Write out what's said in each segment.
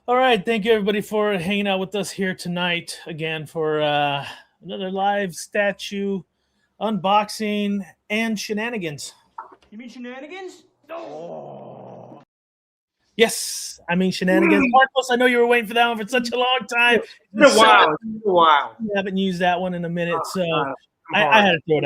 All right, thank you everybody for hanging out with us here tonight again for another live statue unboxing and shenanigans. You mean Shenanigans? Oh. Yes, I mean shenanigans. Marcos, I know you were waiting for that one for such a long time. It's been a while. It's been a while. We haven't used that one in a minute, so I'm I had to throw it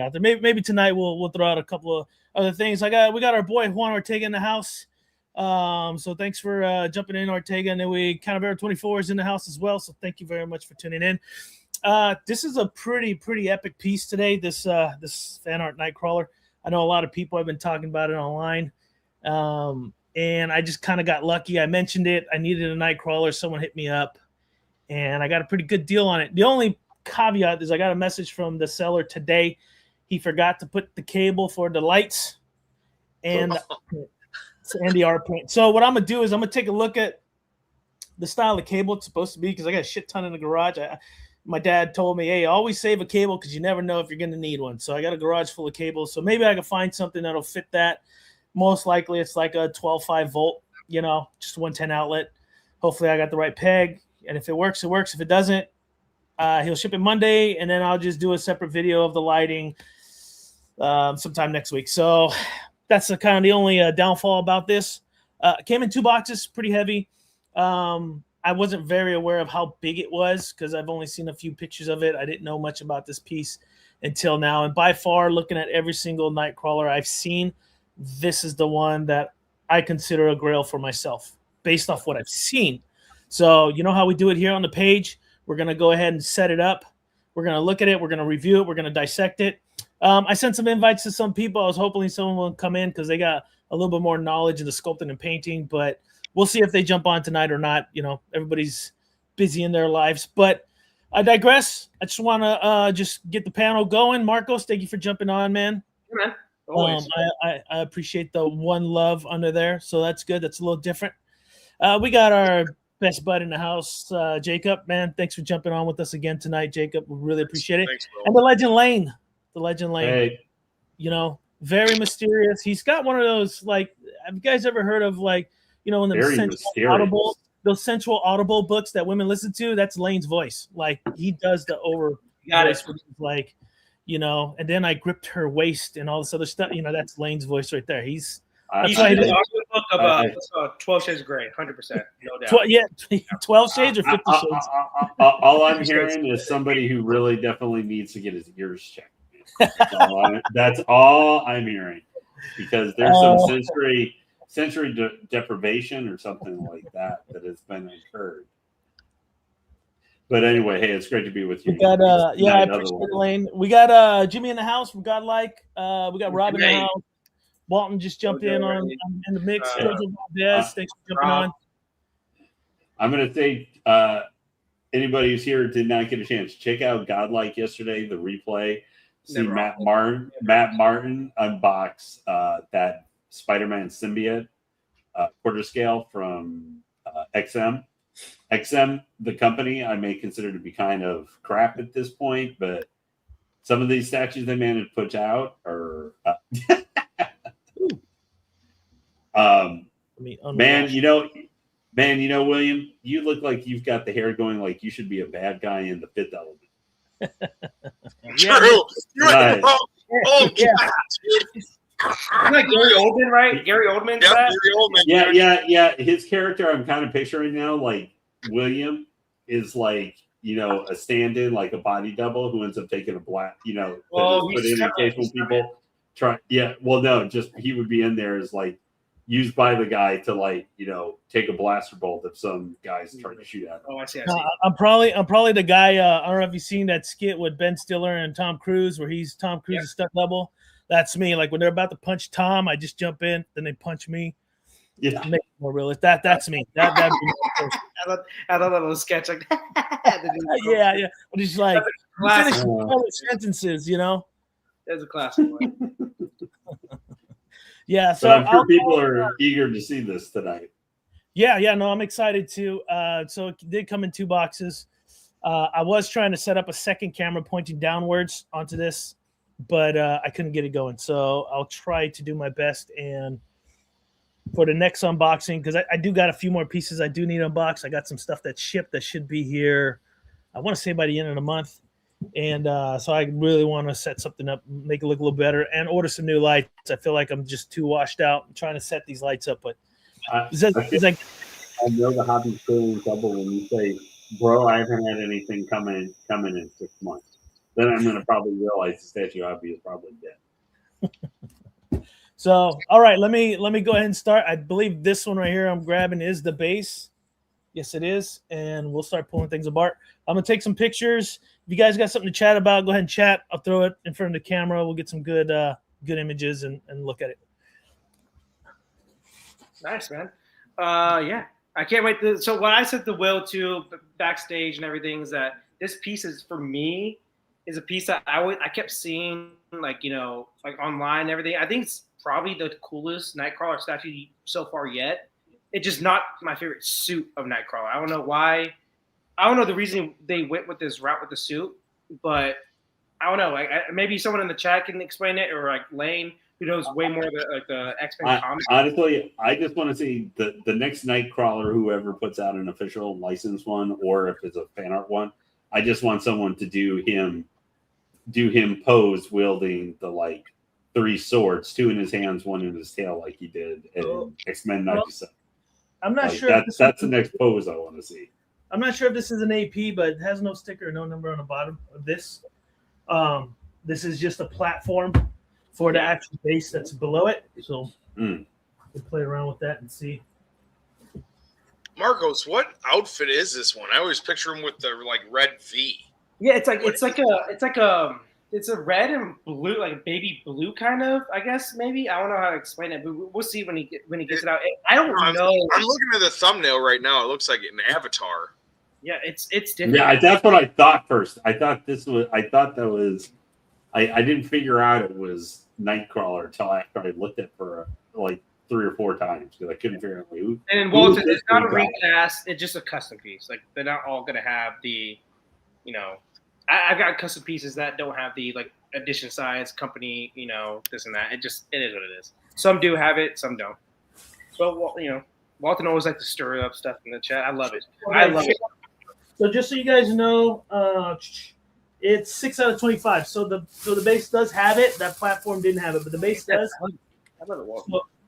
out there. Maybe tonight we'll throw out a couple of other things. We got our boy Juan Ortega in the house. So thanks for jumping in, Ortega, and then we kind of Air 24 is in the house as well. So thank you very much for tuning in. This is a pretty epic piece today. This fan art Nightcrawler. I know a lot of people have been talking about it online. And I just kind of got lucky. I mentioned it. I needed a Nightcrawler. Someone hit me up, and I got a pretty good deal on it. The only caveat is I got a message from the seller today. He forgot to put the cable for the lights and the art print. So what I'm gonna do is I'm gonna take a look at the style of cable it's supposed to be, because I got a shit ton in the garage. My dad told me, hey, always save a cable because you never know if you're gonna need one. So I got a garage full of cables. So maybe I can find something that'll fit that. Most likely it's like a 12.5 volt, just 110 outlet. Hopefully I got the right peg. And if it works, it works. If it doesn't, he'll ship it Monday, and then I'll just do a separate video of the lighting sometime next week. So that's kind of the only downfall about this. Came in 2 boxes, pretty heavy. I wasn't very aware of how big it was because I've only seen a few pictures of it. I didn't know much about this piece until now. And by far, looking at every single Nightcrawler I've seen, this is the one that I consider a grail for myself based off what I've seen. So you know how we do it here on the page. We're going to go ahead and set it up. We're going to look at it. We're going to review it. We're going to dissect it. I sent some invites to some people. I was hoping someone will come in because they got a little bit more knowledge in the sculpting and painting, but we'll see if they jump on tonight or not. Everybody's busy in their lives, but I digress. I just want to just get the panel going. Marcos, thank you for jumping on, man. Yeah, man. Always. I appreciate the one love under there. So that's good. That's a little different. We got our best bud in the house, Jacob, man. Thanks for jumping on with us again tonight, Jacob. We really appreciate it. Thanks, and the Legend Lane. Hey. Very mysterious. He's got one of those, have you guys ever heard of when the those sensual audible books that women listen to? That's Lane's voice. He does the over voice, and then I gripped her waist and all this other stuff. That's Lane's voice right there. He's He's a book of 12 Shades of Grey, 100%, no doubt. 12 Shades or 50 Shades? All I'm hearing is somebody who really definitely needs to get his ears checked. That's all I'm hearing, because there's some sensory deprivation or something like that has been incurred. But anyway, hey, it's great to be with you. We got I appreciate it, Lane. We got Jimmy in the house. We got we got Rob in the house. Walton just jumped in in the mix. Thanks for jumping on. I'm going to say anybody who's here did not get a chance, check out Godlike yesterday, the replay. See Matt Martin unbox that Spider-Man symbiote quarter scale from XM. XM, the company, I may consider to be kind of crap at this point, but some of these statues they managed to put out are William, you look like you've got the hair going like you should be a bad guy in The Fifth Element. True. Right. Oh, yeah. Like Gary Oldman, right? Gary Oldman. Yeah. His character, I'm kind of picturing now, like William is like, a stand-in, like a body double who ends up taking a black, put in case when people try. Yeah. Well, no, just he would be in there as like used by the guy to take a blaster bolt if some guys try to shoot at him. Oh, I see. I'm probably the guy. I don't know if you've seen that skit with Ben Stiller and Tom Cruise where he's Tom Cruise's stunt double. That's me. Like when they're about to punch Tom, I just jump in, then they punch me. Yeah, make it more realistic. That's me. That'd be I love that little sketch like yeah. But he's like finish sentences, That's a classic one. Yeah, so I'm sure people are eager to see this tonight. Yeah, no, I'm excited too. So it did come in 2 boxes. I was trying to set up a second camera pointing downwards onto this, but I couldn't get it going. So I'll try to do my best and for the next unboxing, because I do got a few more pieces I do need to unbox. I got some stuff that's shipped that should be here, I want to say by the end of the month. And so I really want to set something up, make it look a little better, and order some new lights. I feel like I'm just too washed out. I'm trying to set these lights up, but I know the hobby's feeling trouble when you say, bro, I haven't had anything coming in 6 months. Then I'm going to probably realize the statue hobby is probably dead. So, all right, let me go ahead and start. I believe this one right here I'm grabbing is the base. Yes, it is. And we'll start pulling things apart. I'm going to take some pictures. If you guys got something to chat about, go ahead and chat. I'll throw it in front of the camera. We'll get some good images and look at it. Nice, man. Yeah, I can't wait. So what I said to Will too, backstage and everything, is that this piece is, for me, is a piece that I kept seeing, like, like online and everything. I think it's probably the coolest Nightcrawler statue so far yet. It's just not my favorite suit of Nightcrawler. I don't know why. I don't know the reason they went with this route with the suit, but I don't know. Maybe someone in the chat can explain it, or like Lane, who knows way more of the X-Men comics. Honestly, I just want to see the next Nightcrawler, whoever puts out an official licensed one, or if it's a fan art one. I just want someone to do him pose wielding the like 3 swords, 2 in his hands, 1 in his tail, like he did in X-Men 97. I'm not sure. That's the next pose I want to see. I'm not sure if this is an AP, but it has no sticker, no number on the bottom of this. This is just a platform for the actual base that's below it. So we'll play around with that and see. Marcos, what outfit is this one? I always picture him with the like red V. Yeah, it's a red and blue, like a baby blue kind of, I guess, maybe. I don't know how to explain it, but we'll see when he gets it out. I don't know. I'm looking at the thumbnil right now. It looks like an avatar. Yeah, it's different. Yeah, that's what I thought first. I thought that was I didn't figure out it was Nightcrawler until after I looked at it for like 3 or 4 times, because I couldn't figure out who. And Walter, it's not a recast, it's just a custom piece. Like, they're not all gonna have the, I've got custom pieces that don't have the like edition size, company, this and that. It is what it is. Some do have it, some don't. But Walton always like to stir up stuff in the chat. I love it. I love it. So just so you guys know, it's 6 out of 25. So the base does have it. That platform didn't have it, but the base does. So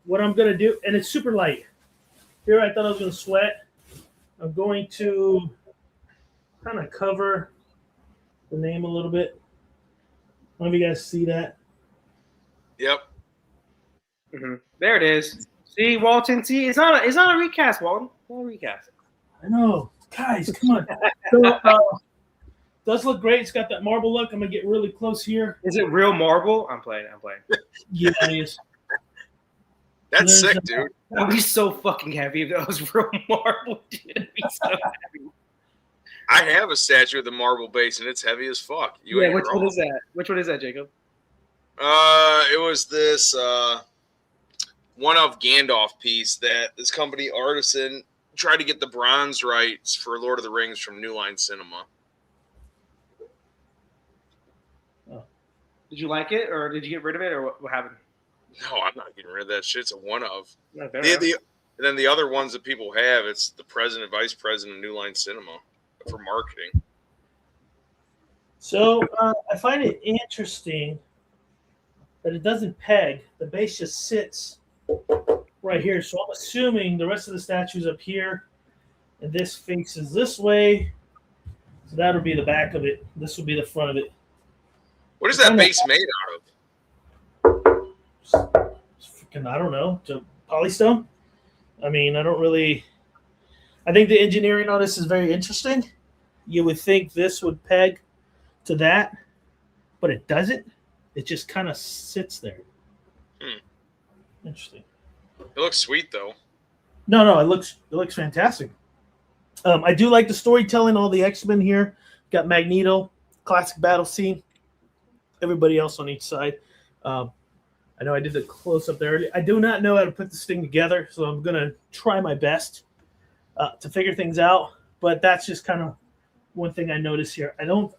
what I'm gonna do, and it's super light. Here I thought I was gonna sweat. I'm going to kind of cover the name a little bit. I don't know if you guys see that. Yep. Mm-hmm. There it is. See, Walton. See, it's not a recast, Walton. It's not a recast. I know, guys. Come on. So, does look great. It's got that marble look. I'm gonna get really close here. Is it real marble? I'm playing. Yeah, it is. That's sick, dude. That would be so fucking heavy if that was real marble, dude. It'd be so heavy. I have a statue of the marble base, and it's heavy as fuck. Which one is that? Which one is that, Jacob? It was this one of Gandalf piece that this company Artisan tried to get the bronze rights for Lord of the Rings from New Line Cinema. Oh. Did you like it, or did you get rid of it, or what happened? No, I'm not getting rid of that shit. It's a one of. And then the other ones that people have, it's the president, vice president of New Line Cinema for marketing. So I find it interesting that it doesn't peg. The base just sits right here. So I'm assuming the rest of the statue's up here, and this faces this way. So that'll be the back of it. This will be the front of it. What is that base made out of? Freaking, I don't know. Polystone? I mean, I think the engineering on this is very interesting. You would think this would peg to that, but it doesn't. It just kind of sits there. Interesting. It looks sweet, though. No, it looks fantastic. I do like the storytelling. All the X-Men here. Got Magneto, classic battle scene. Everybody else on each side. I know I did the close-up there earlier. I do not know how to put this thing together, so I'm going to try my best to figure things out. But that's just kind of one thing I noticed here. I'm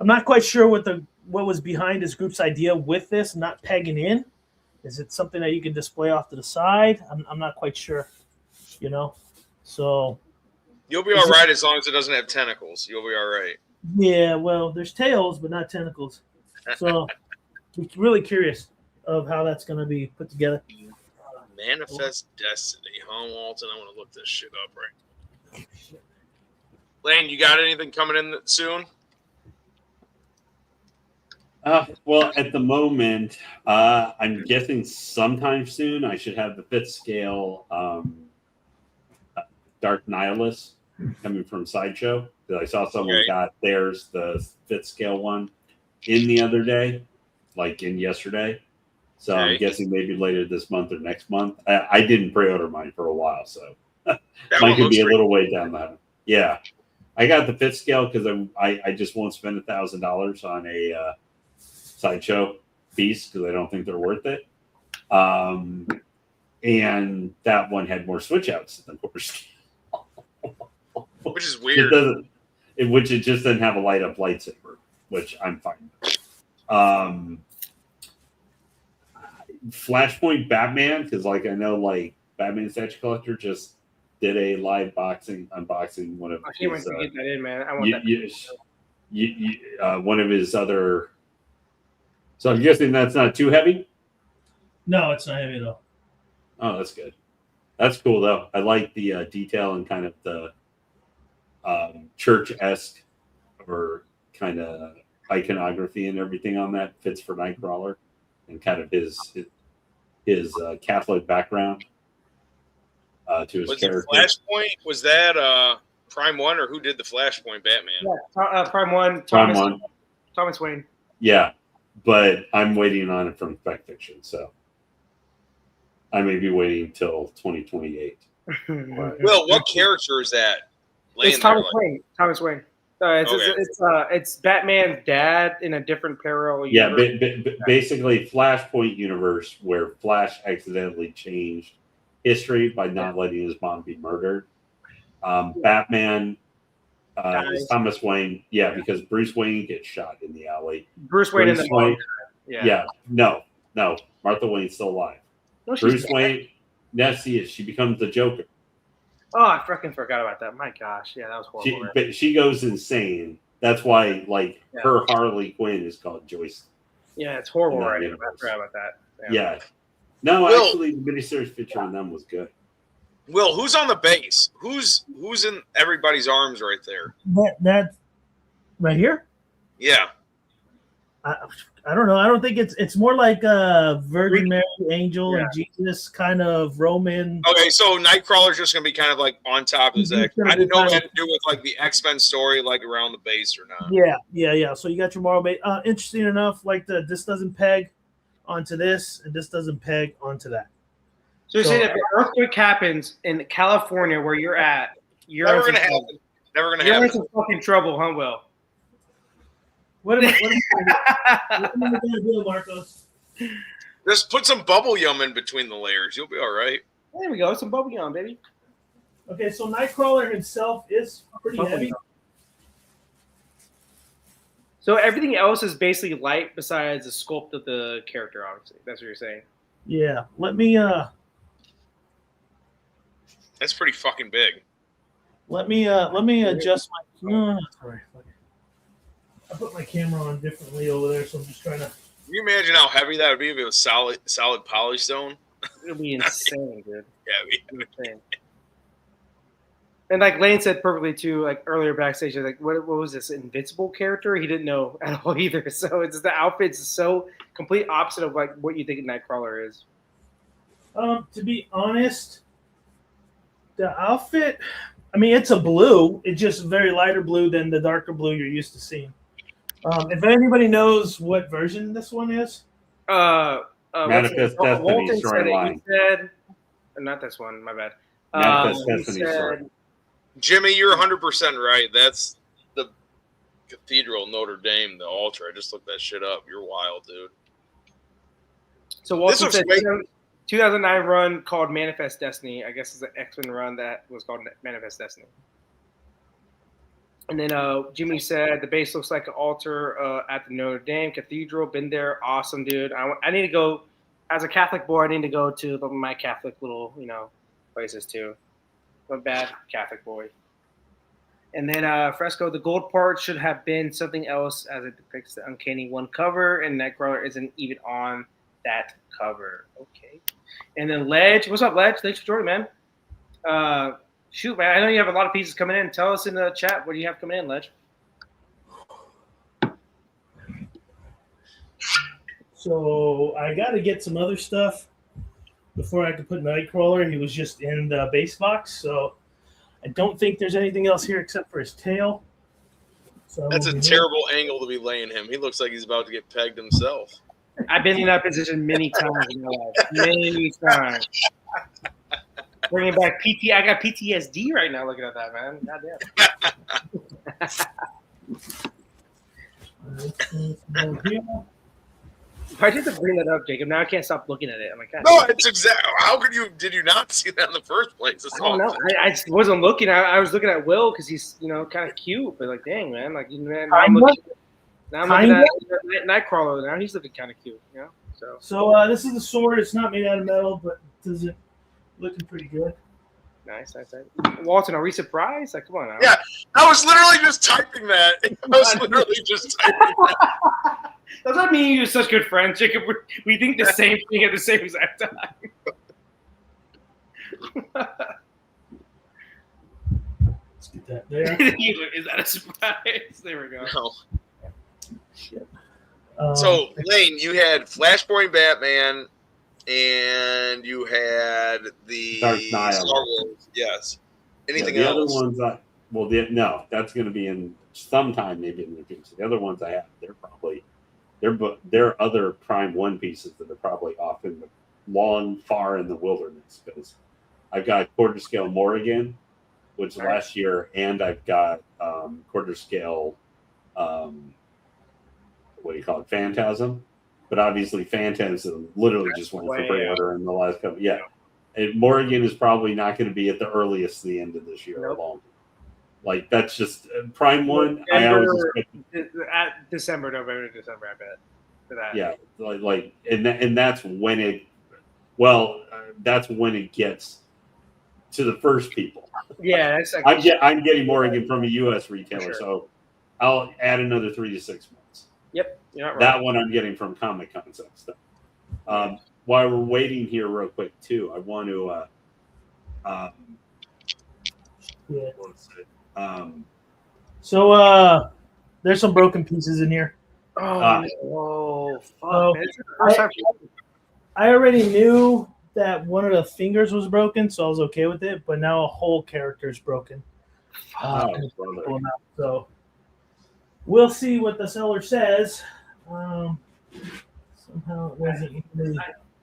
not quite sure what was behind this group's idea with this, not pegging in. Is it something that you can display off to the side? I'm not quite sure, So You'll be all right as long as it doesn't have tentacles. You'll be all right. yeah, well, there's tails, but not tentacles. So I'm really curious of how that's going to be put together. Manifest Destiny, huh, Walton? I want to look this shit up right. Lane, you got anything coming in soon? Well, at the moment, I'm guessing sometime soon I should have the 5th scale Dark Nihilus coming from Sideshow. Because I saw someone got theirs, the 5th scale one, in the other day, like in yesterday. So I'm guessing maybe later this month or next month. I didn't pre-order mine for a while, so mine could be a little way down that. Yeah, I got the 5th scale because I just won't spend $1,000 on a Sideshow piece because I don't think they're worth it. And that one had more switch outs than 4th scale, which is weird. Which it just doesn't have a light up lightsaber, which I'm fine with. Flashpoint Batman, because like I know like Batman Statue Collector just did a live unboxing one of I can't wait to get that in, man. I want that. One of his other. So I'm guessing that's not too heavy. No, it's not heavy at all. Oh, that's good. That's cool though. I like the detail and kind of the church-esque or kind of iconography and everything on that fits for Nightcrawler and kind of his Catholic background to his character. Flashpoint, was that Prime 1 or who did the Flashpoint Batman? Yeah, Prime 1, Thomas Wayne. Yeah, but I'm waiting on it from Spec Fiction, so I may be waiting till 2028. Well, what character is that? It's Thomas Wayne. Thomas Wayne. It's Batman's dad in a different parallel universe. Yeah, basically Flashpoint universe where Flash accidentally changed history by not letting his mom be murdered. Batman is Thomas Wayne. Yeah, because Bruce Wayne gets shot in the alley. Bruce Wayne in the mom. Yeah. No. Martha Wayne's still alive. No, Bruce Wayne. Yes, she becomes the Joker. Oh, I freaking forgot about that. My gosh. Yeah, that was horrible. She goes insane. That's why, her Harley Quinn is called Joyce. Yeah, it's horrible right now. I forgot about that. Yeah. No, actually, the miniseries feature on them was good. Will, who's on the base? Who's in everybody's arms right there? That right here? Yeah. I don't know. I don't think it's more like Virgin Mary, Angel, and Jesus kind of Roman. Okay, so Nightcrawler's just gonna be kind of like on top of his X. I didn't know it had to do with like the X-Men story, like around the base or not. Yeah. So you got your moral base. Interesting enough, this doesn't peg onto this, and this doesn't peg onto that. So you're saying if an earthquake happens in California where you're at, never gonna happen. Never gonna happen. You're in some fucking trouble, huh, Will? What am I going to do, Marcos? Just put some bubble yum in between the layers. You'll be all right. There we go. Some bubble yum, baby. Okay, so Nightcrawler himself is pretty heavy. So everything else is basically light besides the sculpt of the character, obviously. That's what you're saying. Yeah. Let me That's pretty fucking big. Let me adjust my. No, sorry. I put my camera on differently over there, so I'm just trying to. Can you imagine how heavy that would be if it was solid polystone? It would be insane, dude. Yeah, it'd be insane. And like Lane said perfectly too, like earlier backstage, like what was this invincible character? He didn't know at all either. So it's the outfit's so complete opposite of like what you think Nightcrawler is. To be honest, the outfit, I mean, it's a blue. It's just very lighter blue than the darker blue you're used to seeing. If anybody knows what version this one is, Manifest Destiny storyline. He said, not this one. My bad. Manifest Destiny story. Jimmy, you're 100% right. That's the Cathedral Notre Dame, the altar. I just looked that shit up. You're wild, dude. So Walton said 2009 run called Manifest Destiny. I guess it's an X-Men run that was called Manifest Destiny. And then Jimmy said the base looks like an altar at the Notre Dame Cathedral. Been there, awesome, dude. I need to go as a Catholic boy, I need to go to my Catholic little, places too. I'm a bad Catholic boy. And then Fresco, the gold part should have been something else as it depicts the Uncanny One cover, and Nightcrawler isn't even on that cover. Okay. And then Ledge, what's up, Ledge? Thanks for joining, man. Shoot, man, I know you have a lot of pieces coming in. Tell us in the chat what do you have coming in, Ledge. So I got to get some other stuff before I could put Nightcrawler. He was just in the base box, so I don't think there's anything else here except for his tail. So That's a terrible angle to be laying him. He looks like he's about to get pegged himself. I've been in that position many times in my life. Many times. Bringing back PT. I got PTSD right now looking at that, man. Goddamn. Why'd you have to bring that up, Jacob? Now I can't stop looking at it. I'm like, God. No, it's exactly. How could you? Did you not see that in the first place? I don't know. I just wasn't looking. I was looking at Will because he's kind of cute, but like, dang, man, like now I'm looking at Nightcrawler. Now he's looking kind of cute, So this is the sword. It's not made out of metal, but does it looking pretty good? Nice. Walton, are we surprised? Like, come on now. Yeah, I was literally just typing that. Does that mean you're such good friends, Jacob? We think the same thing at the same exact time. Let's get that there. Is that a surprise? There we go. No. Shit. So, Lane, you had Flashpoint Batman, and you had the Dark Knight. Star Wars. Yes. Anything the else? other ones, no, that's going to be in sometime maybe in the future. The other ones I have, they're other Prime One pieces that are probably off in the far in the wilderness, because I've got quarter scale Morrigan, which last year, and I've got quarter scale Phantasm, but obviously Phantasm literally just went for pre-order in the last couple. Yeah, and Morrigan is probably not going to be at the earliest the end of this year alone. Like, that's just Prime One. I always at November, December. I bet for that. Yeah, and that's when it. Well, that's when it gets to the first people. Yeah, that's. I'm getting Morrigan from a U.S. retailer, so I'll add another 3 to 6 months. Yep, you're not right. That one I'm getting from Comic Con stuff. While we're waiting here, real quick too, I want to. So there's some broken pieces in here. Fuck! I already knew that one of the fingers was broken, so I was okay with it. But now a whole character is broken. So we'll see what the seller says. Somehow it wasn't.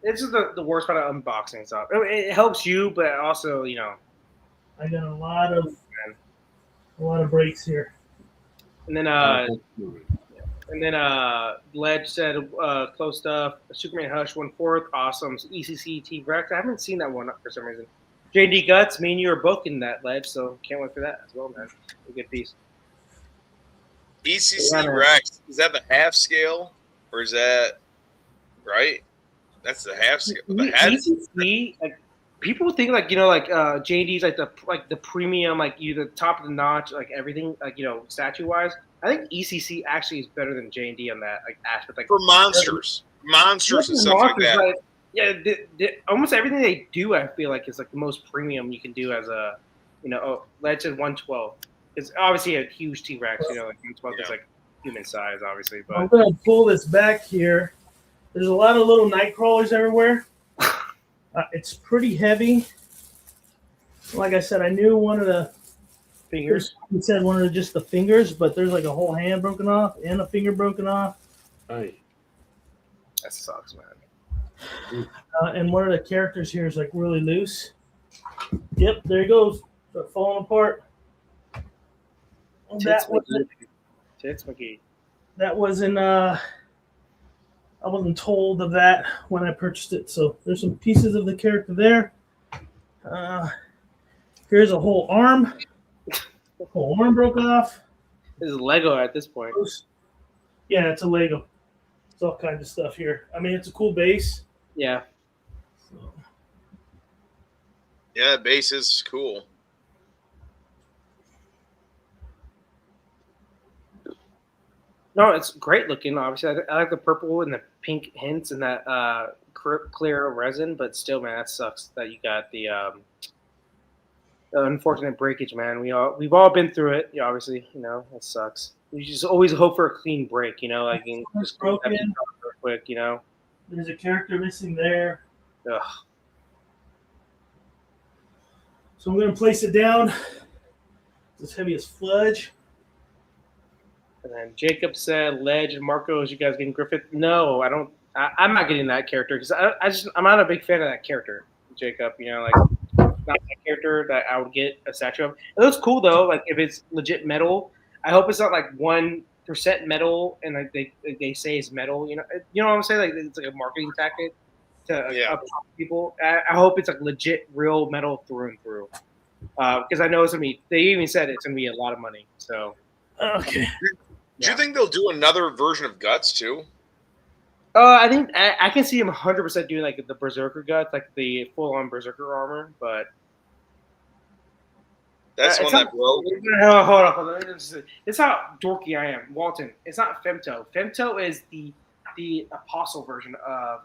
This is the worst part of unboxing stuff. It helps you, but also, I got a lot of breaks here. And then Ledge said close stuff. Superman Hush 1/4, awesome. ECC T-Rex. I haven't seen that one for some reason. JD Guts, me and you are both in that, Ledge, so can't wait for that as well, man. A good piece. ECC Rex, is that the half scale, or is that right? That's the half scale. The ECC, like, people think JD's like the premium, like the top of the notch, like everything, like statue wise. I think ECC actually is better than J&D on that aspect. Like for monsters and stuff like that. Almost everything they do, I feel like, is like the most premium you can do as a, Ledge said 112. It's obviously a huge T-Rex, like 112 is like human size, obviously. But I'm gonna pull this back here. There's a lot of little Nightcrawlers everywhere. It's pretty heavy. Like I said, I knew one of the fingers. He said one of just the fingers, but there's like a whole hand broken off and a finger broken off. Right. That sucks, man. And one of the characters here is like really loose. Yep, there he goes. Start falling apart. That wasn't I wasn't told of that when I purchased it. So there's some pieces of the character there. Here's a whole arm. The whole arm broke off. This is Lego at this point. Yeah, it's a Lego. It's all kinds of stuff here. I mean, it's a cool base. Yeah. So, Yeah, base is cool. No, it's great looking. Obviously, I like the purple and the pink hints and that clear resin. But still, man, that sucks that you got the unfortunate breakage, man. We've all been through it. Yeah, obviously, it sucks. You just always hope for a clean break, like you can just broken. real quick, There's a character missing there. Ugh. So I'm gonna place it down. It's heavy as fudge. And then Jacob said, "Ledge and Marco, is you guys getting Griffith?" No, I don't. I'm not getting that character because I'm not a big fan of that character, Jacob. Like not that character that I would get a statue of. It looks cool though. Like if it's legit metal, I hope it's not like 1% metal and like they say it's metal. You know what I'm saying? Like it's like a marketing tactic to up people. I hope it's like legit, real metal through and through. Because I know it's gonna be. They even said it's gonna be a lot of money. So okay. Do you think they'll do another version of Guts too? I think I can see him 100% doing like the Berserker Guts, like the full-on Berserker armor. But that's one that broke. Hold on. This is how dorky I am, Walton. It's not Femto. Femto is the apostle version of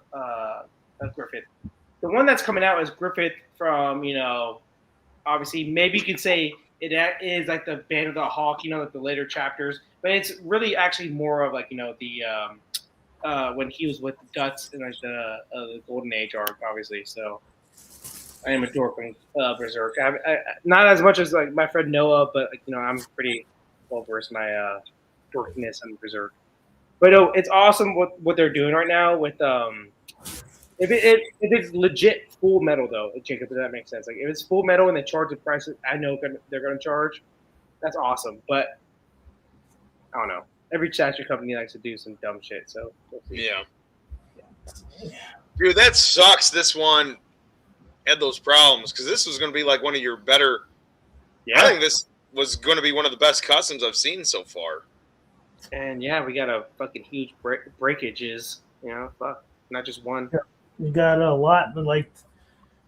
Griffith. The one that's coming out is Griffith from obviously maybe you could say it is like the Band of the Hawk, like the later chapters, but it's really actually more of like the when he was with Guts in like the Golden Age arc, obviously. So I am a dork on Berserk. I not as much as like my friend Noah, but like, I'm pretty well versed in my dorkiness on Berserk. But it's awesome what they're doing right now with if it's legit full metal though, Jacob, does that make sense? Like if it's full metal and they charge the price I know they're going to charge, that's awesome. But I don't know. Every statue company likes to do some dumb shit. So we'll see. Yeah. Dude, that sucks. This one had those problems because this was going to be like one of your better. Yeah. I think this was going to be one of the best customs I've seen so far. And yeah, we got a fucking huge breakages. Fuck, not just one. Yeah. We got a lot, but like,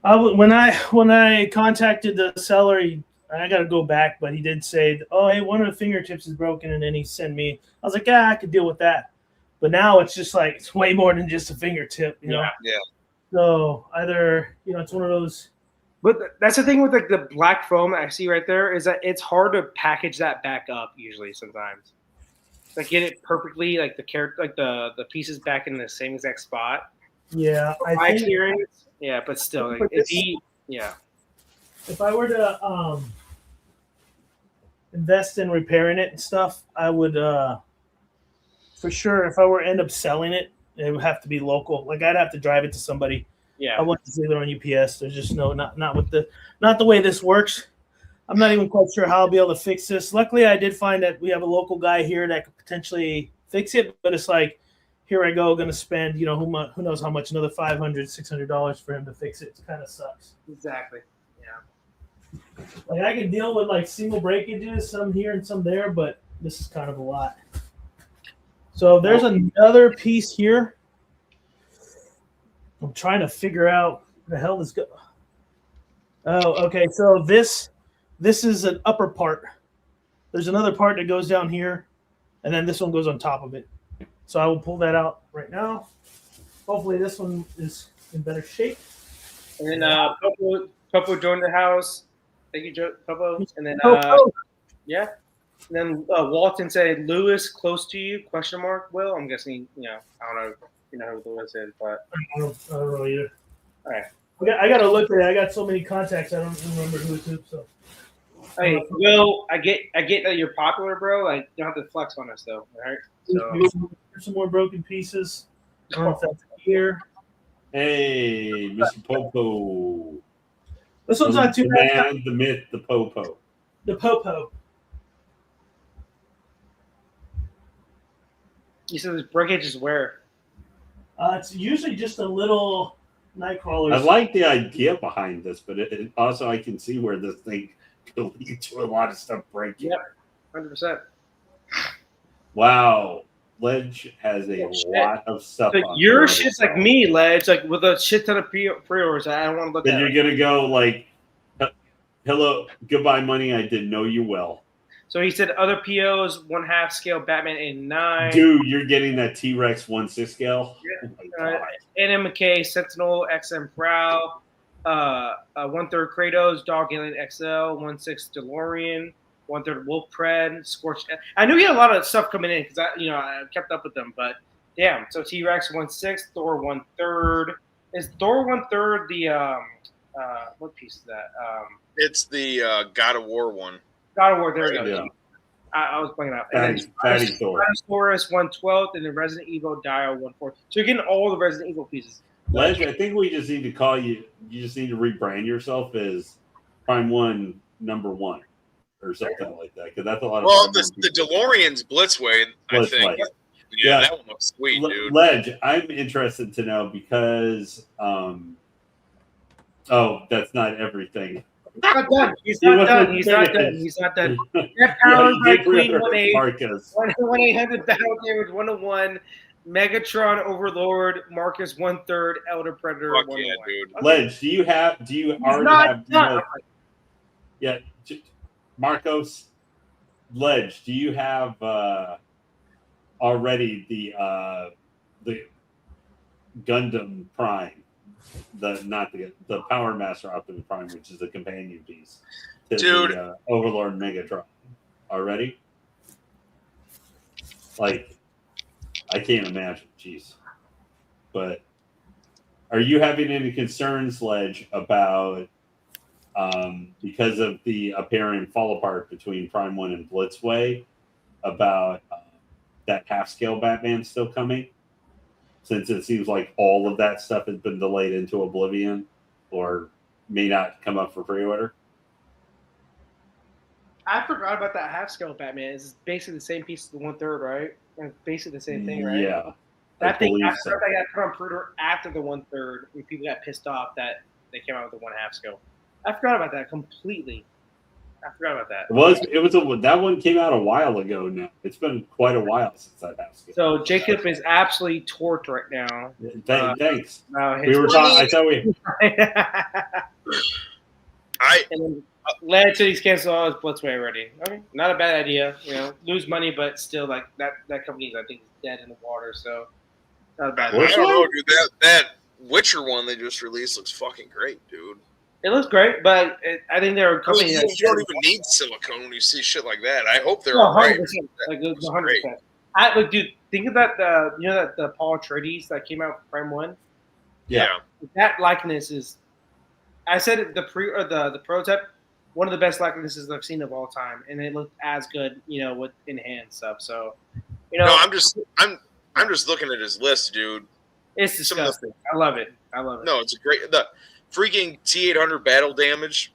when I contacted the seller, I got to go back, but he did say, "Oh, hey, one of the fingertips is broken," and then he sent me. I was like, "Yeah, I could deal with that." But now it's just like it's way more than just a fingertip, Yeah. So either it's one of those. But that's the thing with like the black foam that I see right there is that it's hard to package that back up usually sometimes. Like get it perfectly, like the character, like the pieces back in the same exact spot. Yeah, my experience. Yeah, but still, like if I were to invest in repairing it and stuff, I would for sure. If I were to end up selling it, it would have to be local. Like I'd have to drive it to somebody. Yeah, I wouldn't leave it on UPS. There's just not the way this works. I'm not even quite sure how I'll be able to fix this. Luckily, I did find that we have a local guy here that could potentially fix it, but it's like, here I go, going to spend, who knows how much, another $500, $600 for him to fix it. It kind of sucks. Exactly. Yeah. Like I can deal with like single breakages, some here and some there, but this is kind of a lot. So there's another piece here. I'm trying to figure out the hell this go. Oh, okay. So this is an upper part. There's another part that goes down here, and then this one goes on top of it. So I will pull that out right now. Hopefully this one is in better shape. And then Popo joined the house. Thank you, Popo. And then yeah. And then Walton said, "Lewis, close to you?" ? Will, I'm guessing. I don't know. If you know who Lewis is, but I don't know either. All right. I got to look at it. I got so many contacts. I don't remember who it's who. So. Hey, Will, I get that you're popular, bro. Like, you don't have to flex on us, though. All right. So. There's some more broken pieces. I don't know if that's here. Hey, Mr. Popo. This one's not too bad. Man, the myth, the Popo. The Popo. You said this breakage is where? It's usually just a little Nightcrawler. I like the idea behind this, but it also I can see where this thing could lead to a lot of stuff breaking. Yep, 100%. Wow. Ledge has a shit. lot of stuff. So on your there. shit's like me, Ledge, like with a shit ton of pre-orders. I don't want to look Then at you're it. gonna go like, hello, goodbye, money. I didn't know you well. So he said other POs, 1/2 scale Batman 89. Dude, you're getting that T-Rex 1/6 scale. Yeah. Oh my God. Anna McKay, Sentinel, XM Prowl, 1/3 Kratos, Dog Alien XL, 1/6 DeLorean, 1/3 Wolf Pred, Scorched. I knew he had a lot of stuff coming in because I kept up with them, but damn. So T-Rex 1/6, Thor 1/3. Is Thor 1/3 the what piece is that? It's the God of War one. God of War. There we go. Yeah. I was blanking out. And then Fatty Thor. Tyrannosaurus 1/12, and then Resident Evil Dio 1/4. So you're getting all the Resident Evil pieces. Ledge, I think we just need to call you. You just need to rebrand yourself as Prime One #1 or something like that, because that's a lot of. Well, the DeLorean's Blitzway, I think. Blitzway. Yeah, Yeah. that one looks sweet, dude. Ledge, I'm interested to know because. Oh, that's not everything. He's not done. He's not done. He's not done. He's not done. Jeff Powers by Queen 1-8. Marcus. 1-800 Battle Damage 101. Megatron Overlord Marcus 1/3 Elder Predator Fuck 101. yeah, dude. Okay. Ledge, do you already not have? done. Yeah, Marcos. Ledge, do you have already the Gundam Prime? The Power Master Optimus Prime, which is the companion piece to Dude. the Overlord Megatron. Already? Like, I can't imagine. Jeez. But are you having any concerns, Ledge, about because of the apparent fall apart between Prime 1 and Blitzway, about that half-scale Batman still coming? Since it seems like all of that stuff has been delayed into oblivion or may not come up for pre-order. I forgot about that half scale Batman. It's basically the same piece as the 1/3, right? It's basically the same thing, right? Yeah. That thing, I so. got put on pre-order after the 1/3 when people got pissed off that they came out with the 1/2 scale. I forgot about that completely. I forgot about that. That one came out a while ago now. It's been quite a while since that half scale. So Jacob is absolutely torqued right now. Thanks. His We were talking. I thought we. I and then Led said he's canceled all his Blitzway already. Okay, not a bad idea. Lose money, but still, like that company, I think, is dead in the water. So not a bad I idea. don't know, dude. That Witcher one they just released looks fucking great, dude. It looks great, but I think they're a I mean, company you don't even need silicone when you see shit like that. I hope they're all right. 100%. Like, That looks 100%. Look, dude, think about the Paul Atreides that came out for Prime 1. Yeah. That likeness is, I said it, the prototype, one of the best likenesses I've seen of all time, and it looked as good, with in hand stuff. So, No, I'm just looking at his list, dude. it's disgusting. I love it. No, it's a great. The freaking T-800 battle damage,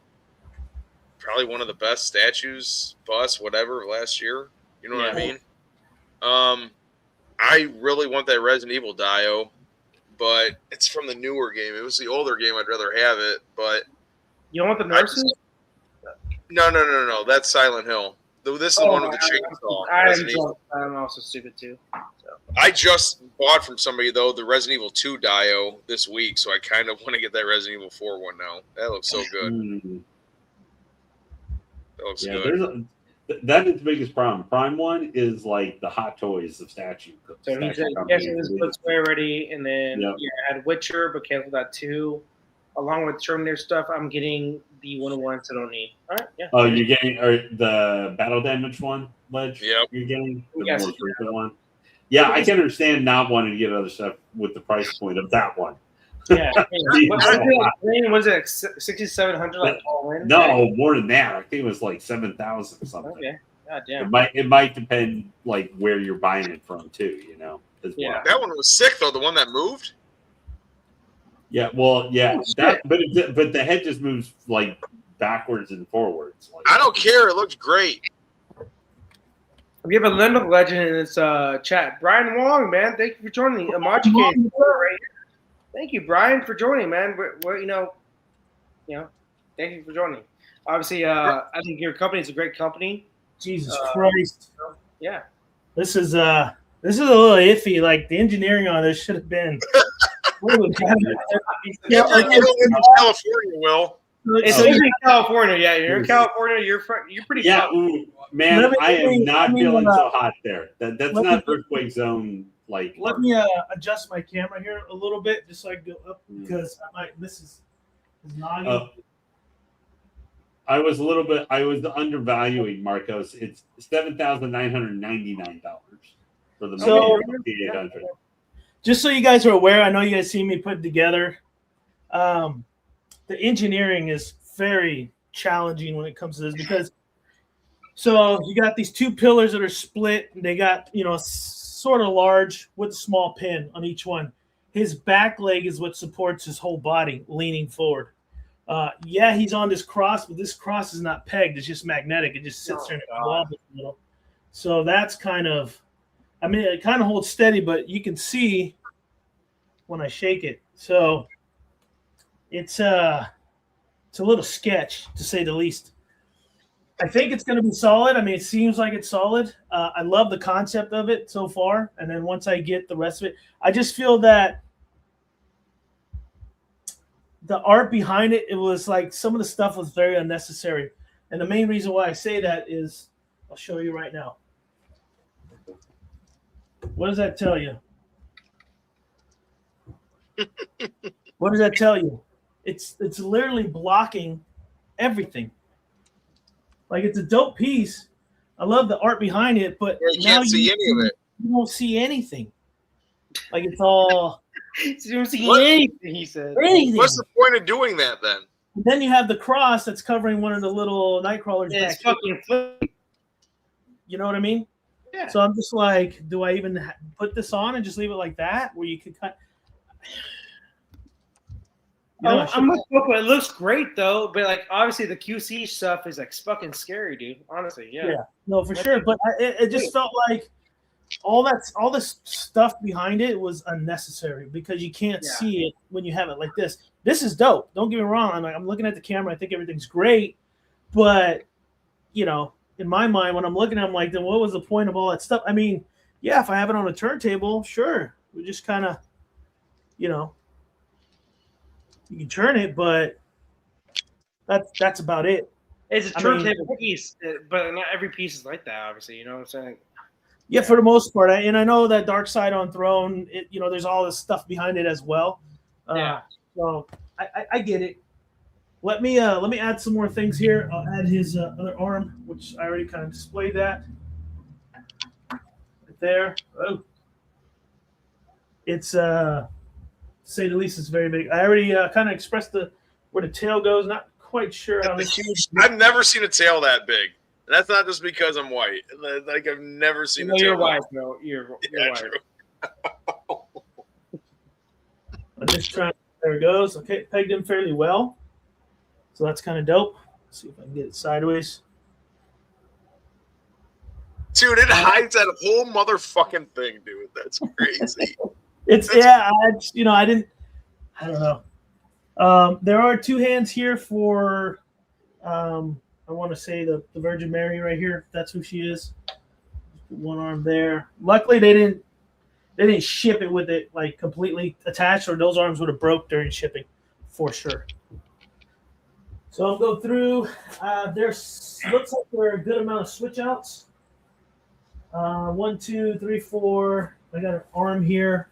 probably one of the best statues, whatever, last year. You know what I mean? I really want that Resident Evil Dio, but it's from the newer game. It was the older game. I'd rather have it, but You don't want the nurses? no. That's Silent Hill. This is the one with the chainsaw. I'm also stupid too. So. I just bought from somebody though the Resident Evil 2 Dio this week, so I kind of want to get that Resident Evil 4 one now. That looks so good. That looks good. That is the biggest problem. Prime 1 is like the Hot Toys of statue. So he said, yes, it was Blitzway already, and then I had Witcher, but canceled that too. Along with Terminator stuff, I'm getting the 101s I don't need. All right, yeah. Oh, you're getting the battle damage one, Ledge? Yep. You're getting the Yes. more frequent one? Yeah, I can understand not wanting to get other stuff with the price point of that one. Yeah. What was it, 6,700 like all in? No, more than that. I think it was like 7,000 or something. Okay. God damn. It might depend like where you're buying it from too, as well. That one was sick though, the one that moved. Yeah, well, yeah, but the head just moves like backwards and forwards. Like, I don't care. It looks great. We have a Lendl legend in this chat. Brian Wong, man, thank you for joining me. Amachi right here. Thank you, Brian, for joining, man. We're thank you for joining. Obviously, I think your company is a great company. Jesus Christ. Yeah. This is This is a little iffy. Like the engineering on this should have been. Yeah, we're getting into California, Will. It's in California. Yeah, you're in California. You're pretty. Yeah, close. man, I am not feeling so hot there. That's not earthquake zone. Like, let me adjust my camera here a little bit just so I can go up because this is noggin. I was undervaluing Marcos. It's $7,999 for the T800. Just so you guys are aware, I know you guys see me put together. The engineering is very challenging when it comes to this because so you got these two pillars that are split and they got, sort of large with a small pin on each one. His back leg is what supports his whole body leaning forward. He's on this cross, but this cross is not pegged. It's just magnetic. It just sits there and wobbles a little. So that's it kind of holds steady, but you can see when I shake it. So it's a little sketch, to say the least. I think it's going to be solid. I mean, it seems like it's solid. I love the concept of it so far. And then once I get the rest of it, I just feel that the art behind it, it was like some of the stuff was very unnecessary. And the main reason why I say that is, I'll show you right now. What does that tell you? What does that tell you? It's literally blocking everything. Like, it's a dope piece. I love the art behind it, but you can't see any of it. You don't see anything. Like, it's all. You don't see anything, he said. Anything. What's the point of doing that then? And then you have the cross that's covering one of the little Nightcrawlers. Yeah, it's fucking flip. You know what I mean? Yeah. So I'm just like, do I even put this on and just leave it like that, where you could cut? I'm not but it looks great though. But like, obviously, the QC stuff is like fucking scary, dude. Honestly, yeah. No, for sure. But it just felt like all this stuff behind it was unnecessary because you can't see it when you have it like this. This is dope. Don't get me wrong. I'm looking at the camera. I think everything's great, but in my mind, when I'm looking at it, I'm like, then what was the point of all that stuff? I mean, yeah, if I have it on a turntable, sure, we just kind of, you can turn it, but that's about it. It's a turntable piece, but not every piece is like that, obviously. You know what I'm saying? Yeah, for the most part. And I know that Dark Side on Throne, there's all this stuff behind it as well. So I get it. Let me add some more things here. I'll add his other arm, which I already kind of displayed that. Right there. Oh. It's to say the least, it's very big. I already kind of expressed where the tail goes. Not quite sure how this. I've never seen a tail that big. And that's not just because I'm white. Like, I've never seen a tail. You're white, bro. You're white. True. I'm just trying. There it goes. Okay, pegged in fairly well. So that's kind of dope. Let's see if I can get it sideways. Dude, it hides that whole motherfucking thing, dude. That's crazy. I don't know. There are two hands here for, I want to say the Virgin Mary right here. That's who she is. One arm there. Luckily, they didn't ship it with it like completely attached, or those arms would have broke during shipping, for sure. So I'll go through. Looks like there are a good amount of switch outs. 1, 2, 3, 4. I got an arm here.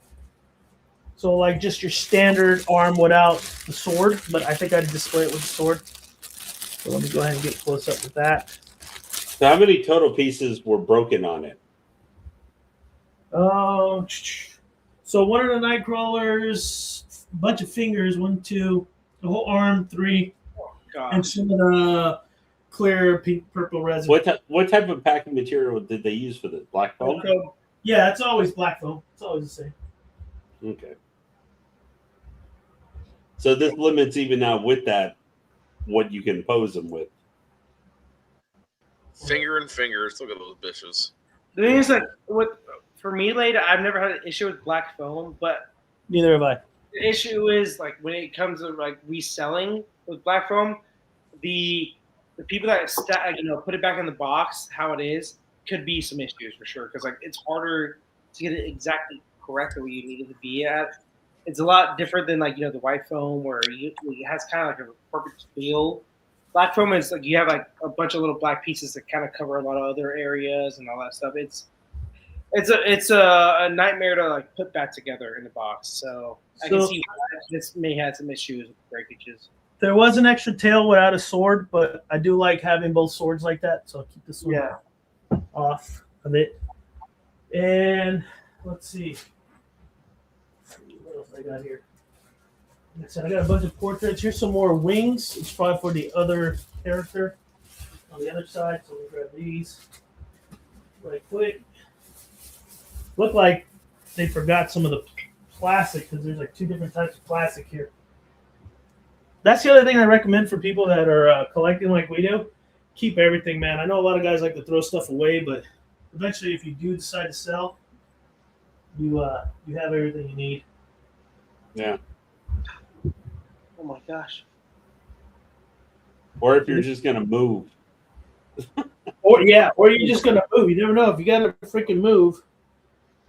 So like just your standard arm without the sword, but I think I'd display it with the sword. So let me go ahead and get close up with that. So how many total pieces were broken on it? So one of the Nightcrawlers, a bunch of fingers, 1, 2, the whole arm, 3, and some of the clear pink purple resin. What type of packing material did they use for this? Black foam? Yeah, it's always black foam. It's always the same. Okay. So this limits even now with that what you can pose them with. Finger and fingers. Look at those bitches. The thing is that for me, later, I've never had an issue with black foam, but neither have I. The issue is like when it comes to like reselling with black foam, the people that put it back in the box how it is could be some issues for sure because like it's harder to get it exactly correctly where you need it to be at. It's a lot different than like the white foam where it has kind of like a perfect feel. Black foam is like you have like a bunch of little black pieces that kind of cover a lot of other areas and all that stuff. It's a nightmare to like put back together in the box. So I can see why this may have some issues with breakages. There was an extra tail without a sword, but I do like having both swords like that, so I'll keep the sword off of it. And let's see. What else I got here? Like I said, I got a bunch of portraits. Here's some more wings. It's probably for the other character on the other side. So we'll grab these right quick. Look like they forgot some of the plastic because there's like 2 different types of plastic here. That's the other thing I recommend for people that are collecting like we do. Keep everything, man. I know a lot of guys like to throw stuff away, but eventually if you do decide to sell, you have everything you need. Yeah. Oh my gosh. Or if you're just gonna move. Or you're just gonna move. You never know. If you gotta freaking move,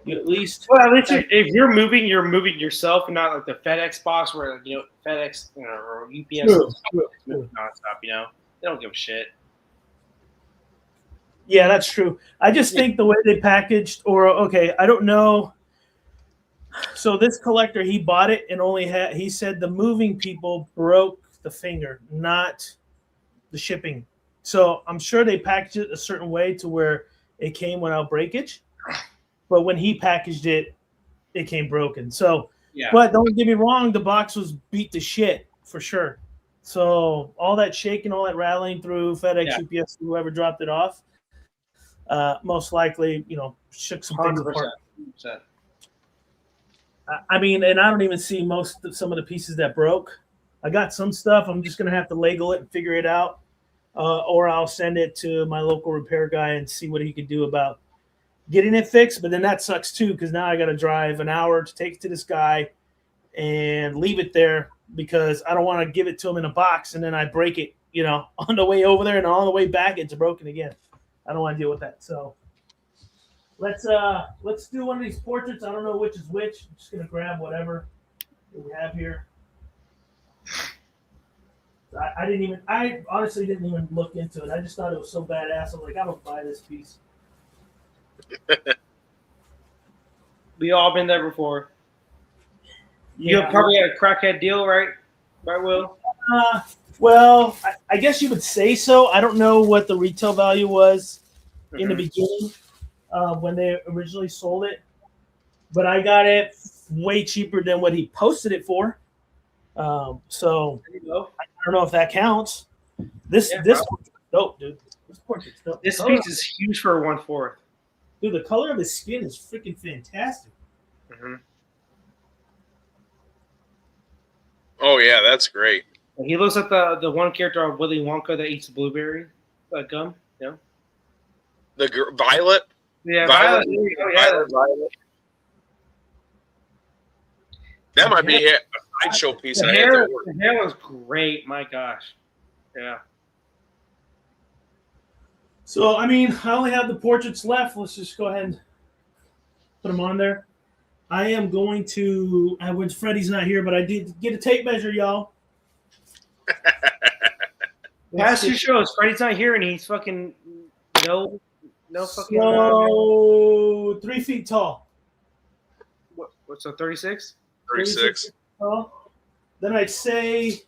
you at least if you're moving yourself and not like the FedEx box where FedEx or UPS moving nonstop. They don't give a shit. Yeah, that's true. I just think the way they packaged, I don't know. So this collector, he bought it and he said the moving people broke the finger, not the shipping. So I'm sure they packaged it a certain way to where it came without breakage. But when he packaged it, it came broken. So, But don't get me wrong, the box was beat to shit for sure. So all that shaking, all that rattling through FedEx, UPS, whoever dropped it off, most likely, shook some things apart. 100%. I mean, and I don't even see some of the pieces that broke. I got some stuff. I'm just gonna have to Lego it and figure it out, or I'll send it to my local repair guy and see what he could do about getting it fixed. But then that sucks too, because now I got to drive an hour to take it to this guy and leave it there because I don't want to give it to him in a box and then I break it, on the way over there and on the way back it's broken again. I don't want to deal with that. So let's do one of these portraits. I don't know which is which. I'm just gonna grab whatever we have here. I honestly didn't even look into it. I just thought it was so badass. I'm like, I don't buy this piece. We all been there before. You probably had a crackhead deal, right? Right, Will? Well, I guess you would say so. I don't know what the retail value was in the beginning when they originally sold it, but I got it way cheaper than what he posted it for. So I don't know if that counts. This dope, dude. This portrait's dope. This piece is huge for a 1/4. Dude, the color of his skin is freaking fantastic. Mm-hmm. Oh yeah, that's great. He looks like the one character of Willy Wonka that eats the blueberry gum. The Violet. Yeah, Violet. Violet. That might be a sideshow piece. The hair was great. My gosh. Yeah. So, I mean, I only have the portraits left. Let's just go ahead and put them on there. I am going to, when Freddie's not here, but I did get a tape measure, y'all. Past two shows, Freddie's not here, and he's fucking no fucking. So 3 feet tall. What's a 36? 36. Tall. Then I'd say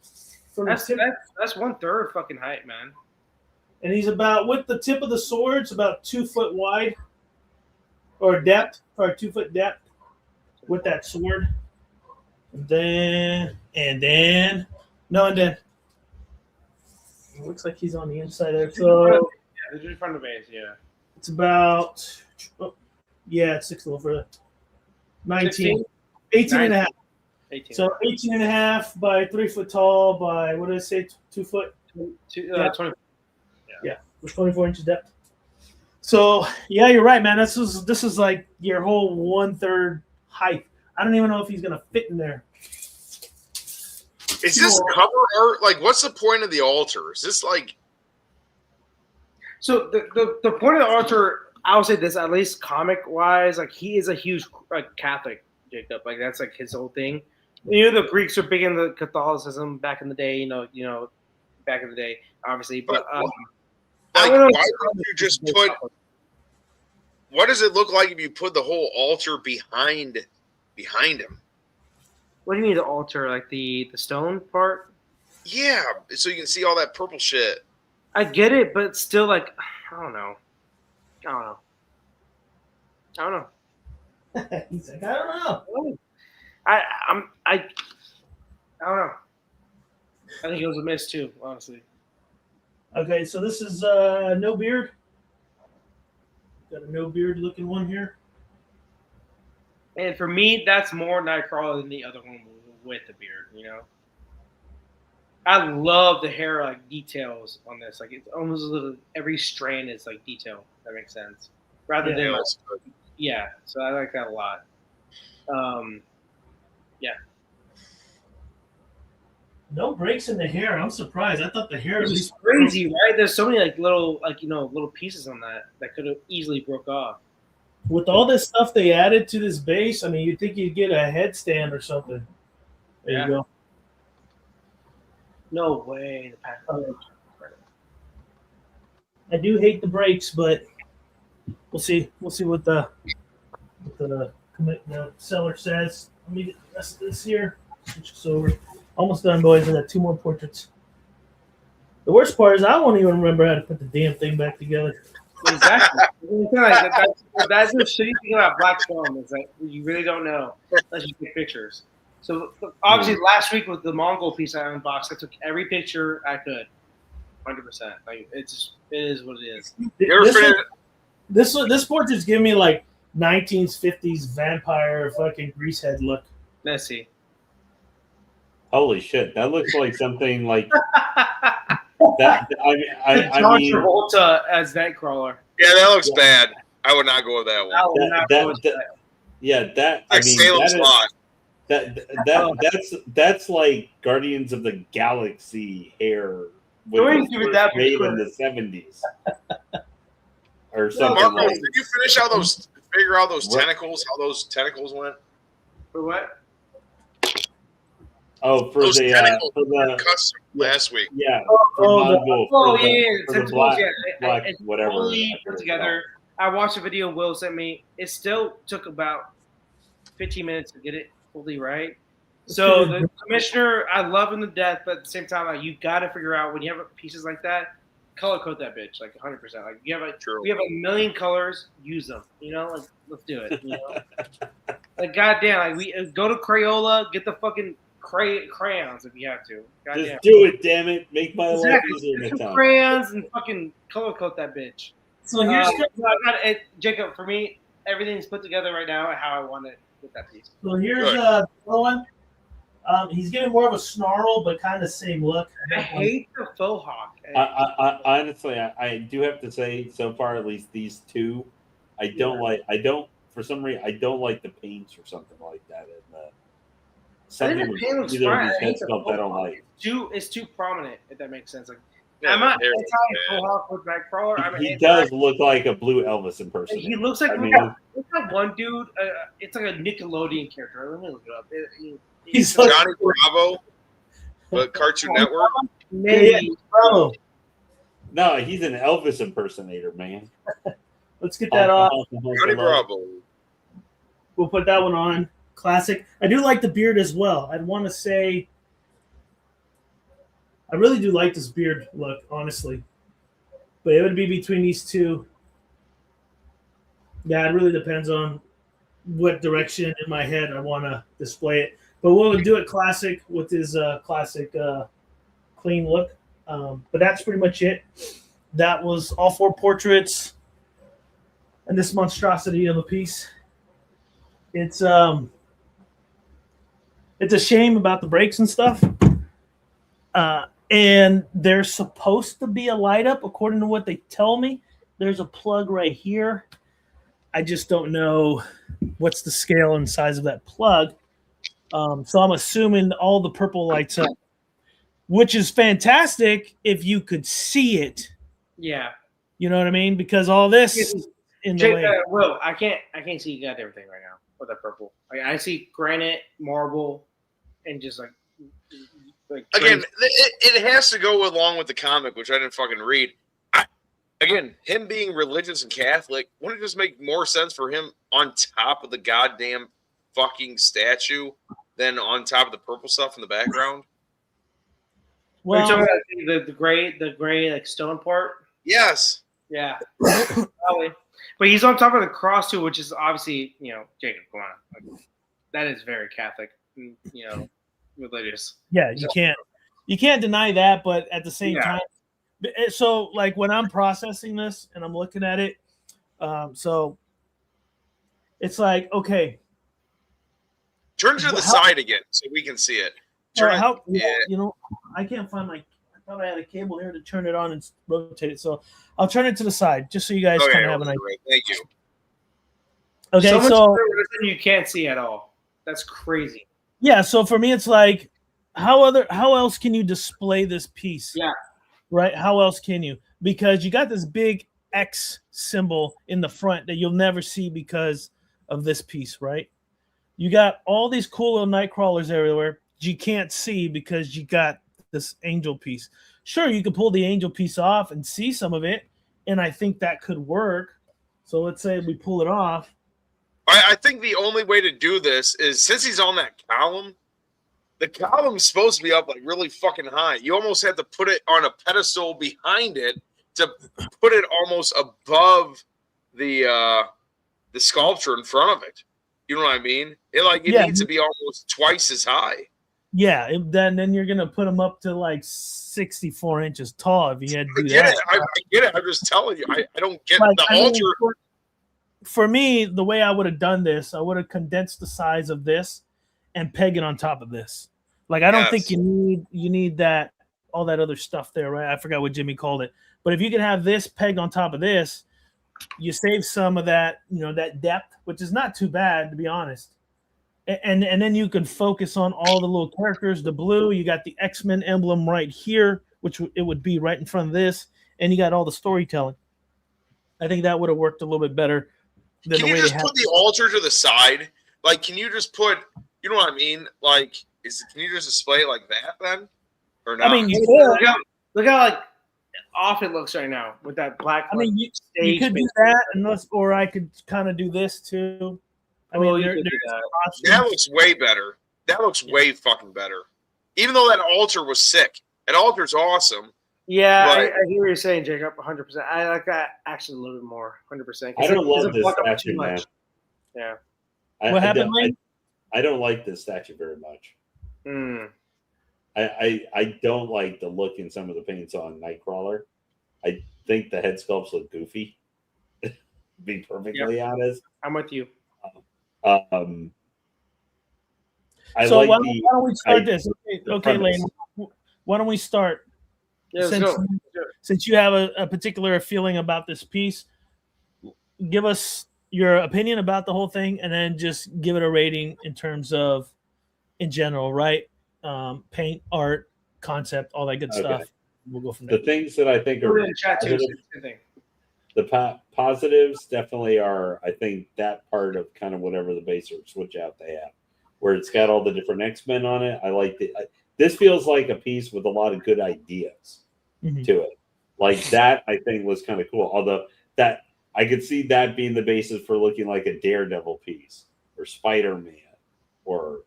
from that's the tip, that's 1/3 fucking height, man. And he's about with the tip of the sword, it's about 2 foot wide, or 2 foot depth with that sword. And then it looks like he's on the inside there. So yeah, in front of the base, yeah. It's about it's 6 a little further. 19. 18 and a half. 18. So 18 and a half by 3 foot tall by what did I say? 2 foot? 20. Yeah, with 24 inches depth. So yeah, you're right, man. This is like your whole 1/3 height. I don't even know if he's gonna fit in there. Is this cover art? Like, what's the point of the altar? Is this like? So the point of the altar I will say this, at least comic wise, like he is a huge like Catholic, Jacob. Like that's like his whole thing. You know, the Greeks are big into Catholicism back in the day. Back in the day, obviously. But Like, I why don't know. would you just put? What does it look like if you put the whole altar behind him? What do you mean the altar? Like the stone part? Yeah, so you can see all that purple shit. I get it, but still, like I don't know. He's like, I don't know. I don't know. I think it was a miss too, honestly. Okay, so this is no beard. Got a no beard looking one here. And for me, that's more Nightcrawler than the other one with the beard. You know, I love the hair like details on this. Like it's almost a little every strand is like detail. If that makes sense. Rather than yeah. So I like that a lot. Yeah. No breaks in the hair. I'm surprised. I thought the hair It's crazy, right? There's so many like little pieces on that could have easily broke off. With all this stuff they added to this base, I mean, you'd think you'd get a headstand or something. There you go. No way. I do hate the breaks, but we'll see. We'll see what the seller says. Let me get the rest of this here. Switch this over. Almost done, boys. I got 2 more portraits. The worst part is I won't even remember how to put the damn thing back together. Exactly. That's the shitty thing about Black Swan is that you really don't know unless you take pictures. So obviously last week with the Mongol piece I unboxed, I took every picture I could, 100%. Like it is what it is. This portrait's giving me like 1950s vampire fucking greasehead look. Let's see. Holy shit, that looks like something like that. I mean, Travolta as Nightcrawler. Yeah, that looks bad. I would not go with that one. Like Salem's Lot. That's like Guardians of the Galaxy hair Don't give it that made in the 70s or something. Marcos, like. did you figure out those tentacles? How those tentacles went? For what? Oh, for those the custom last week. Yeah. It's whatever. Totally put together. I watched a video Will sent me. It still took about 15 minutes to get it fully right. So the commissioner, I love him to death, but at the same time, like you got to figure out when you have pieces like that, color code that bitch like 100%. Like we have a million colors, use them. You know, like let's do it. You know, like goddamn, like we go to Crayola, get the fucking crayons if you have to. Goddamn. Just do it, damn it! Make my life easier next time. Crayons and fucking color code that bitch. So here's Jacob. For me, everything's put together right now how I want it with that piece. So here's the one. He's getting more of a snarl, but kind of same look. I hate the faux hawk. I honestly, I do have to say, so far at least these two, I don't like. For some reason, I don't like the paints or something like that. Something with either of these head sculpts I don't like. It's too prominent, if that makes sense. Like, Yeah, I'm not anti-faux hawk with Nightcrawler. He does look like a Blue Elvis impersonator. He looks like look at one dude. It's like a Nickelodeon character. Let me look it up. He's Johnny Bravo, but Cartoon Network. Maybe. Bravo. No, he's an Elvis impersonator, man. Let's get that off. Johnny Bravo. We'll put that one on. Classic. I do like the beard as well. I'd want to say I really do like this beard look, honestly. But it would be between these two. Yeah, it really depends on what direction in my head I want to display it. But we'll do it classic with his classic clean look. But that's pretty much it. That was all 4 portraits and this monstrosity of a piece. It's a shame about the brakes and stuff. And there's supposed to be a light up, according to what they tell me. There's a plug right here. I just don't know what's the scale and size of that plug. So I'm assuming all the purple lights up, which is fantastic if you could see it. Yeah. You know what I mean? Because all this in the way. Will, I can't see you got everything right now with that purple. Like, I see granite, marble, and just like again, it has to go along with the comic, which I didn't fucking read. Again, him being religious and Catholic, wouldn't it just make more sense for him on top of the goddamn fucking statue than on top of the purple stuff in the background? Well, you're talking about the gray like stone part. Yes. Yeah. Probably. But he's on top of the cross too, which is obviously, Jacob, come on. Like, that is very Catholic, religious. Yeah, you can't deny that, but at the same time, so like when I'm processing this and I'm looking at it, so it's like, okay, turn to the side again so we can see it. I can't find I thought I had a cable here to turn it on and rotate it, so I'll turn it to the side just so you guys kind of have an idea. Thank you. Okay, so you can't see at all. That's crazy. Yeah, so for me, it's like, how else can you display this piece? Yeah. Right? How else can you? Because you got this big X symbol in the front that you'll never see because of this piece, right? You got all these cool little Nightcrawlers everywhere you can't see because you got this angel piece. Sure, you could pull the angel piece off and see some of it, and I think that could work. So let's say we pull it off. I think the only way to do this is, since he's on that column, the column's supposed to be up like really fucking high. You almost have to put it on a pedestal behind it to put it almost above the sculpture in front of it. You know what I mean? It needs to be almost twice as high. Yeah, then you're gonna put them up to like 64 inches tall if you had to do that. I get it. I'm just telling you. I don't get the altar. For me, the way I would have done this, I would have condensed the size of this and peg it on top of this. Like, I don't think you need that, all that other stuff there, right? I forgot what Jimmy called it. But if you can have this pegged on top of this, you save some of that, that depth, which is not too bad, to be honest. And then you can focus on all the little characters. The blue, you got the X-Men emblem right here, which it would be right in front of this, and you got all the storytelling. I think that would have worked a little bit better than the way they have. Can you just put the altar to the side? Like, can you just put, you know what I mean? Like, can you just display it like that then? Or not? I mean, look how like off it looks right now with that black. I mean, you could do that, or I could kind of do this too. I mean, that looks way better. That looks way fucking better. Even though that altar was sick, that altar's awesome. Yeah, I hear what you're saying, Jacob. 100%. I like that actually a little bit more. 100%. I don't love this statue, man. Yeah. What happened, Lane? I don't like this statue very much. I don't like the look in some of the paints on Nightcrawler. I think the head sculpts look goofy. To be perfectly honest. I'm with you. Why don't we start this? Okay, Lane. Why don't we start? Yeah, since you have a particular feeling about this piece, give us your opinion about the whole thing, and then just give it a rating in terms of, in general, right? Paint, art, concept, all that good stuff. We'll go from there. The things that I think are the positives definitely are, I think, that part of kind of whatever the base or switch out they have, where it's got all the different X-Men on it. I like it. This feels like a piece with a lot of good ideas to it. Like that, I think was kind of cool. Although that I could see that being the basis for looking like a Daredevil piece or Spider-Man or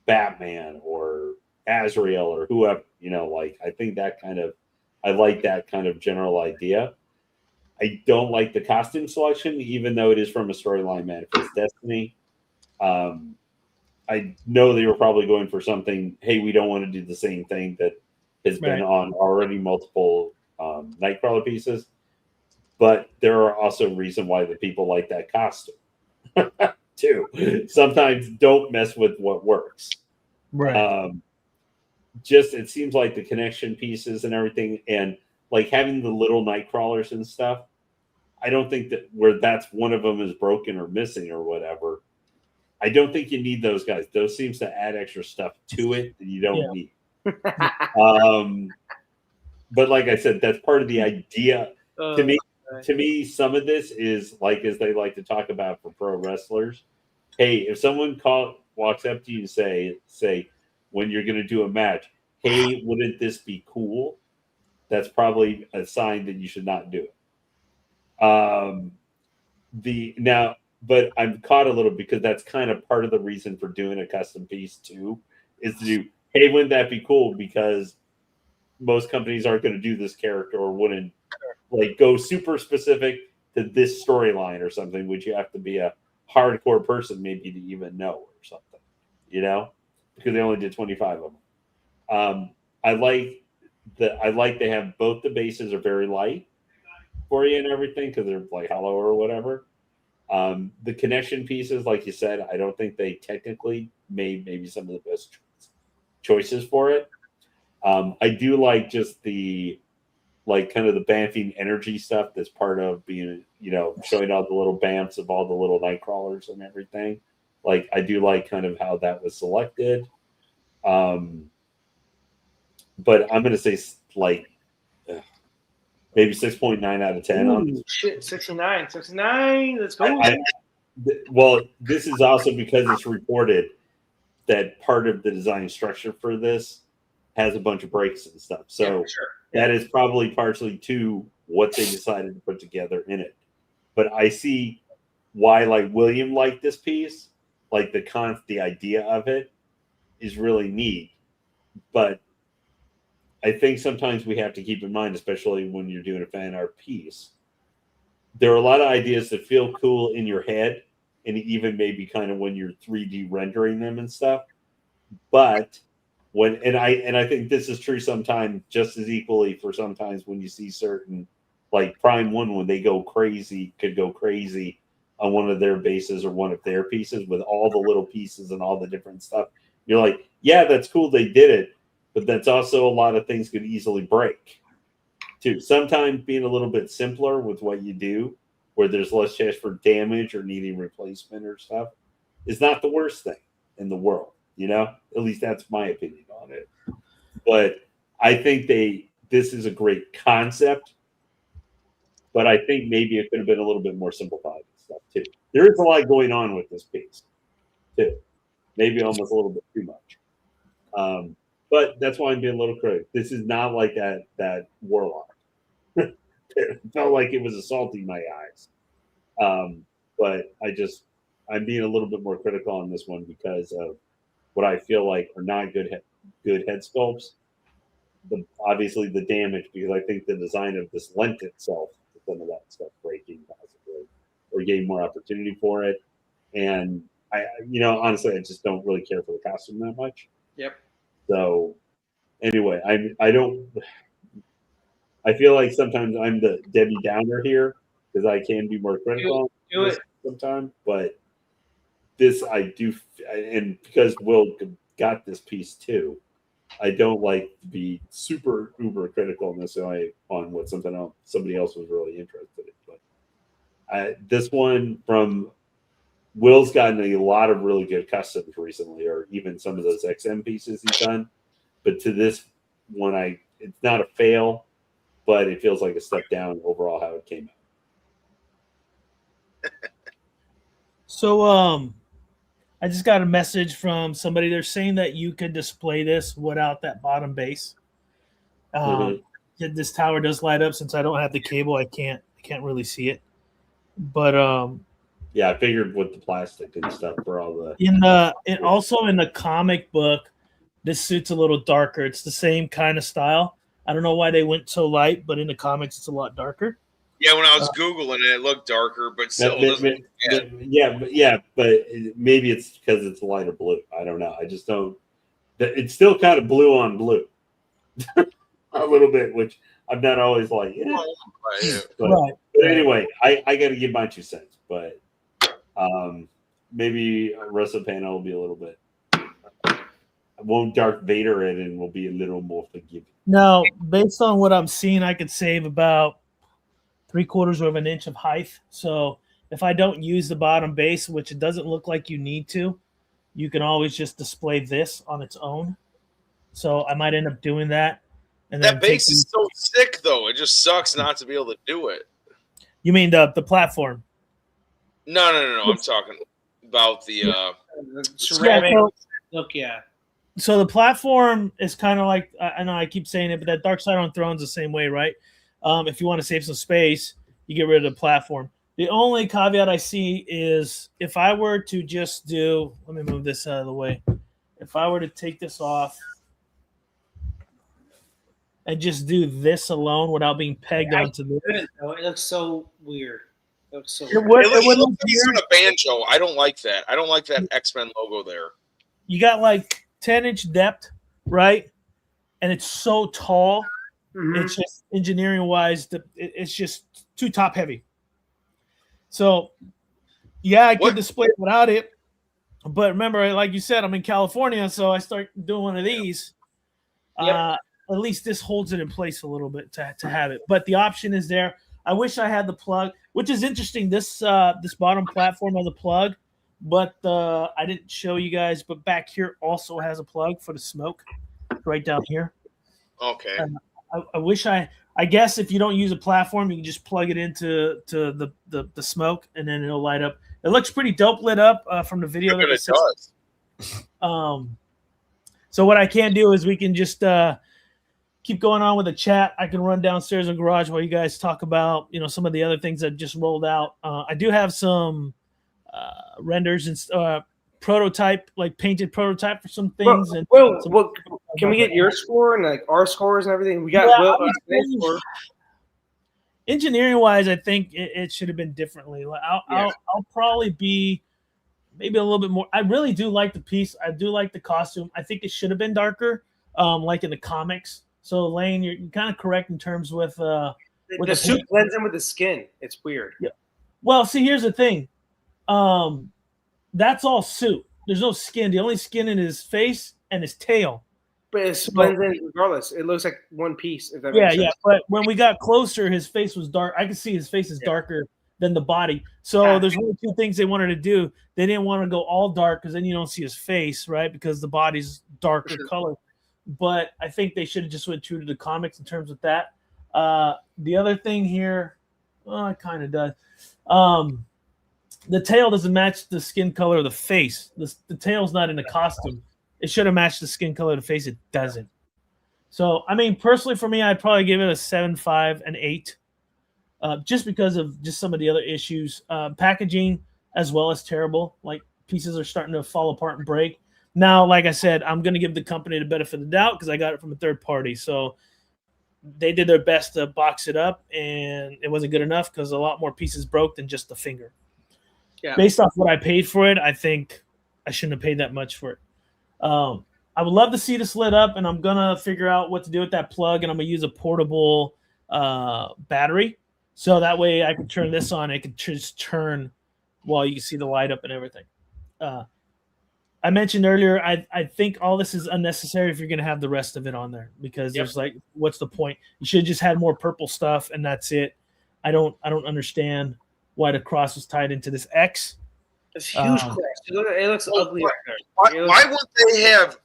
Batman or Azrael or whoever, I think that I like that kind of general idea. I don't like the costume selection, even though it is from a storyline Manifest Destiny. I know they were probably going for something, hey, we don't want to do the same thing that has been on already multiple Nightcrawler pieces. But there are also reasons why the people like that costume, too. Sometimes don't mess with what works. Right. It seems like the connection pieces and everything, and like having the little Nightcrawlers and stuff, I don't think that where that's one of them is broken or missing or whatever. I don't think you need those guys. Those seems to add extra stuff to it that you don't need. But like I said, that's part of the idea. To me, to me, some of this is like, as they like to talk about for pro wrestlers. Hey, if someone walks up to you and say when you're going to do a match, hey, wouldn't this be cool? That's probably a sign that you should not do it. But I'm caught a little because that's kind of part of the reason for doing a custom piece too, is to do, hey, wouldn't that be cool? Because most companies aren't going to do this character or wouldn't like go super specific to this storyline or something, which you have to be a hardcore person maybe to even know or something, because they only did 25 of them. I like they have both the bases are very light for you and everything because they're like hollow or whatever. The connection pieces, like you said, I don't think they technically made maybe some of the best choices for it. I do like just the kind of the bamfing energy stuff that's part of being, showing all the little bamps of all the little Nightcrawlers and everything. Like, I do like kind of how that was selected. But I'm going to say maybe 6.9 out of 10 on this. Shit, 69. Let's go. Well, this is also because it's reported that part of the design structure for this has a bunch of breaks and stuff. So that is probably partially to what they decided to put together in it. But I see why William liked this piece, the idea of it is really neat. But I think sometimes we have to keep in mind, especially when you're doing a fan art piece, there are a lot of ideas that feel cool in your head, and even maybe kind of when you're 3D rendering them and stuff. But I think this is true sometimes just as equally for sometimes when you see certain, like Prime 1, when they could go crazy on one of their bases or one of their pieces with all the little pieces and all the different stuff. You're like, yeah, that's cool, they did it. But that's also a lot of things could easily break, too. Sometimes being a little bit simpler with what you do, where there's less chance for damage or needing replacement or stuff, is not the worst thing in the world. At least that's my opinion on it. But I think this is a great concept, but I think maybe it could have been a little bit more simplified and stuff, too. There is a lot going on with this piece, too. Maybe almost a little bit too much. But that's why I'm being a little critical. This is not like that Warlock. It felt like it was assaulting my eyes. But I'm being a little bit more critical on this one because of what I feel like are not good head sculpts. Obviously the damage, because I think the design of this lent itself to some of that stuff breaking possibly, or getting more opportunity for it. And I honestly, I just don't really care for the costume that much. Yep. So anyway, I feel like sometimes I'm the Debbie Downer here because I can be more critical sometimes, but this I do, and because Will got this piece too, I don't like to be super uber critical necessarily on what somebody else was really interested in. But this one from Will's gotten a lot of really good customs recently, or even some of those XM pieces he's done. But to this one, it's not a fail, but it feels like a step down overall how it came out. So I just got a message from somebody. They're saying that you could display this without that bottom base. This tower does light up. Since I don't have the cable, I can't really see it. But yeah, I figured with the plastic and stuff for all the also in the comic book, this suit's a little darker. It's the same kind of style. I don't know why they went so light, but in the comics, it's a lot darker. Yeah, when I was Googling it, it looked darker, but still but maybe it's because it's lighter blue. I don't know. I just don't. It's still kind of blue on blue, a little bit, which I'm not always like. But anyway, I got to give my 2 cents. But maybe the rest of the panel will be a little bit. I won't Darth Vader it, and will be a little more forgiving. Now, based on what I'm seeing, I could save about 3/4 of an inch of height. So if I don't use the bottom base, which it doesn't look like you need to, you can always just display this on its own. So I might end up doing that. And that base is so sick, though. It just sucks not to be able to do it. You mean the platform? No. I'm talking about the ceramic so- look. Yeah. So the platform is kind of like, I know I keep saying it, but that Dark Side on Throne's the same way, right? If you want to save some space, you get rid of the platform. The only caveat I see is if I were to just do, let me move this out of the way. If I were to take this off and just do this alone without being pegged onto this. It looks so weird. It looks so It weird. would- It looks would like look he's weird. on a banjo. I don't like that. I don't like that X-Men logo there. You got like 10-inch depth, right? And it's so tall. Mhm. It's just engineering wise, it's just too top heavy. So, yeah, I could What? display it without it. But remember, like you said, I'm in California, so I start doing one of these. Yep. At least this holds it in place a little bit to have it. But the option is there. I wish I had the plug, which is interesting. This bottom platform has a plug, but I didn't show you guys. But back here also has a plug for the smoke, right down here. Okay. I wish I guess if you don't use a platform, you can just plug it into the smoke, and then it'll light up. It looks pretty dope lit up from the video. Look that at it does. So what I can do is we can just keep going on with the chat. I can run downstairs in the garage while you guys talk about some of the other things that just rolled out. I do have some renders and prototype, like painted prototype for some things. Can we get your score and like our scores and everything? We got score. Engineering wise, I think it should have been differently. I'll probably be maybe a little bit more. I really do like the piece. I do like the costume. I think it should have been darker, like in the comics. So Lane, you're kind of correct in terms with the suit blends in with the skin. It's weird. Yeah. Well, see, here's the thing. That's all suit. There's no skin. The only skin in his face and his tail. But it blends in regardless. It looks like one piece. If that makes sense. Yeah. But when we got closer, his face was dark. I could see his face is darker than the body. So there's only two things they wanted to do. They didn't want to go all dark because then you don't see his face, right? Because the body's darker color. But I think they should have just went true to the comics in terms of that. The other thing here, it kind of does. The tail doesn't match the skin color of the face. The tail's not in the costume. It should have matched the skin color of the face. It doesn't. So, I mean, personally for me, I'd probably give it a 7.5 and 8, just because of just some of the other issues. Packaging as well as terrible. Like pieces are starting to fall apart and break. Now, like I said, I'm going to give the company the benefit of the doubt because I got it from a third party. So they did their best to box it up, and it wasn't good enough because a lot more pieces broke than just the finger. Yeah. Based off what I paid for it, I think I shouldn't have paid that much for it. I would love to see this lit up, and I'm going to figure out what to do with that plug, and I'm going to use a portable battery. So that way I can turn this on. It can just turn while you can see the light up and everything. I mentioned earlier, I think all this is unnecessary if you're going to have the rest of it on there because there's like, what's the point? You should have just had more purple stuff, and that's it. I don't understand why the cross was tied into this X. It's huge cross. It looks ugly. Why wouldn't they have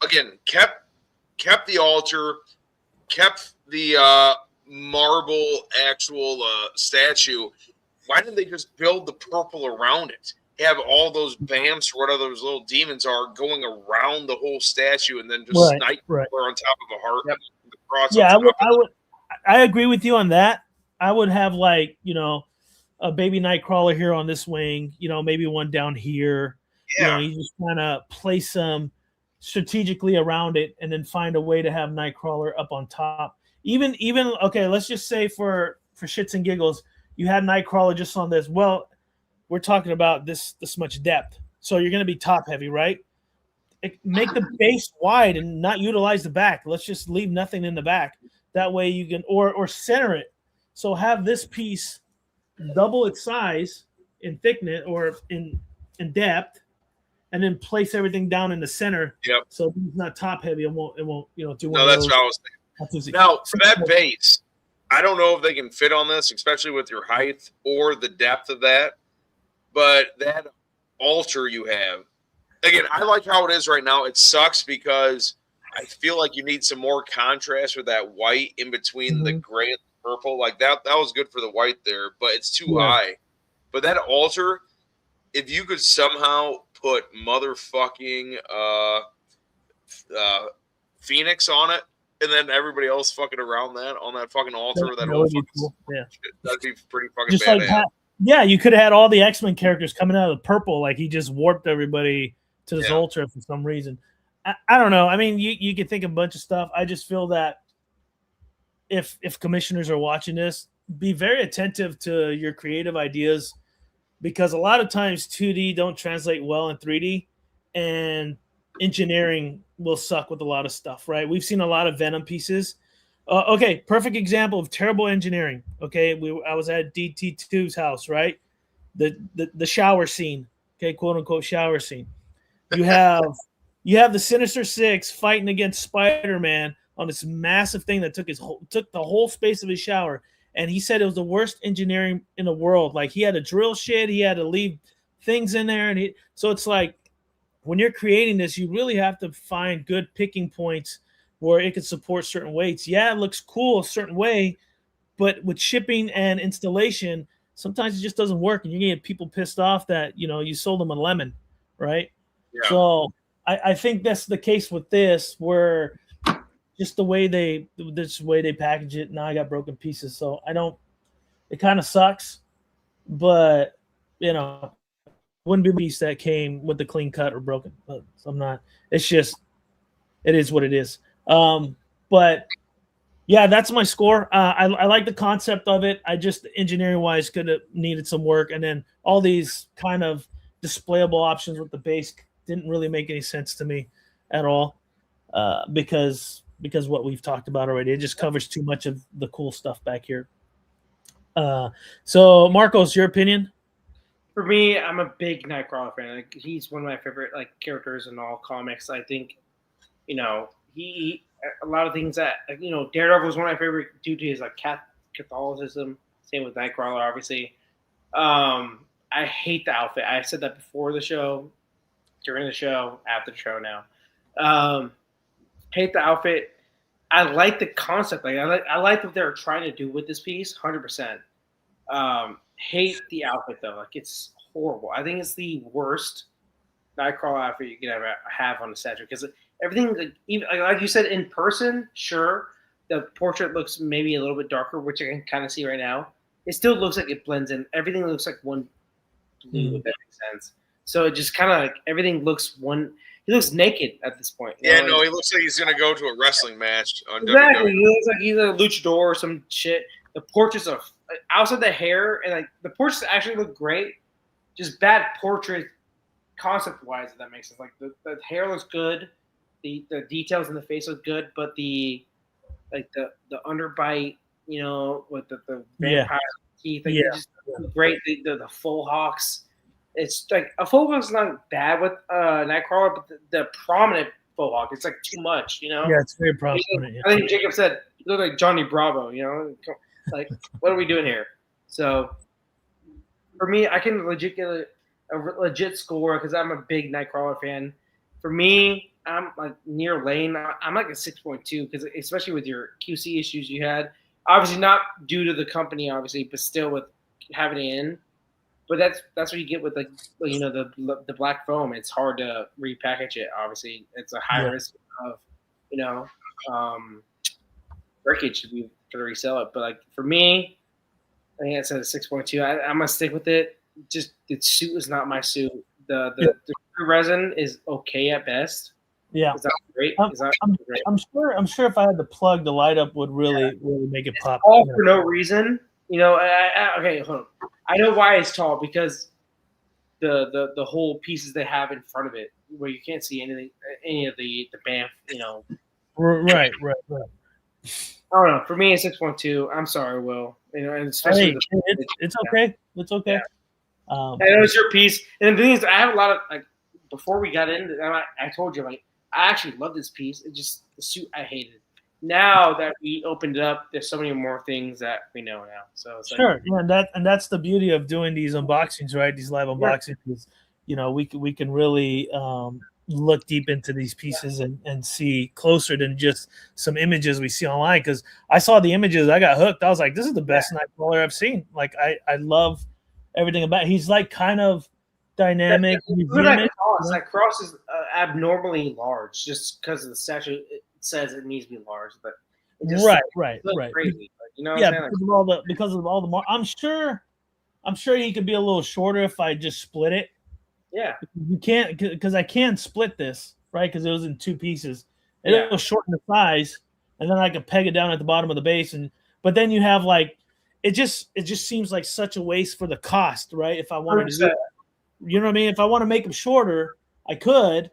kept the altar, kept the marble actual statue? Why didn't they just build the purple around it? Have all those BAMs or whatever those little demons are going around the whole statue, and then just Nightcrawler on top of a heart. The cross I agree with you on that. I would have like a baby Nightcrawler here on this wing. Maybe one down here. Yeah. You just kind of place them strategically around it, and then find a way to have Nightcrawler up on top. Even okay, let's just say for shits and giggles, you had Nightcrawler just on this. Well, we're talking about this much depth. So you're going to be top heavy, right? Make the base wide and not utilize the back. Let's just leave nothing in the back. That way you can, or center it. So have this piece double its size in thickness or in depth, and then place everything down in the center. Yep. So it's not top heavy. It won't do one. No, that's what I was thinking. Now, for that base, I don't know if they can fit on this, especially with your height or the depth of that. But that altar you have, again, I like how it is right now. It sucks because I feel like you need some more contrast with that white in between the gray purple. Like that was good for the white there, but it's too high. But that altar, if you could somehow put motherfucking Phoenix on it, and then everybody else fucking around that on that fucking altar, that would be cool. Yeah, that'd be pretty fucking just badass. like yeah, you could have had all the X-Men characters coming out of the purple, like he just warped everybody to this altar for some reason. I don't know. I mean, you could think of a bunch of stuff. I just feel that if commissioners are watching this, be very attentive to your creative ideas, because a lot of times 2D don't translate well in 3D, and engineering will suck with a lot of stuff, right? We've seen a lot of Venom pieces. Okay, perfect example of terrible engineering. Okay, I was at DT2's house, right? The shower scene, okay, quote unquote shower scene. You have the Sinister Six fighting against Spider-Man on this massive thing that took the whole space of his shower, and he said it was the worst engineering in the world. Like, he had to drill shit, he had to leave things in there, and so it's like, when you're creating this, you really have to find good picking points where it can support certain weights. Yeah, it looks cool a certain way, but with shipping and installation, sometimes it just doesn't work, and you're gonna get people pissed off that you sold them a lemon, right? Yeah. So I think that's the case with this, where just the way they package it. Now I got broken pieces, so it kind of sucks, but wouldn't be a piece that came with the clean cut or broken. But I'm not. It's just, it is what it is. But yeah, that's my score. I like the concept of it. I just, engineering wise, could have needed some work, and then all these kind of displayable options with the base didn't really make any sense to me at all, because what we've talked about already. It just covers too much of the cool stuff back here. So Marcos, your opinion? For me, I'm a big Nightcrawler fan. Like, he's one of my favorite characters in all comics. I think, he a lot of things that Daredevil was one of my favorite due to his Catholicism. Same with Nightcrawler, obviously. I hate the outfit. I said that before the show, during the show, after the show now. Hate the outfit. I like the concept. I like what they're trying to do with this piece, 100%. Hate the outfit though. It's horrible. I think it's the worst Nightcrawler outfit you can ever have on a statue, because everything, even like you said, in person, sure, the portrait looks maybe a little bit darker, which I can kind of see right now. It still looks like it blends in. Everything looks like one blue, if that makes sense. So it just kind of everything looks one. He looks naked at this point. Yeah, no, he looks like he's gonna go to a wrestling match on exactly. WWE. He looks like he's a luchador or some shit. The portraits are outside the hair, and the portraits actually look great. Just bad portrait concept wise, if that makes sense. The hair looks good, the details in the face look good, but the underbite, with the vampire teeth, just look great. The full hawks. It's like a faux hawk's not bad with Nightcrawler, but the prominent faux hawk, it's too much, Yeah, it's very prominent. I think Jacob said you look like Johnny Bravo, what are we doing here? So for me, I can legit get a legit score because I'm a big Nightcrawler fan. For me, I'm near Lane. I'm a 6.2 because especially with your QC issues you had, obviously not due to the company, obviously, but still with having it in. But that's what you get with the black foam. It's hard to repackage it. Obviously, it's a high risk of breakage to resell it. But for me, I think I said a 6.2. I'm gonna stick with it. Just the suit is not my suit. The resin is okay at best. Yeah, it's not great. I'm sure if I had the plug, the light up would really make it pop. All for no reason. Okay, hold on. I know why it's tall, because the whole pieces they have in front of it, where you can't see any of the band. Right. I don't know. For me, it's 6.2. I'm sorry, Will. And especially it's okay. It's okay. Yeah. I know it's your piece, and the thing is, I have a lot of before we got in. I told you, I actually love this piece. It just the suit I hated. Now that we opened it up, there's so many more things that we know now. So it's sure, and that's the beauty of doing these unboxings, right? These live unboxings is, we can really look deep into these pieces and see closer than just some images we see online. Because I saw the images, I got hooked. I was like, this is the best Nightcrawler I've seen. Like I love everything about it. He's like kind of dynamic. Look at that cross. That cross is abnormally large just because of the statue. It says it needs to be large, but it just right. crazy. You know, yeah, because of all the I'm sure he could be a little shorter if I just split it. Yeah, you can't, because I can split this, right? Because it was in two pieces. It'll shorten the size, and then I can peg it down at the bottom of the base. But then you have like, it just seems like such a waste for the cost, right? If I wanted to do it, you know what I mean? If I want to make them shorter, I could.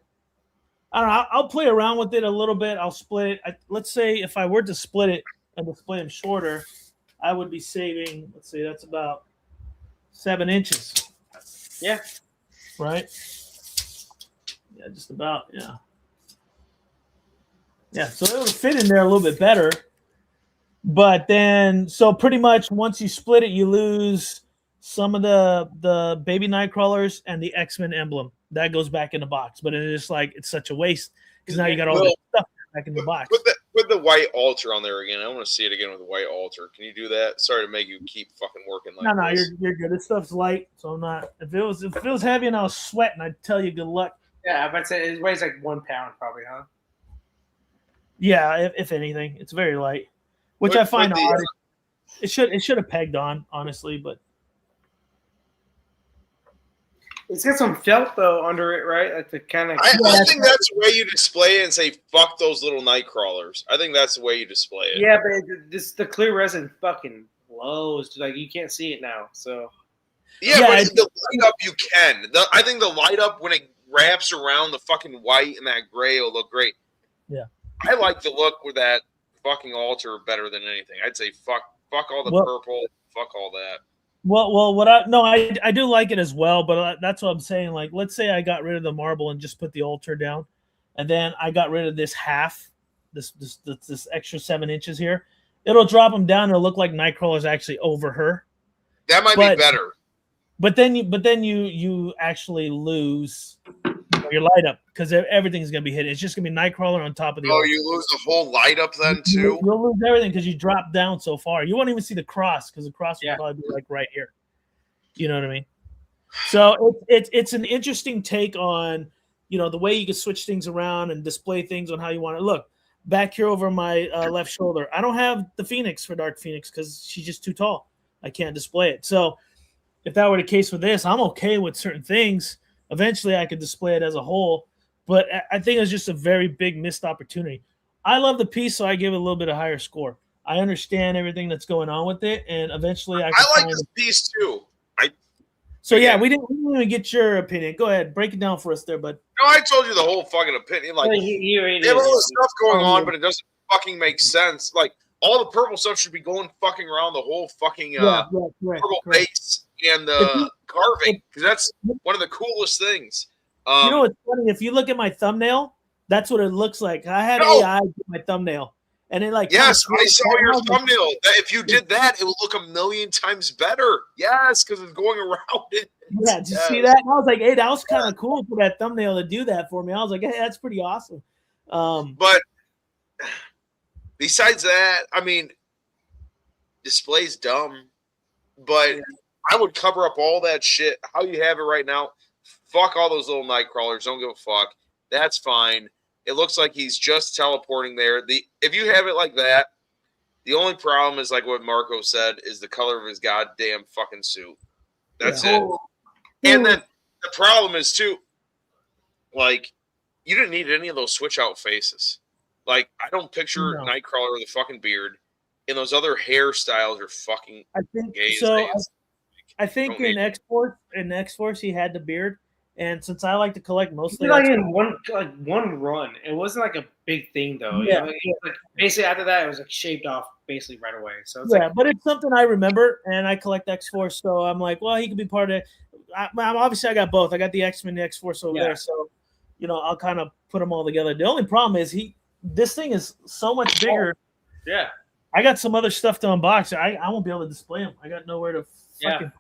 I don't know. I'll play around with it a little bit. I'll split it. Let's say if I were to split it and display them shorter, I would be saving. Let's see, that's about 7 inches. Yeah. Right? Yeah, just about, yeah. Yeah, so it would fit in there a little bit better. But then, so pretty much once you split it, you lose some of the baby Nightcrawlers and the X-Men emblem. That goes back in the box. But it's just like, it's such a waste because now you got all this stuff back in the box. Put the white altar on there again. I want to see it again with the white altar. Can you do that? Sorry to make you keep fucking working like this. No, you're good. This stuff's light, so I'm not. If it was heavy and I was sweating, I'd tell you good luck. Yeah, I bet say it weighs like 1 pound, probably, huh? Yeah, if anything, it's very light, which I find odd. It should have pegged on, honestly, but it's got some felt though under it, right? Like the kind of. I think that's the way you display it and say "fuck those little Nightcrawlers." I think that's the way you display it. Yeah, but the clear resin fucking blows. Like you can't see it now. So. Yeah, but the light up you can. I think the light up when it wraps around the fucking white and that gray will look great. Yeah. I like the look with that fucking altar better than anything. I'd say fuck all the purple, fuck all that. Well, I do like it as well, but that's what I'm saying. Like, let's say I got rid of the marble and just put the altar down, and then I got rid of this half, this extra 7 inches here. It'll drop them down. It'll look like Nightcrawler's actually over her. That might be better. But then you actually lose your light up because everything's gonna be hidden. It's just gonna be Nightcrawler on top of the. Oh, you lose the whole light up then too. You'll lose everything because you drop down so far. You won't even see the cross because the cross will probably be like right here. You know what I mean? So it's an interesting take on the way you can switch things around and display things on how you want it. Look back here over my left shoulder. I don't have the Phoenix for Dark Phoenix because she's just too tall. I can't display it. So if that were the case with this, I'm okay with certain things. Eventually, I could display it as a whole, but I think it's just a very big missed opportunity. I love the piece, so I give it a little bit of higher score. I understand everything that's going on with it, and eventually I like this piece too. We didn't even get your opinion. Go ahead, break it down for us there, bud. No, I told you the whole fucking opinion. Like, they have all this stuff going on, but it doesn't fucking make sense. Like, all the purple stuff should be going fucking around the whole fucking purple base and the carving, because that's one of the coolest things. You know what's funny? If you look at my thumbnail, that's what it looks like. I had AI do my thumbnail, and it like I saw your thumbnail. If you did that, it would look 1,000,000 times better. Yes, because it's going around it. Yeah, did you see that? And I was like, hey, that was kind of cool for that thumbnail to do that for me. I was like, hey, that's pretty awesome. But besides that, I mean, display's dumb, but I would cover up all that shit. How you have it right now, fuck all those little Nightcrawlers. Don't give a fuck. That's fine. It looks like he's just teleporting there. If you have it like that, the only problem is like what Marco said is the color of his goddamn fucking suit. That's it. And then the problem is too, like, you didn't need any of those switch out faces. Like, I don't picture Nightcrawler with a fucking beard, and those other hairstyles are fucking. I think so. I think in X-Force he had the beard, and since I like to collect mostly like in one run, it wasn't like a big thing though. Yeah. Like basically after that, it was like shaved off basically right away. So it's but it's something I remember, and I collect X-Force, so I'm like, well, he could be part of it. Obviously, I got both. I got the X-Men, the X-Force over there, so I'll kind of put them all together. The only problem is this thing is so much bigger. Yeah. I got some other stuff to unbox. I won't be able to display them. I got nowhere to fucking,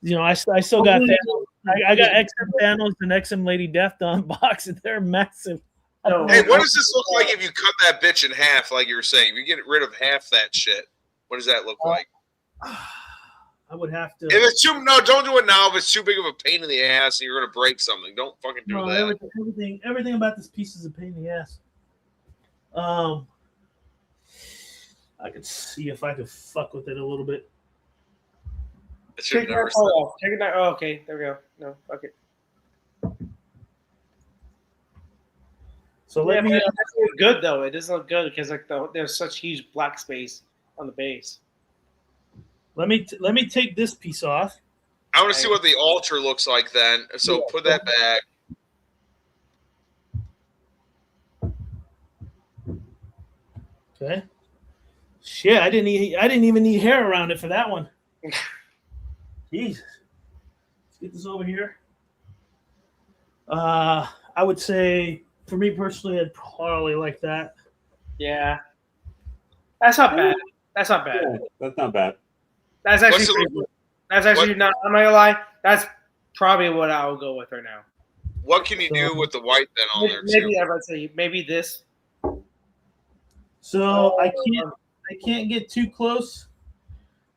You know, I still got Thanos. I got XM Thanos and XM Lady Death to unbox, and they're massive. Hey, what does this look like if you cut that bitch in half, like you were saying? If you get rid of half that shit, what does that look like? I would have to. If it's too don't do it now. If it's too big of a pain in the ass and you're gonna break something, don't fucking do that. Everything about this piece is a pain in the ass. I could see if I could fuck with it a little bit. Take that off. Take it down. Oh, okay. There we go. No, okay. So let me. It doesn't look good though. It doesn't look good because there's such huge black space on the base. Let me take this piece off. I want to see what the altar looks like then. So put that back. Okay. Shit, I didn't even need hair around it for that one. Jesus. Let's get this over here. I would say for me personally, I'd probably like that. Yeah. That's not bad. That's not bad. Yeah, that's not bad. That's actually pretty good. That's actually not. I'm not gonna lie. That's probably what I would go with right now. What can you do with the white then on there? Maybe I would say maybe this. So I can't get too close,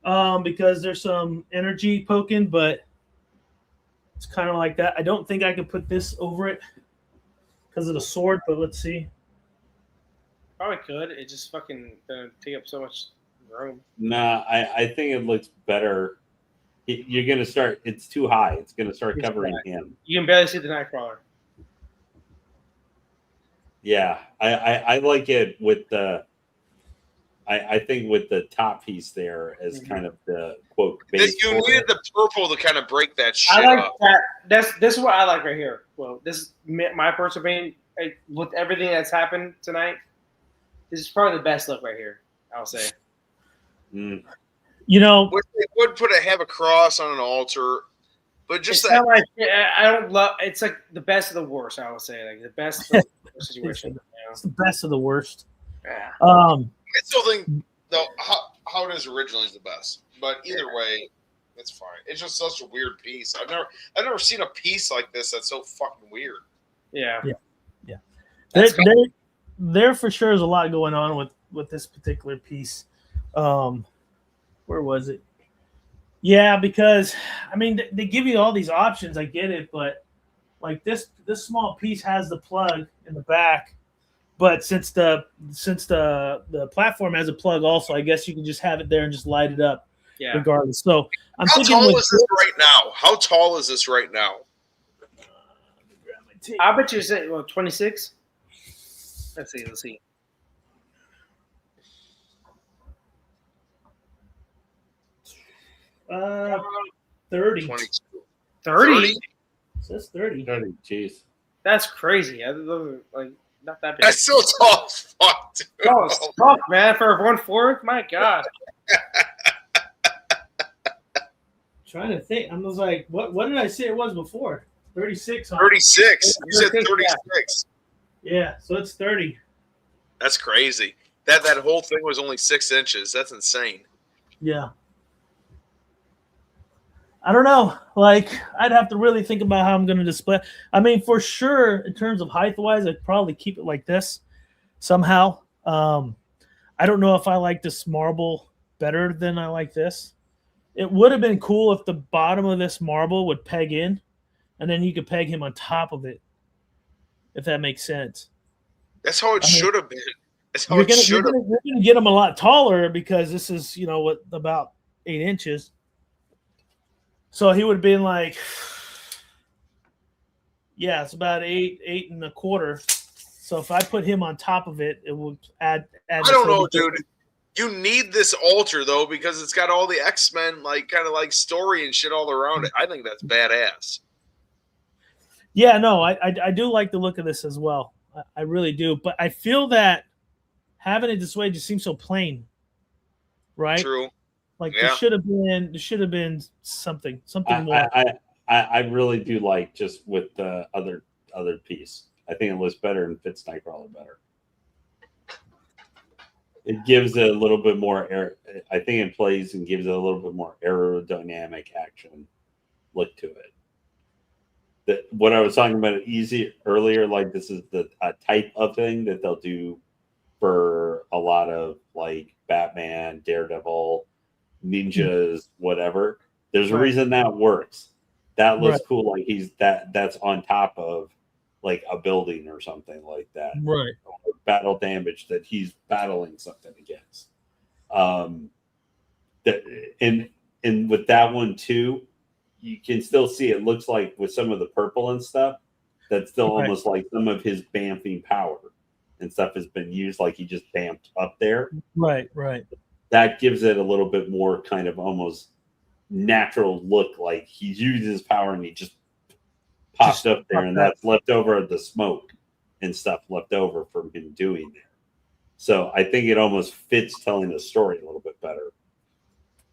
because there's some energy poking, but it's kind of like that. I don't think I could put this over it because of the sword, but let's see. Probably could. It just fucking take up so much room. Nah, I think it looks better. You're gonna start. It's too high. It's gonna start covering him. You can barely see the Nightcrawler. Yeah, I like it with the. I think with the top piece there as kind of the quote base. You needed the purple to kind of break that shit I like up. that. This is what I like right here. Well, this is my personal opinion. With everything that's happened tonight, this is probably the best look right here. I'll say. Mm. You know, They would have a cross on an altar, but just that. Like, I don't love. It's like the best of the worst. I would say like the best of the worst situation. It's the best of the worst. Yeah. I still think though how it is originally is the best, but either way, it's fine. It's just such a weird piece. I've never seen a piece like this that's so fucking weird. Yeah. There for sure is a lot going on with this particular piece. Where was it? Yeah, because I mean they give you all these options. I get it, but like this small piece has the plug in the back, but since the platform has a plug also, I guess you can just have it there and just light it up. Yeah. Regardless. So I'm How thinking. How tall is this right now? How tall is this right now? I bet you say 26. Let's see. 30. 30? It says 30. 30. Jeez. That's crazy. Like not that big. That's still tall as fuck, dude. Oh, it's tough, man. For 1/4, my God. Trying to think. I was like, what did I say it was before? 36. 36. You said 36. Yeah, so it's 30. That's crazy. That whole thing was only 6 inches. That's insane. Yeah. I don't know. Like, I'd have to really think about how I'm going to display. I mean, for sure, in terms of height-wise, I'd probably keep it like this somehow. I don't know if I like this marble better than I like this. It would have been cool if the bottom of this marble would peg in, and then you could peg him on top of it, if that makes sense. That's how it should have been. That's how You're it should have. going to get him a lot taller because this is, about 8 inches. So he would have been like, yeah, it's about 8 1/4. So if I put him on top of it, it would add. I don't know, dude. You need this altar though because it's got all the X-Men kind of story and shit all around it. I think that's badass. Yeah, no, I do like the look of this as well. I really do, but I feel that having it this way just seems so plain, right? True. Like there should have been something more. I really do like just with the other piece. I think it looks better and fits Nightcrawler better. It gives it a little bit more air. I think it plays and gives it a little bit more aerodynamic action. look to it. What I was talking about earlier, like this is the type of thing that they'll do for a lot of like Batman, Daredevil, ninjas, whatever. There's a reason that works. That looks cool. Like that's on top of like a building or something like that. Right. Or battle damage that he's battling something against. And with that one too, you can still see it looks like with some of the purple and stuff, that's still almost like some of his bamfing power and stuff has been used, like he just bamped up there. Right. That gives it a little bit more kind of almost natural look, like he used his power and he just popped up there, and that's left over of the smoke and stuff left over from him doing that. So I think it almost fits telling the story a little bit better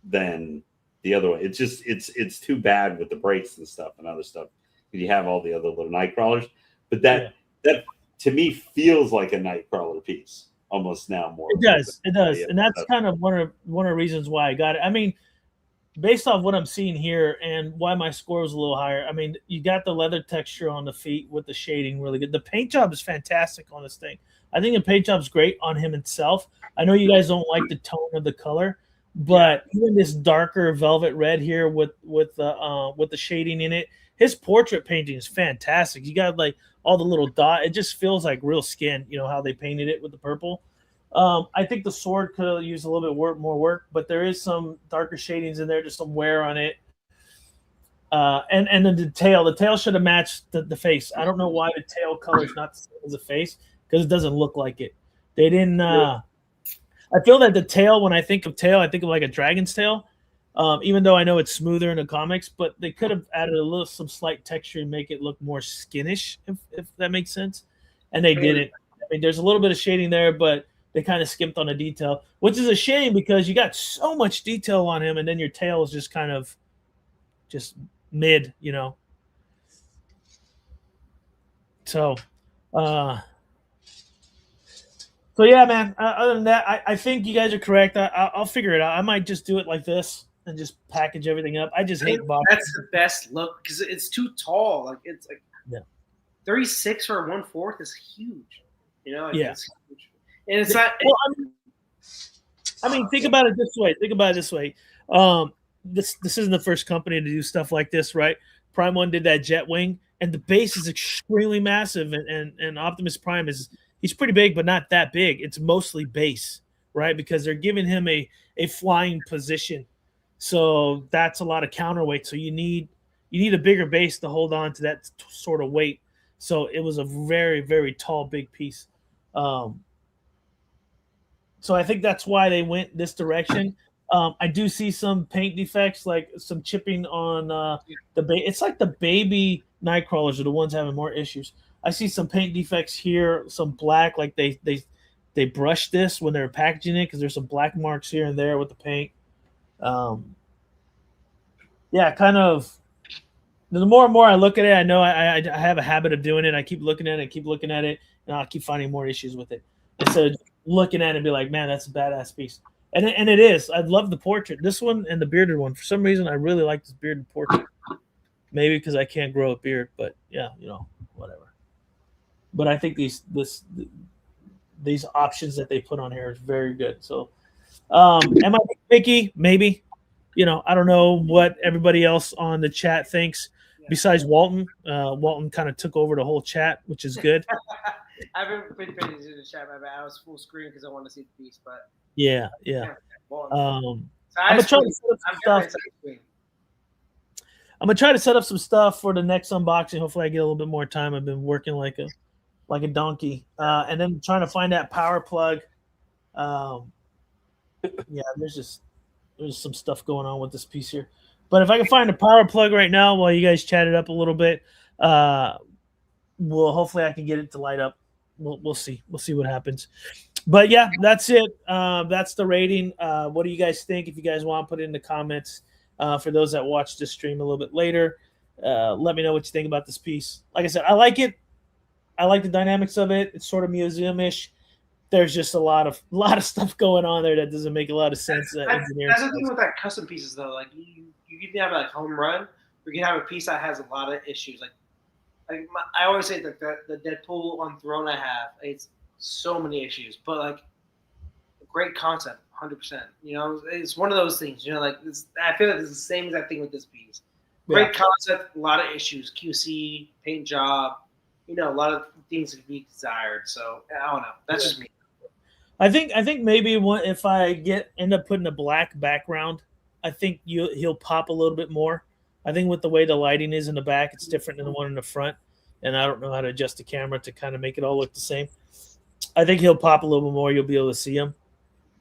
than the other way. It's just it's too bad with the breaks and stuff and other stuff. You have all the other little Nightcrawlers, but that to me feels like a Nightcrawler piece almost now more. It does, and that's kind of one of the reasons why I got it. I mean, based off what I'm seeing here and why my score was a little higher. I mean, you got the leather texture on the feet with the shading really good. The paint job is fantastic on this thing. I think the paint job's great on him itself. I know you guys don't like the tone of the color, but even this darker velvet red here with the shading in it, his portrait painting is fantastic. You got like all the little dot. It just feels like real skin, you know, how they painted it with the purple. I think the sword could have used a little bit more work, but there is some darker shadings in there, just some wear on it. And then the tail should have matched the face. I don't know why the tail color is not the same as the face, because it doesn't look like it. They didn't. I feel that the tail, when I think of tail, I think of like a dragon's tail. Even though I know it's smoother in the comics, but they could have added some slight texture and make it look more skinish, if that makes sense. And they didn't. I mean, there's a little bit of shading there, but they kind of skimped on the detail, which is a shame because you got so much detail on him, and then your tail is just kind of just mid, you know. So yeah, man. Other than that, I think you guys are correct. I'll figure it out. I might just do it like this and just package everything up. I just hate boxes. That's the best look because it's too tall. Like it's like 36 for a 1/4 is huge. You know, it's huge. And it's not. Well, I mean, think about it this way. This isn't the first company to do stuff like this, right? Prime One did that jet wing, and the base is extremely massive, and Optimus Prime he's pretty big, but not that big. It's mostly base, right? Because they're giving him a flying position. So that's a lot of counterweight. So you need a bigger base to hold on to that sort of weight. So it was a very, very tall, big piece. So I think that's why they went this direction. I do see some paint defects, like some chipping on the base. It's like the baby Nightcrawlers are the ones having more issues. I see some paint defects here, some black, like they brushed this when they were packaging it because there's some black marks here and there with the paint. Yeah, kind of. The more and more I look at it, I know I have a habit of doing it. I keep looking at it, and I'll keep finding more issues with it. Instead of looking at it and be like, man, that's a badass piece. And it is. I love the portrait. This one and the bearded one. For some reason, I really like this bearded portrait. Maybe because I can't grow a beard, but yeah, you know, whatever. But I think these options that they put on here is very good. So, am I picky? Maybe. You know, I don't know what everybody else on the chat thinks. Besides Walton, Walton kind of took over the whole chat, which is good. I haven't been paying attention to the chat, but I was full screen because I want to see the piece. But yeah. I'm gonna try to set up some stuff. I'm gonna try to set up some stuff for the next unboxing. Hopefully, I get a little bit more time. I've been working like a donkey, and then trying to find that power plug. Yeah, there's some stuff going on with this piece here. But if I can find a power plug right now while you guys chat it up a little bit, hopefully I can get it to light up. We'll see. We'll see what happens. But yeah, that's it. That's the rating. What do you guys think? If you guys want, put it in the comments. For those that watch this stream a little bit later, let me know what you think about this piece. Like I said, I like it. I like the dynamics of it. It's sort of museum-ish. There's just a lot of stuff going on there that doesn't make a lot of sense. That's the thing with that custom pieces, though. Like you can have like home run, we can have a piece that has a lot of issues. I always say that the Deadpool on Throne I have, it's so many issues, but like great concept, 100%. You know, it's one of those things. You know, like I feel like it's the same exact thing with this piece. Great concept, a lot of issues, QC, paint job. You know, a lot of things to be desired. So I don't know. That's just me. I think maybe if I end up putting a black background, I think he'll pop a little bit more. I think with the way the lighting is in the back, it's different than the one in the front, and I don't know how to adjust the camera to kind of make it all look the same. I think he'll pop a little bit more. You'll be able to see him,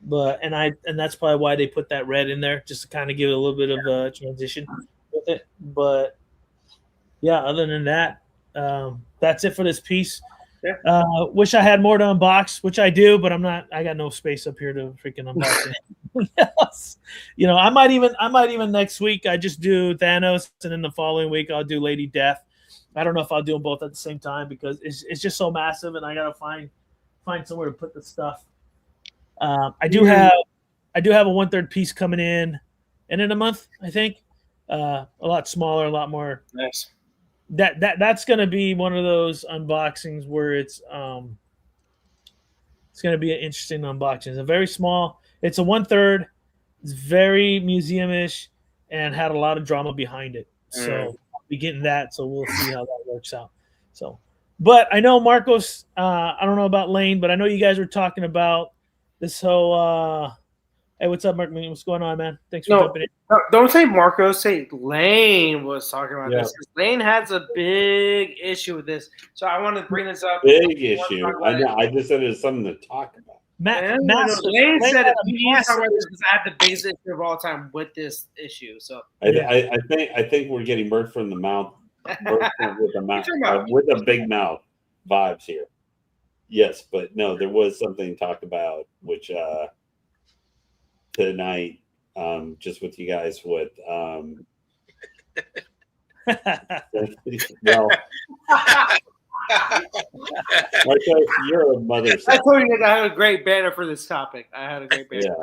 and that's probably why they put that red in there, just to kind of give it a little bit of a transition with it. But yeah, other than that, that's it for this piece. Yeah. Wish I had more to unbox, which I do, but I'm not. I got no space up here to freaking unbox it. Yes. You know, I might even next week I just do Thanos, and then the following week I'll do Lady Death. I don't know if I'll do them both at the same time because it's just so massive, and I gotta find somewhere to put the stuff. I do have a 1/3 piece coming in a month, I think. A lot smaller, a lot more nice. That's going to be one of those unboxings where it's going to be an interesting unboxing. It's a very small. It's a 1/3. It's very museum-ish and had a lot of drama behind it. So I'll be getting that. So we'll see how that works out. So, but I know Marcos. I don't know about Lane, but I know you guys were talking about this whole. Hey, what's up, Mark? What's going on, man? Thanks for jumping in. No, don't say Marcos. Say Lane was talking about this. Lane has a big issue with this, so I want to bring this up. Big issue. I just said it's something to talk about. Lane said it. We need to talk about this because I have the biggest issue of all time with this issue. So I think we're getting birth from the mouth, with a big mouth vibes here. Yes, but no, there was something to talk about, which tonight, just with you guys, with well, Marcos, you're a mother. I told you that I had a great banner for this topic. I had a great banner.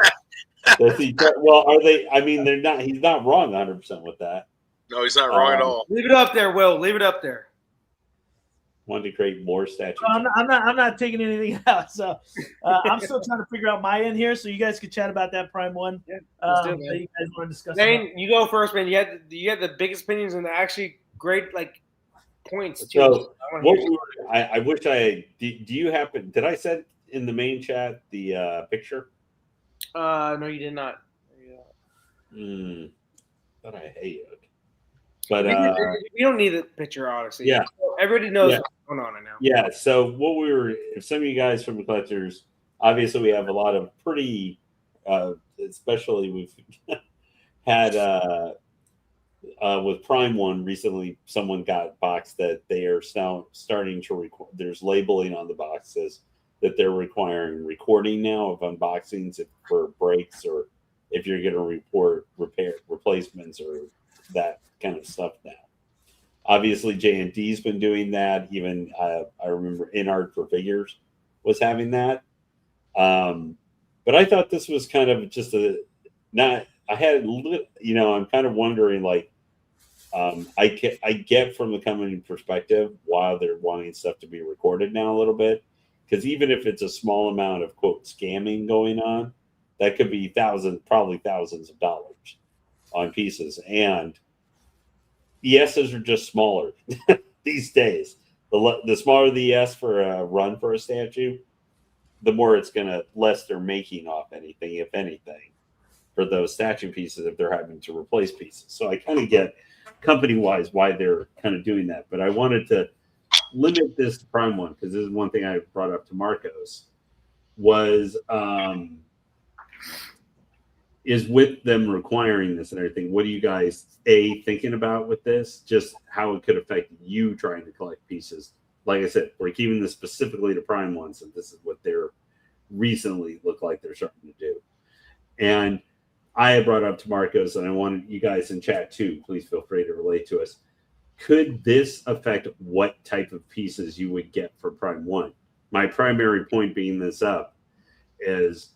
Yeah. Well, are they? I mean, they're not. He's not wrong 100% with that. No, he's not wrong at all. Leave it up there, Will. Leave it up there. Want to create more statues? I'm not taking anything out. So I'm still trying to figure out my end here, so you guys could chat about that Prime 1. Yeah, that you guys want to discuss. Lane, you go first, man. You had the biggest opinions and actually great points too. So I wish I do. You happen? Did I send in the main chat the picture? No, you did not. But I hate it. But we don't need the picture, honestly. Yeah, everybody knows what's going on right now. Yeah. So if some of you guys from the collectors, obviously we have a lot of pretty, especially we've had with Prime 1 recently. Someone got a box that they are now starting to record. There's labeling on the boxes that they're requiring recording now of unboxings for breaks or if you're going to report replacements or that kind of stuff now. Obviously, J&D's been doing that. Even I remember In Art for Figures was having that. But I thought this was kind of just I'm kind of wondering, I get from the company perspective why they're wanting stuff to be recorded now a little bit. Because even if it's a small amount of, quote, scamming going on, that could be probably thousands of dollars on pieces. And the S's are just smaller these days. The smaller the S for a run for a statue, the more less they're making off anything, if anything, for those statue pieces if they're having to replace pieces. So I kind of get company-wise why they're kind of doing that. But I wanted to limit this to Prime 1 because this is one thing I brought up to Marcos was is with them requiring this and everything, what are you guys thinking about with this? Just how it could affect you trying to collect pieces. Like I said, we're keeping this specifically to Prime 1, so this is what they're recently look like they're starting to do. And I had brought up to Marcos, and I wanted you guys in chat too, please feel free to relate to us. Could this affect what type of pieces you would get for Prime 1? My primary point being this up is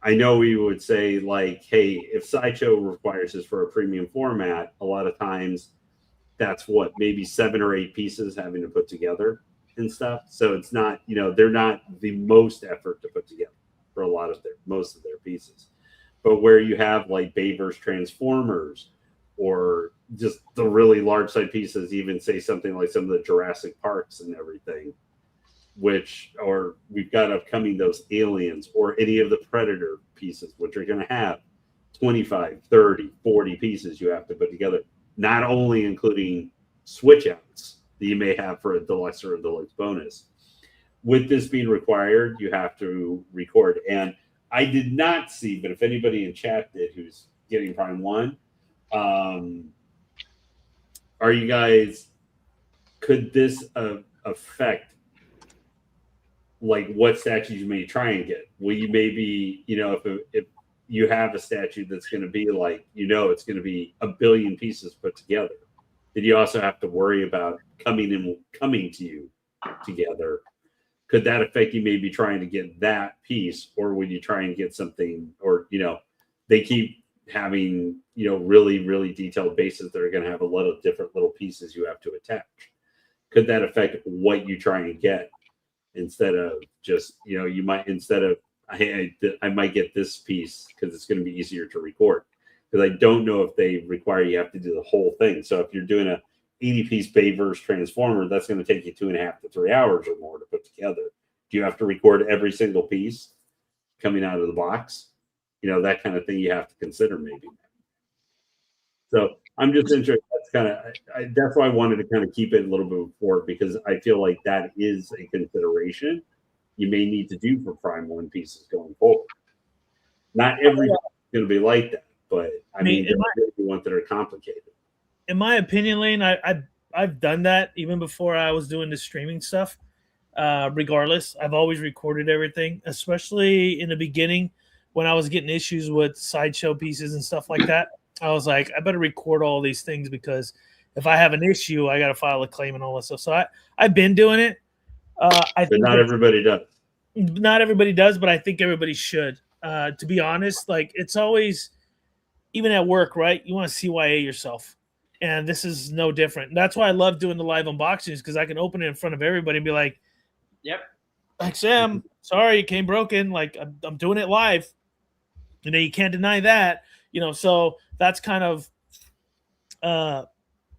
I know we would say, hey, if Sideshow requires this for a premium format, a lot of times that's what, maybe 7 or 8 pieces having to put together and stuff. So it's not, they're not the most effort to put together for most of their pieces. But where you have like Bayverse Transformers or just the really large side pieces, even say something like some of the Jurassic Parks and everything, or we've got upcoming those Aliens or any of the Predator pieces, which are going to have 25, 30, 40 pieces you have to put together, not only including switch outs that you may have for a deluxe or a deluxe bonus. With this being required, you have to record. And I did not see, but if anybody in chat did who's getting Prime 1, could this affect like what statues you may try and get? Will you maybe, if you have a statue that's going to be like, it's going to be 1 billion pieces put together, then you also have to worry about coming to you together. Could that affect you maybe trying to get that piece, or would you try and get something, or, they keep having, really, really detailed bases that are going to have a lot of different little pieces you have to attach. Could that affect what you try and get instead of just, you might, instead of, hey, I might get this piece because it's going to be easier to record. Because I don't know if they require you have to do the whole thing. So if you're doing a 80-piece Bayverse Transformer, that's going to take you 2.5 to 3 hours or more to put together. Do you have to record every single piece coming out of the box? That kind of thing you have to consider maybe. So I'm just interested. That's why I wanted to kind of keep it a little bit forward, because I feel like that is a consideration you may need to do for Prime 1 pieces going forward. Not everybody's going to be like that, but I mean there are the ones that are complicated. In my opinion, Lane, I've done that even before I was doing the streaming stuff. Regardless, I've always recorded everything, especially in the beginning when I was getting issues with sideshow pieces and stuff like that. I was like, I better record all these things, because if I have an issue, I got to file a claim and all that stuff. So I've been doing it. I think not everybody does. Not everybody does, but I think everybody should. To be honest, like, it's always, even at work, right? You want to CYA yourself. And this is no different. That's why I love doing the live unboxings, because I can open it in front of everybody and be like, yep. Like, Sam, sorry, it came broken. Like, I'm doing it live. You can't deny that. So that's kind of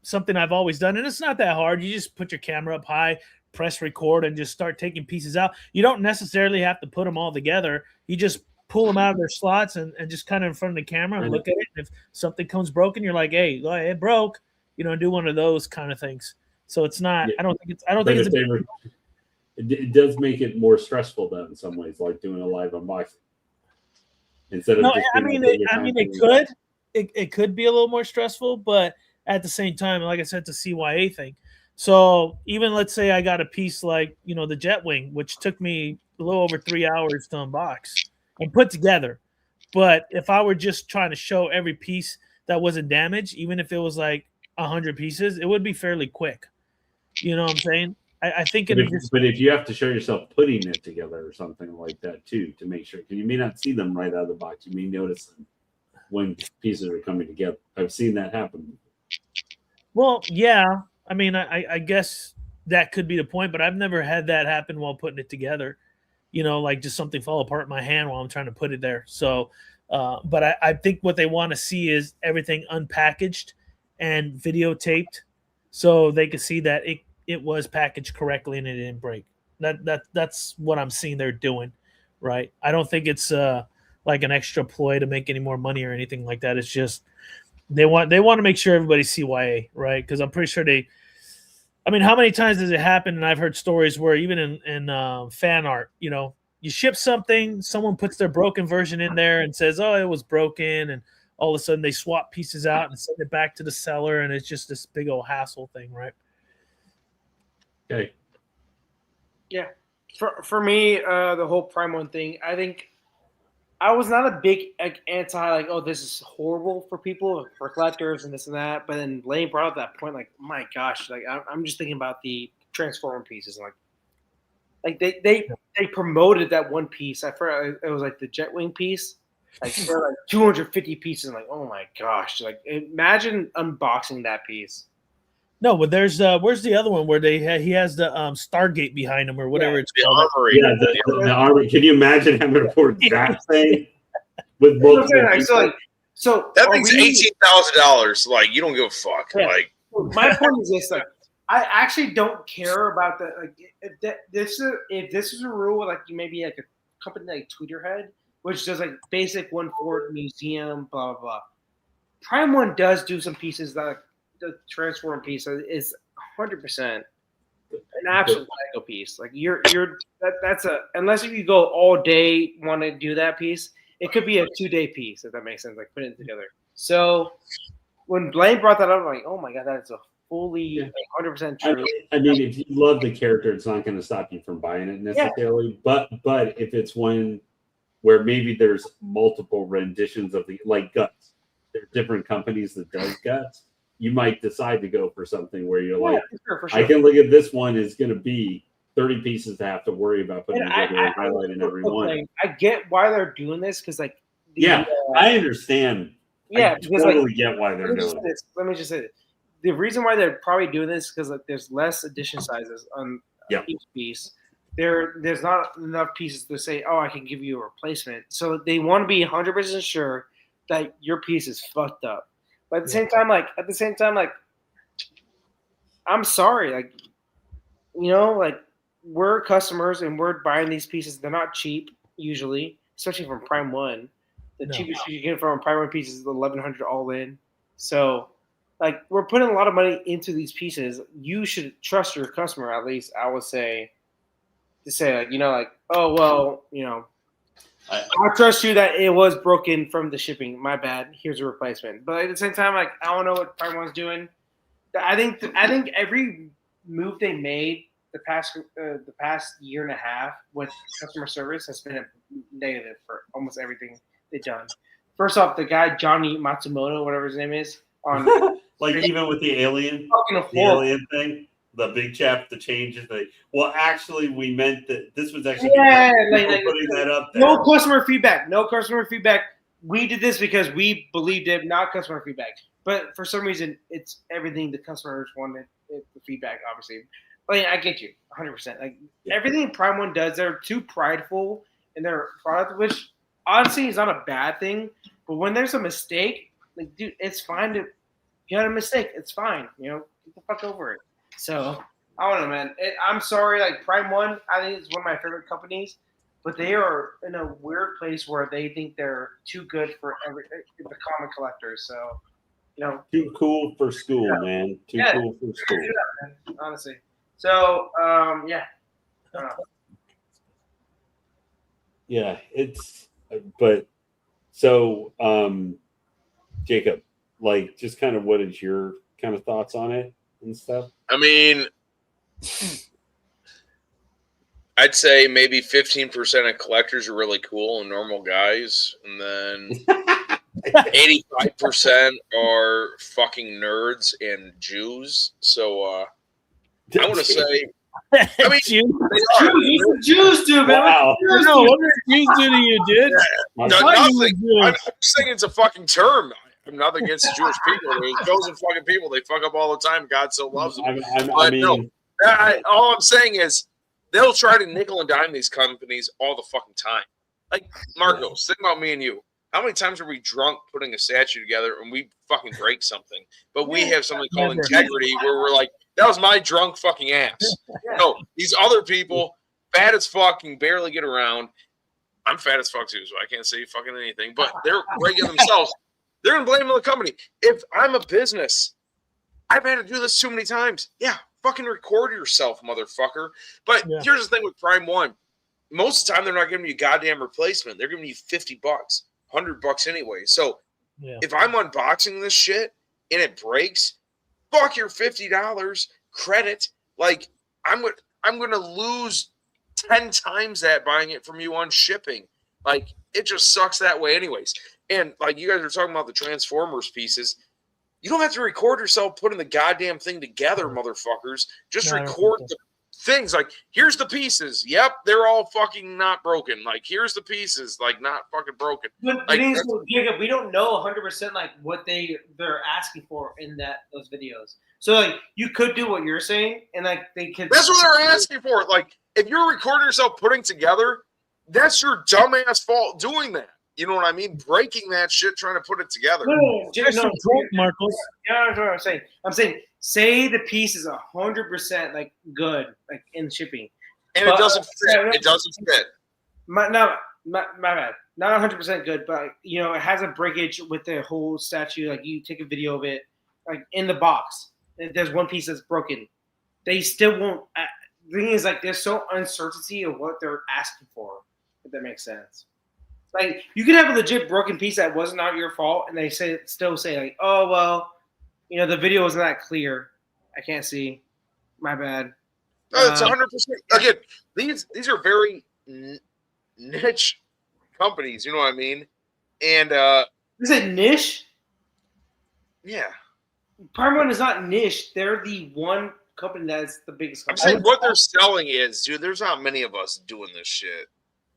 something I've always done. And it's not that hard. You just put your camera up high, press record, and just start taking pieces out. You don't necessarily have to put them all together. You just pull them out of their slots and just kind of in front of the camera and look at it. And if something comes broken, you're like, hey, it broke, do one of those kind of things. So it's not, I don't think it does make it more stressful though in some ways, like doing a live unboxing. Instead of it could be a little more stressful, but at the same time, like I said, it's a CYA thing. So even let's say I got a piece like, the Jetwing, which took me a little over 3 hours to unbox and put together. But if I were just trying to show every piece that wasn't damaged, even if it was like 100 pieces, it would be fairly quick. You know what I'm saying? I think but if you have to show yourself putting it together or something like that too, to make sure, because you may not see them right out of the box. You may notice them when pieces are coming together. I've seen that happen. Well, yeah. I mean, I guess that could be the point, but I've never had that happen while putting it together. Like just something fall apart in my hand while I'm trying to put it there. So, but I think what they want to see is everything unpackaged and videotaped, so they can see that it was packaged correctly and it didn't break. That's what I'm seeing they're doing, right? I don't think it's like an extra ploy to make any more money or anything like that. It's just they want to make sure everybody's CYA, right? Because I'm pretty sure how many times does it happen? And I've heard stories where even in fan art, you ship something, someone puts their broken version in there and says, oh, it was broken, and all of a sudden they swap pieces out and send it back to the seller, and it's just this big old hassle thing, right? Okay. Yeah. For me, the whole Prime 1 thing, I think I was not a big anti, oh, this is horrible for people, for collectors and this and that. But then Lane brought up that point, like, my gosh, like I'm just thinking about the Transformer pieces, like they promoted that one piece. I forgot, it was like the Jetwing piece, like for like 250 pieces. I'm like, oh my gosh, like imagine unboxing that piece. No, but there's where's the other one where he has the Stargate behind him or whatever it's The called. armory. Yeah, the armory. Can you imagine having to afford that thing with multiple people? So that thing's $18,000. Like, you don't give a fuck. Yeah. Like, my point is this: like, I actually don't care about the like. If this is a rule, like maybe like a company like Tweeterhead, which does like basic one Ford museum, blah blah blah. Prime One does do some pieces that the Transform piece is 100% an absolute Lego piece. Like that's a unless if you go all day want to do that piece, it could be a 2-day piece if that makes sense. Like putting it together. So when Blaine brought that up, I'm like, oh my god, that's a fully 100% true. I mean, if you love the character, it's not going to stop you from buying it necessarily. Yeah. But if it's one where maybe there's multiple renditions of like Guts. There are different companies that does Guts. You might decide to go for something where you're like, for sure. I can look at this one is going to be 30 pieces to have to worry about putting together and highlighting every one. I get why they're doing this because, like, I understand. Yeah, I totally get why they're doing it. Let me just say this. The reason why they're probably doing this is because like there's less edition sizes on each piece. There's not enough pieces to say, oh, I can give you a replacement. So they want to be 100% sure that your piece is fucked up. But at the same time, like, I'm sorry, like, like we're customers and we're buying these pieces. They're not cheap usually, especially from Prime One. The cheapest you can get from a Prime One piece is $1,100 all in. So, like, we're putting a lot of money into these pieces. You should trust your customer, at least. I would say, to say like, like, oh well, I trust you that it was broken from the shipping. My bad. Here's a replacement. But at the same time, like, I don't know what Prime One's doing. I think every move they made the past year and a half with customer service has been a negative for almost everything they've done. First off, the guy Johnny Matsumoto, whatever his name is, on like even with the alien thing. The big chap, the changes. Well, actually, we meant that this was actually like putting that up there. No customer feedback. No customer feedback. We did this because we believed it, not customer feedback. But for some reason, it's everything the customers wanted the feedback, obviously. But I get you 100%. Like everything Prime One does, they're too prideful in their product, which honestly is not a bad thing. But when there's a mistake, like, dude, it's fine to you had a mistake. It's fine. Get the fuck over it. So, I don't know, man. I'm sorry. Like, Prime One, I think it's one of my favorite companies, but they are in a weird place where they think they're too good for the comic collectors. So, too cool for school, man. Too cool for school. Yeah, man, honestly. So, yeah. I don't know. Yeah, but so, Jacob, like, just kind of what is your kind of thoughts on it and stuff? I mean, I'd say maybe 15% of collectors are really cool and normal guys, and then 85% are fucking nerds and Jews. So I want to say, I mean, Jews do, man. Wow. What did Jews do to you, dude? Nothing. I'm just saying it's a fucking term. I'm nothing against the Jewish people. They're chosen fucking people. They fuck up all the time. God so loves them. All I'm saying is they'll try to nickel and dime these companies all the fucking time. Like, Marcos, think about me and you. How many times are we drunk putting a statue together and we fucking break something? But we have something called integrity where we're like, that was my drunk fucking ass. No, these other people, fat as fuck, can barely get around. I'm fat as fuck too, so I can't say fucking anything. But they're breaking themselves. They're going to blame the company. If I'm a business, I've had to do this too many times. Yeah, fucking record yourself, motherfucker. But here's the thing with Prime One. Most of the time, they're not giving you a goddamn replacement. They're giving you $50, $100 anyway. So if I'm unboxing this shit and it breaks, fuck your $50 credit. Like, I'm going to lose 10 times that buying it from you on shipping. Like, it just sucks that way anyways. And like you guys are talking about the Transformers pieces, you don't have to record yourself putting the goddamn thing together, motherfuckers. Just record the things like, here's the pieces. Yep, they're all fucking not broken. Like, here's the pieces, like not fucking broken. But Like, Jacob, we don't know 100% like what they're asking for in those videos. So like you could do what you're saying, and like they could. That's what they're asking for. Like, if you're recording yourself putting together, that's your dumbass fault doing that. You know what I mean? Breaking that shit, trying to put it together. No, Marcos. Yeah, that's what I'm saying. I'm saying, say the piece is 100% like good, like in shipping, and it doesn't fit. It doesn't fit. My bad. Not 100% good, but you know, it has a breakage with the whole statue. Like you take a video of it, like in the box. There's one piece that's broken. They still won't. The thing is, like, there's so uncertainty of what they're asking for. If that makes sense. Like, you can have a legit broken piece that was not your fault, and they still say like, "Oh well, you know, the video wasn't that clear. I can't see. My bad." No, it's 100%. Again, these are very niche companies. You know what I mean? And is it niche? Yeah. Prime One is not niche. They're the one company that's the biggest company. I'm saying what they're selling is, dude, there's not many of us doing this shit.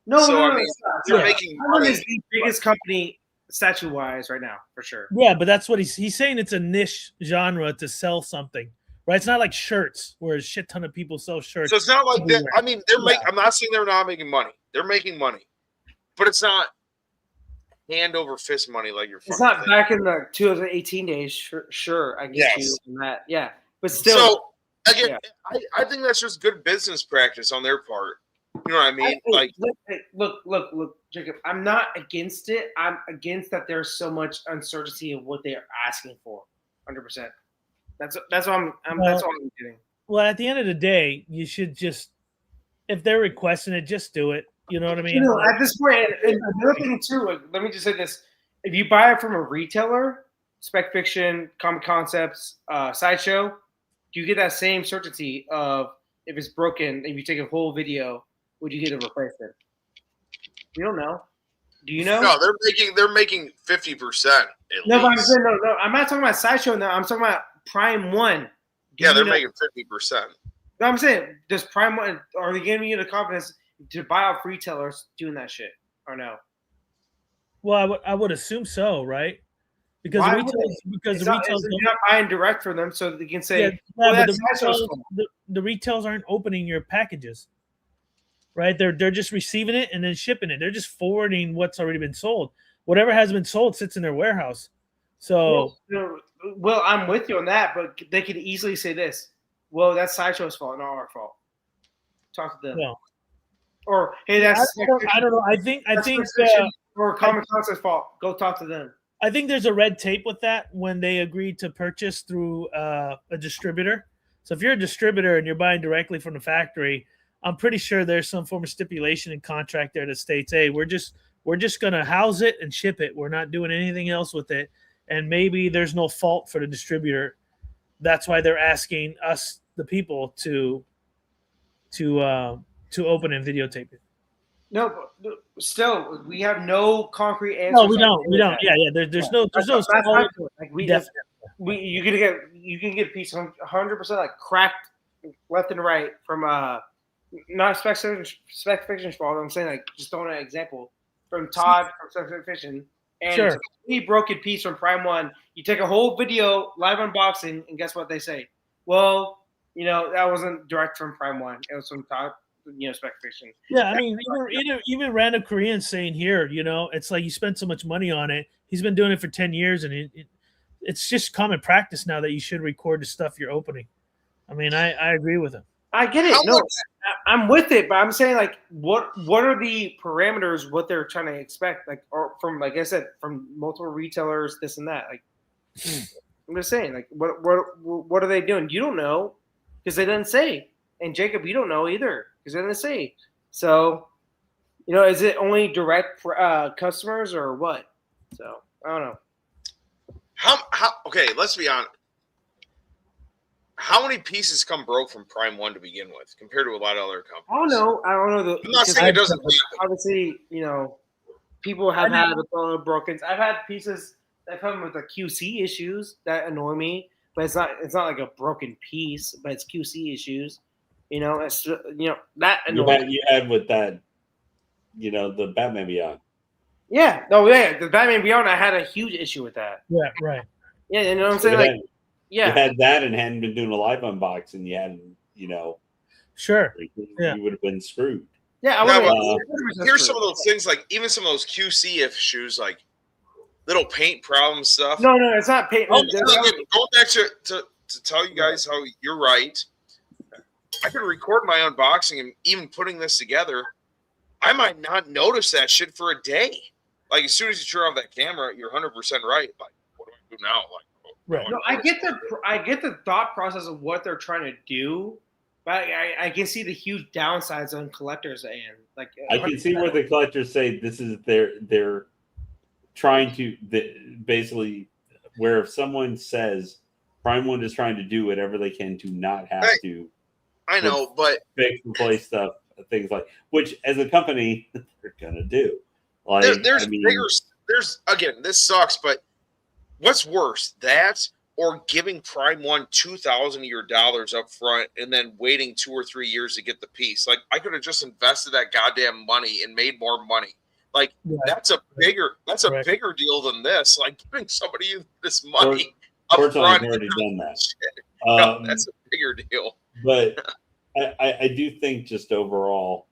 No, I mean, they're making Prime One is the biggest company statue-wise right now, for sure. Yeah, but that's what he's saying. It's a niche genre to sell something, right? It's not like shirts, where a shit ton of people sell shirts. So it's not like that. I mean, I'm not saying they're not making money. They're making money, but it's not hand over fist money like you're. It's not back in the 2018 days. Sure, I get you on that. Yeah, but still. So again, I think that's just good business practice on their part. You know what I mean? Look, Jacob. I'm not against it. I'm against that there's so much uncertainty of what they are asking for. 100%. That's what I'm doing. Well, at the end of the day, you should just, if they're requesting it, just do it. You know what I mean? You know, at this point, and another thing too. Let me just say this: if you buy it from a retailer, Spec Fiction, Comic Concepts, Sideshow, you get that same certainty of if it's broken. If you take a whole video, would you get a replacement? You don't know. Do you know? No, they're making 50%. No, but I'm saying no. I'm not talking about Sideshow now. I'm talking about Prime One. Yeah, they're making 50%. No, I'm saying, does Prime One, are they giving you the confidence to buy off retailers doing that shit or no? Well, I would assume so, right? Because the retailers you're not buying direct for them, so they can say, but the retailers aren't opening your packages, right? They're just receiving it and then shipping it. They're just forwarding what's already been sold. Whatever has been sold sits in their warehouse. So, well, I'm with you on that, but they could easily say this: well, that's Sideshow's fault, not our fault. Talk to them. No. Or hey, that's I don't know. I think or Comic Concepts' fault. Go talk to them. I think there's a red tape with that when they agree to purchase through a distributor. So if you're a distributor and you're buying directly from the factory, I'm pretty sure there's some form of stipulation and contract there that states, "Hey, we're just going to house it and ship it. We're not doing anything else with it." And maybe there's no fault for the distributor. That's why they're asking us, the people, to open and videotape it. No, but still, we have no concrete answer. No, we don't. Yeah. There's no. Like you can get a piece 100% like cracked left and right from not Spec Fiction's fault. I'm saying, like, just throwing an example from Todd from Spec Fiction, and sure. It's a completely broken piece from Prime One. You take a whole video live unboxing, and guess what they say? Well, you know, that wasn't direct from Prime One. It was from Todd. You know, Spec Fiction. Yeah, I mean, even random Koreans saying here, you know, it's like you spent so much money on it. He's been doing it for 10 years, and it's just common practice now that you should record the stuff you're opening. I mean, I agree with him. I get it. No, I'm with it, but I'm saying, like, what are the parameters? What they're trying to expect, like, or from, like I said, from multiple retailers, this and that. Like, I'm just saying, like, what are they doing? You don't know because they didn't say. And Jacob, you don't know either because they didn't say. So, you know, is it only direct customers or what? So I don't know. How? Okay, let's be honest. How many pieces come broke from Prime One to begin with, compared to a lot of other companies? I don't know. I'm not saying it doesn't. Obviously, you know, people have had a broken. I've had pieces that come with the QC issues that annoy me, but it's not like a broken piece, but it's QC issues. It's that You annoying. had with that, the Batman Beyond. Yeah. Oh yeah. The Batman Beyond, I had a huge issue with that. Yeah, right. Yeah, you know what I'm saying? You had that and hadn't been doing a live unboxing. You hadn't, Sure. you would have been screwed. Yeah, here's some of those things, like even some of those QC issues, like little paint problem stuff. No, it's not paint. Going back to tell you guys how you're right. I can record my unboxing, and even putting this together, I might not notice that shit for a day. Like as soon as you turn off that camera, you're 100% right. Like, what do I do now? Like, right. No, I get the thought process of what they're trying to do, but I can see the huge downsides on collectors' end. Like I can see where the collectors say this is they're trying to basically where if someone says Prime One is trying to do whatever they can to not have to. I know, but fix and play stuff, things like which as a company they're gonna do. Like there's again, this sucks, but what's worse, that or giving Prime One $2,000 of your dollars up front and then waiting 2 or 3 years to get the piece? Like I could have just invested that goddamn money and made more money. Like that's a bigger deal than this. Like giving somebody this money up front. I've already done that. That's a bigger deal. But I do think just overall,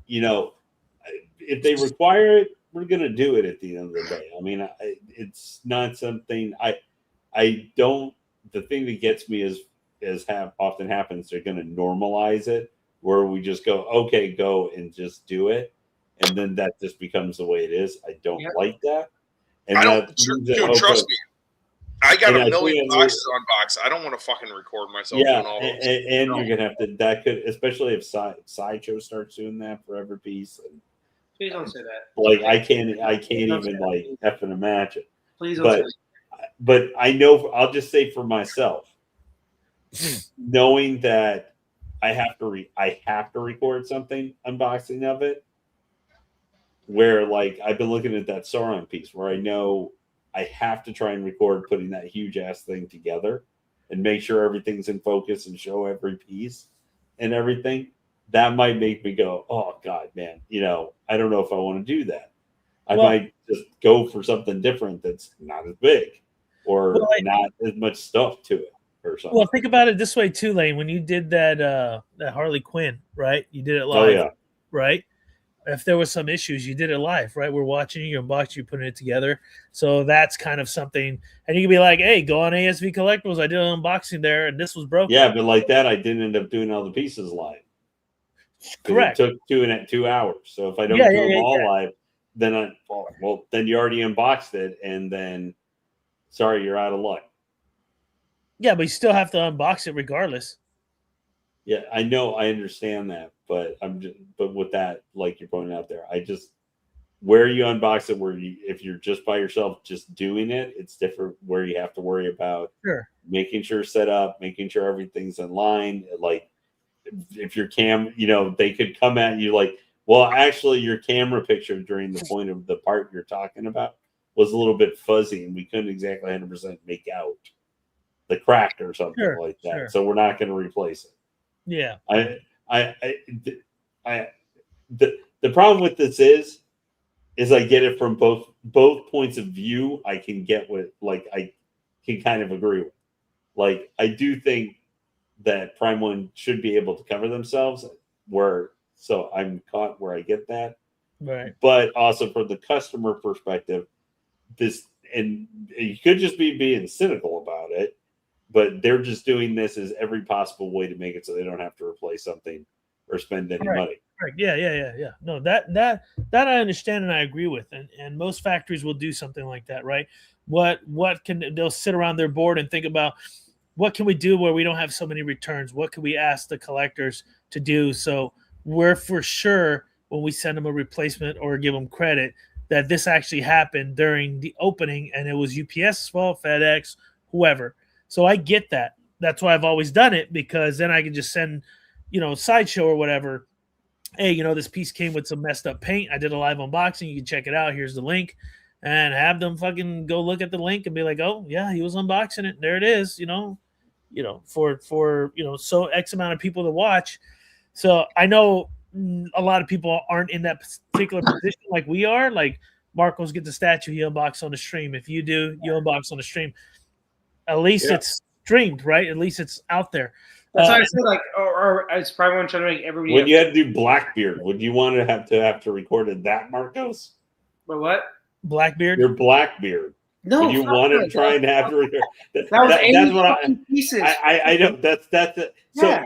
if they require it, we're going to do it at the end of the day. I mean, it's not something I don't. The thing that gets me is often happens, they're going to normalize it where we just go, okay, go and just do it. And then that just becomes the way it is. I don't like that. And I don't trust me. I got a million boxes on box. I don't want to fucking record myself. Yeah, and you're gonna have to. That could, especially if Sideshow starts doing that for every piece. And, please don't say that. Like I can't even like effing imagine. Please don't say that. But I know. I'll just say for myself, knowing that I have to record something unboxing of it. Where like I've been looking at that Sauron piece, where I know I have to try and record putting that huge ass thing together and make sure everything's in focus and show every piece and everything. That might make me go, oh God, man, I don't know if I want to do that. I might just go for something different that's not as big or not as much stuff to it or something. Well, think about it this way too, Lane. When you did that Harley Quinn, right? You did it live, right? If there was some issues, you did it live, right? We're watching you unbox, you're putting it together. So that's kind of something. And you can be like, hey, go on ASV Collectibles. I did an unboxing there, and this was broken. Yeah, but like that, I didn't end up doing all the pieces live. Correct. It took 2 hours. So if I don't do them all live, then then you already unboxed it, and then, sorry, you're out of luck. Yeah, but you still have to unbox it regardless. Yeah, I know, I understand that, but but with that, like you're pointing out there, where you unbox it, if you're just by yourself, just doing it, it's different. Where you have to worry about making sure set up, making sure everything's in line. Like if your they could come at you like, well, actually, your camera picture during the point of the part you're talking about was a little bit fuzzy, and we couldn't exactly 100% make out the crack or something like that. So we're not going to replace it. Yeah. The problem with this is I get it from both points of view. I can get what, like, I can kind of agree with. Like, I do think that Prime One should be able to cover themselves, so I'm caught where I get that. Right. But also from the customer perspective, and you could just be being cynical about it, but they're just doing this as every possible way to make it so they don't have to replace something or spend any money. Right. Yeah. No, that I understand and I agree with. And most factories will do something like that, right? They'll sit around their board and think about what can we do where we don't have so many returns? What can we ask the collectors to do? So we're for sure when we send them a replacement or give them credit that this actually happened during the opening and it was UPS, FedEx, whoever. So I get that. That's why I've always done it, because then I can just send, Sideshow or whatever. Hey, this piece came with some messed up paint. I did a live unboxing. You can check it out. Here's the link, and have them fucking go look at the link and be like, oh yeah, he was unboxing it. There it is. For so X amount of people to watch. So I know a lot of people aren't in that particular position like we are. Like Marcos gets a statue, he unboxes on the stream. If you do, you unbox on the stream. At least it's streamed, right? At least it's out there. That's why I said like, or it's probably one trying to make everybody. When you had to do Blackbeard, would you want to have to record it that, Marcos? But what? Blackbeard? Your Blackbeard. No, would you want to try and have to record? That was that's what I pieces. I know that's it. So Yeah.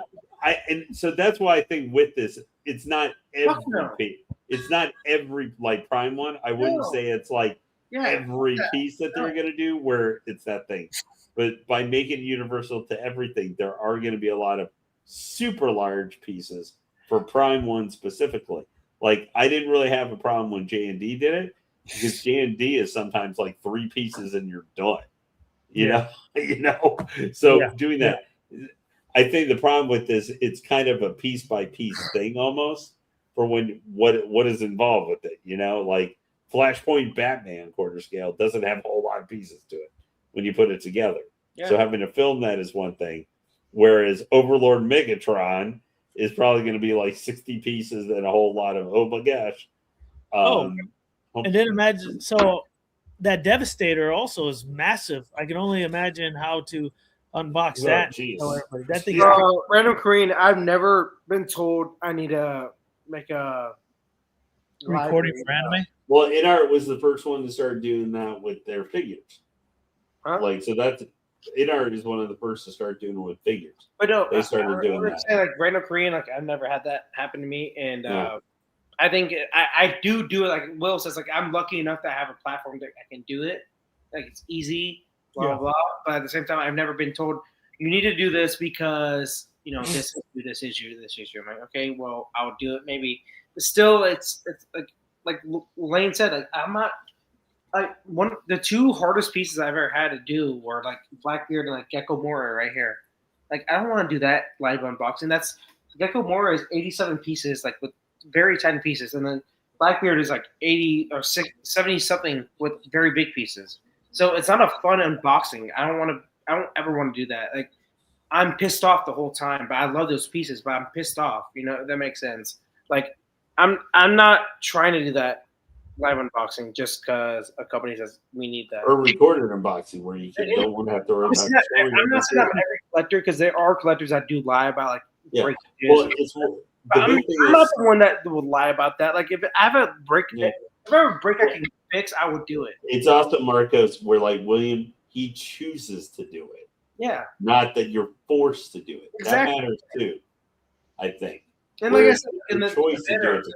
So that's why I think with this, it's not every no. piece. It's not every like Prime one. I wouldn't say it's like every piece that they're gonna do where it's that thing. But by making it universal to everything, there are going to be a lot of super large pieces for Prime 1 specifically. Like, I didn't really have a problem when J&D did it because J&D is sometimes like 3 pieces and you're done. You know? So doing that, I think the problem with this, it's kind of a piece by piece thing almost for when what is involved with it. You know, like Flashpoint Batman quarter scale doesn't have a whole lot of pieces to it when you put it together. So having to film that is one thing, whereas Overlord Megatron is probably going to be like 60 pieces and a whole lot of, oh my gosh. And then imagine, so that Devastator also is massive. I can only imagine how to unbox that. That thing Random Korean, I've never been told I need to make a recording for anime. Well, InArt was the first one to start doing that with their figures. Like, so that's InArt is one of the first to start doing it with figures. But no, they started doing that. Say, like Random Korean, like I've never had that happen to me, and I think I do it. Like Will says, like I'm lucky enough to have a platform that I can do it. Like it's easy, blah blah. But at the same time, I've never been told you need to do this because this issue. I'm like, okay, well I'll do it maybe. But still, it's like Lane said, like I'm not. Like the 2 hardest pieces I've ever had to do were like Blackbeard and like Gecko Mora right here. Like I don't want to do that live unboxing. That's Gecko Mora is 87 pieces, like with very tiny pieces, and then Blackbeard is like 80 or 70 something with very big pieces. So it's not a fun unboxing. I don't ever want to do that. Like I'm pissed off the whole time, but I love those pieces, but I'm pissed off. If that makes sense. Like I'm not trying to do that live unboxing just because a company says we need that. Or recorded unboxing where you don't want to have to worry about I'm not saying I'm every collector because there are collectors that do lie about like breaking news. I'm not the one that will lie about that. Like if I have a break, if I have a break I can fix, I would do it. It's also Marcos where like William, he chooses to do it. Yeah. Not that you're forced to do it. Exactly. That matters too, I think. And like I said, in the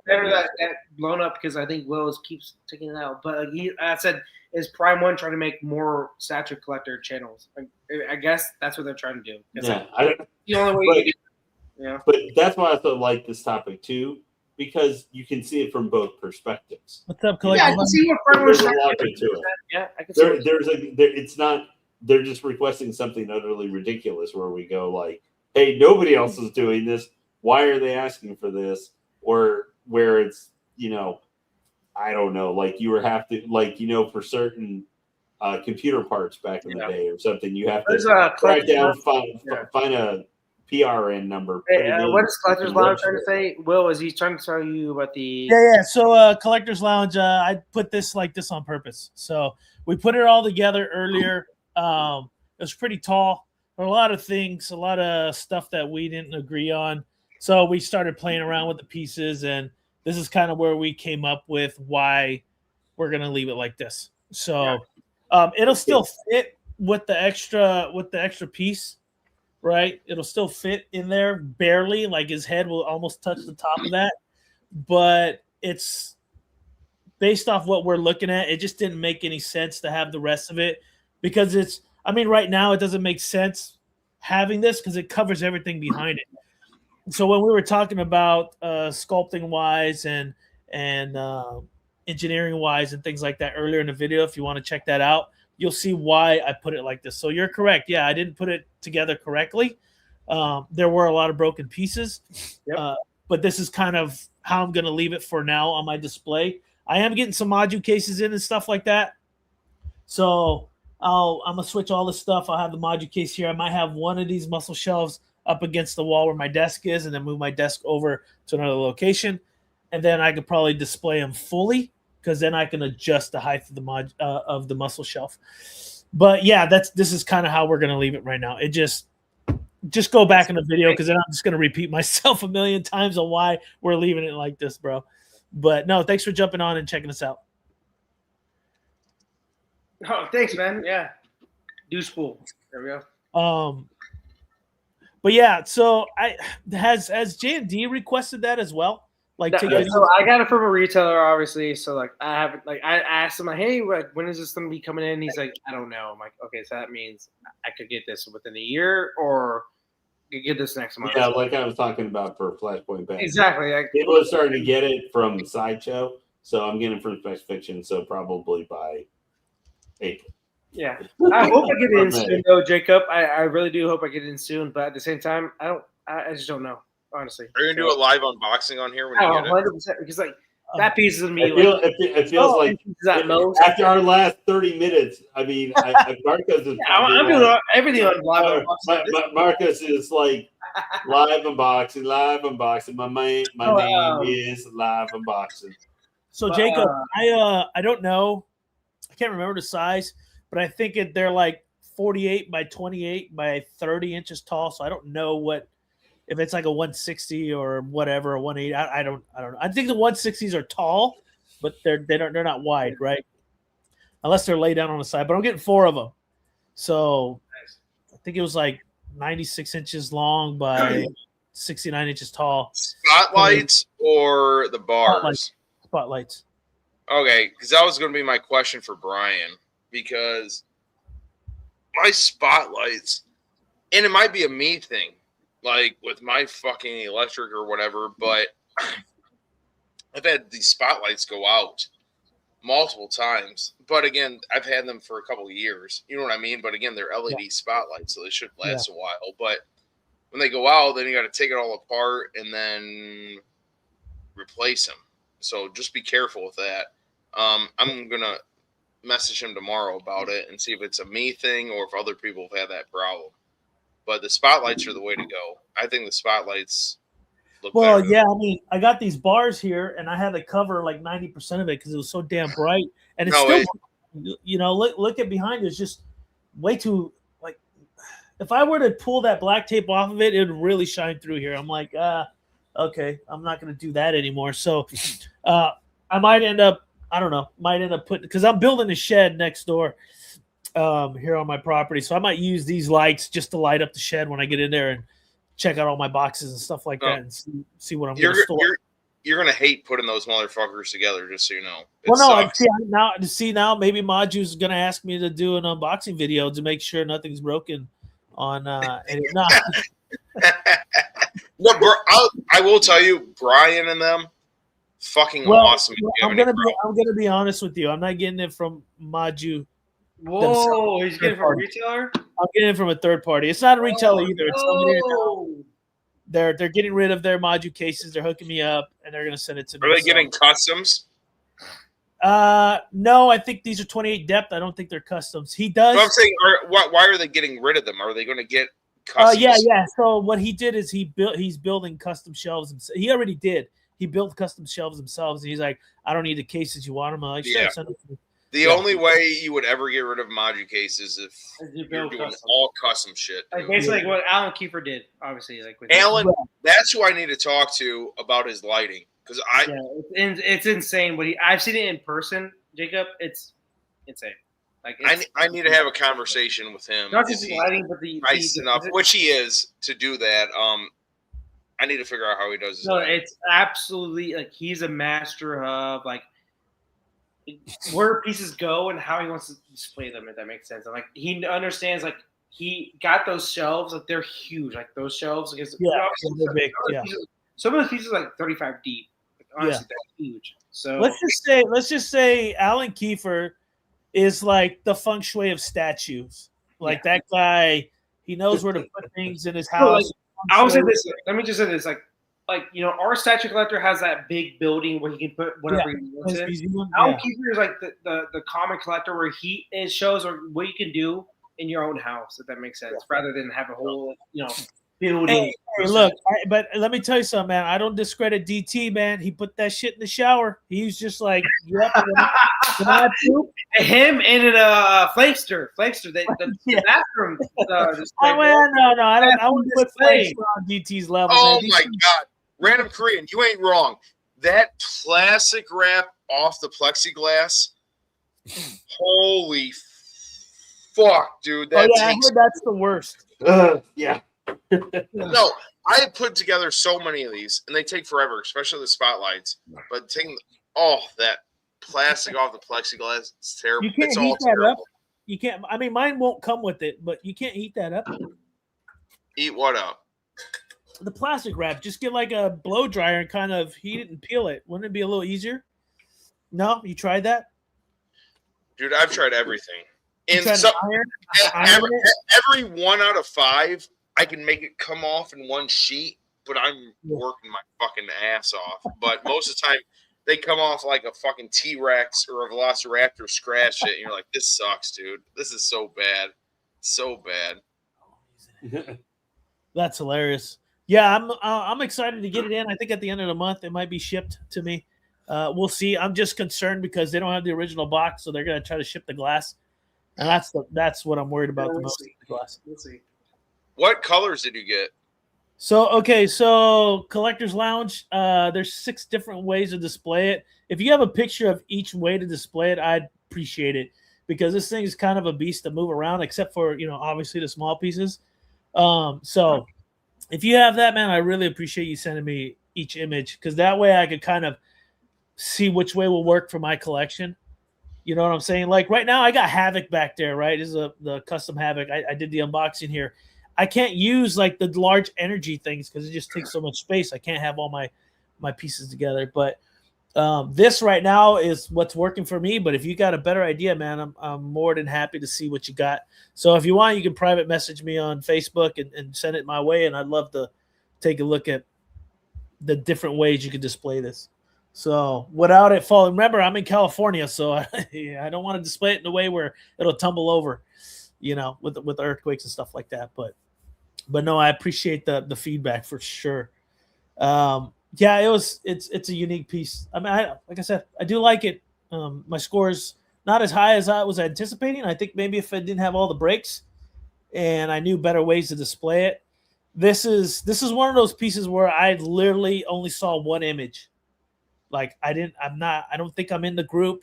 better that blown up because I think Will keeps taking it out. But I said, is Prime 1 trying to make more statue collector channels? I guess that's what they're trying to do. Yeah, the only way. But that's why I thought like this topic too, because you can see it from both perspectives. What's up, collector? Yeah, I can see what Prime 1's trying to do. Yeah, I can see. It's not. They're just requesting something utterly ridiculous where we go like, "Hey, nobody else is doing this. Why are they asking for this?" Or where it's, I don't know, like you have to, like, for certain computer parts back in the day or something, you have to track down, find a PRN number. What is Collector's Lounge trying to say? Will, is he trying to tell you about the... Yeah. So Collector's Lounge, I put this like this on purpose. So we put it all together earlier. It was pretty tall. There were a lot of things, a lot of stuff that we didn't agree on. So we started playing around with the pieces, and this is kind of where we came up with why we're going to leave it like this. So it'll still fit with the extra piece, right? It'll still fit in there barely, like his head will almost touch the top of that. But it's based off what we're looking at. It just didn't make any sense to have the rest of it because right now it doesn't make sense having this because it covers everything behind it. So when we were talking about sculpting wise and engineering wise and things like that earlier in the video, if you want to check that out, you'll see why I put it like this. So you're correct. Yeah, I didn't put it together correctly. There were a lot of broken pieces, but this is kind of how I'm going to leave it for now on my display. I am getting some module cases in and stuff like that. So I'm going to switch all this stuff. I'll have the module case here. I might have one of these muscle shelves up against the wall where my desk is, and then move my desk over to another location, and then I could probably display them fully because then I can adjust the height of the muscle shelf. But yeah, this is kind of how we're gonna leave it right now. It just go back in the video because then I'm just gonna repeat myself a million times on why we're leaving it like this, bro. But no, thanks for jumping on and checking us out. Oh, thanks, man. Yeah. Deuce pool. There we go. But yeah, so has J&D requested that as well? Like, So I got it from a retailer, obviously. So like, I asked him, like, hey, when is this going to be coming in? He's like, I don't know. I'm like, okay, so that means I could get this within a year, or get this next month. Yeah, like I was talking about for Flashpoint Bang. Exactly. Like, People are starting to get it from Sideshow, so I'm getting it from Specs Fiction. So probably by April. Yeah, I hope I get it in soon, though, Jacob. I really do hope I get it in soon, but at the same time, I just don't know, honestly. Are you gonna do a live unboxing on here when you get it? 100%, because like that piece is me. It feels like after our last 30 minutes. I mean, Marcus is. I'm doing everything on live unboxing. Marcus is like live unboxing. My name is live unboxing. So Jacob, I don't know, I can't remember the size, but I think they're like 48 by 28 by 30 inches tall. So I don't know if it's like a 160 or whatever, a 180. I don't know. I think the 160s are tall, but they're not wide, right? Unless they're laid down on the side. But I'm getting 4 of them. So I think it was like 96 inches long by 69 inches tall. Spotlights or the bars? Spotlights. Okay, because that was going to be my question for Brian, because my spotlights, and it might be a me thing, like with my fucking electric or whatever, but I've had these spotlights go out multiple times. But again, I've had them for a couple of years. You know what I mean? But again, they're LED spotlights, so they should last a while. But when they go out, then you got to take it all apart and then replace them. So just be careful with that. I'm going to message him tomorrow about it and see if it's a me thing or if other people have had that problem. But the spotlights are the way to go. I think the spotlights look better. Well, yeah, I mean, I got these bars here, and I had to cover like 90% of it because it was so damn bright. And it's look at behind it. It's just way too, like, if I were to pull that black tape off of it, it would really shine through here. I'm like, okay, I'm not going to do that anymore. So I might end up putting, because I'm building a shed next door here on my property. So I might use these lights just to light up the shed when I get in there and check out all my boxes and stuff like that and see what I'm going to store. You're going to hate putting those motherfuckers together, just so you know. Now maybe Maju's going to ask me to do an unboxing video to make sure nothing's broken on No, bro, I will tell you, Brian and them, fucking awesome. I'm gonna be honest with you. I'm not getting it from Maju. Whoa, he's getting it from a retailer? I'm getting it from a third party. It's not a retailer either. It's somebody they're getting rid of their Maju cases. They're hooking me up, and they're gonna send it to me. Are they getting customs? No, I think these are 28 depth. I don't think they're customs. He does. So I'm saying, why are they getting rid of them? Are they going to get customs? Yeah. So what he did is he's building custom shelves himself. He already did. He built custom shelves himself, and he's like, I don't need the cases you want them. I'm like, sure, send them to me. The only way you would ever get rid of Maju cases if you're doing all custom shit. Like basically like what Alan Kiefer did, obviously. Like with Alan, that's who I need to talk to about his lighting. Because it's insane. I've seen it in person, Jacob. It's insane. Like I need to have a conversation with him. Not just lighting, but nice enough, which he is, to do that. I need to figure out how he does his lighting. It's absolutely like he's a master of like where pieces go and how he wants to display them, if that makes sense. And like he understands, like he got those shelves, like they're huge, like those shelves. Because they're big. Some of the pieces are like 35 deep. Like, honestly, they're huge. So let's just say Alan Kiefer is like the feng shui of statues. Like that guy, he knows where to put things in his house. I would say this. Let me just say this. Like our statue collector has that big building where he can put whatever he wants in. Alan Kiefer is like the common collector where it shows what you can do in your own house, if that makes sense, rather than have a whole building. Hey, look, but let me tell you something, man. I don't discredit DT, man. He put that shit in the shower. He was just like, yep. Him and Flakester, the bathroom. Oh man, no, I wouldn't put Flakester on DT's level. Oh man. my god, Random Korean, you ain't wrong. That plastic wrap off the plexiglass, holy fuck, dude! That I heard that's the worst. Yeah. No, I had put together so many of these, and they take forever, especially the spotlights. But taking that plastic off the plexiglass, it's terrible. You can't it's heat all that terrible. up. You can't. I mean, mine won't come with it, but you can't heat that up. Eat what up? The plastic wrap. Just get like a blow dryer and kind of heat it and peel it. Wouldn't it be a little easier? No, you tried that, Dude, I've tried everything. You And tried some, iron every 1 out of 5, I can make it come off in one sheet, but I'm working my fucking ass off. But most of the time, they come off like a fucking T-Rex or a Velociraptor scratch it, and you're like, this sucks, dude. This is so bad. So bad. That's hilarious. Yeah, I'm excited to get it in. I think at the end of the month it might be shipped to me. We'll see. I'm just concerned because they don't have the original box, so they're gonna try to ship the glass, and that's what I'm worried about the most. The glass. We'll see. What colors did you get? So Collector's Lounge. There's 6 different ways to display it. If you have a picture of each way to display it, I'd appreciate it because this thing is kind of a beast to move around, except for obviously the small pieces. So if you have that, man, I really appreciate you sending me each image because that way I could kind of see which way will work for my collection. You know what I'm saying? Like right now I got Havoc back there, right? This is the custom Havoc. I did the unboxing here. I can't use like the large energy things because it just takes so much space. I can't have all my pieces together. But this right now is what's working for me. But if you got a better idea, man, I'm more than happy to see what you got. So if you want, you can private message me on Facebook and send it my way. And I'd love to take a look at the different ways you could display this. So without it falling, remember, I'm in California, so I don't want to display it in a way where it'll tumble over, with earthquakes and stuff like that. But no, I appreciate the feedback for sure. Yeah, it's a unique piece. I mean, like I said, I do like it. My score is not as high as I was anticipating. I think maybe if I didn't have all the breaks and I knew better ways to display it, this is one of those pieces where I literally only saw one image. Like I don't think I'm in the group.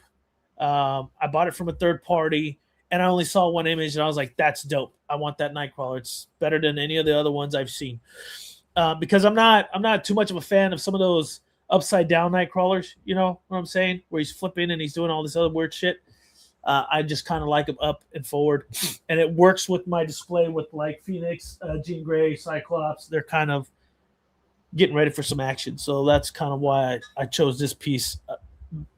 I bought it from a third party and I only saw one image and I was like, that's dope. I want that Nightcrawler. It's better than any of the other ones I've seen. Because I'm not too much of a fan of some of those upside down Nightcrawlers, you know what I'm saying? Where he's flipping and he's doing all this other weird shit. I just kind of like him up and forward. And it works with my display with like Phoenix, Jean Grey, Cyclops. They're kind of getting ready for some action. So that's kind of why I chose this piece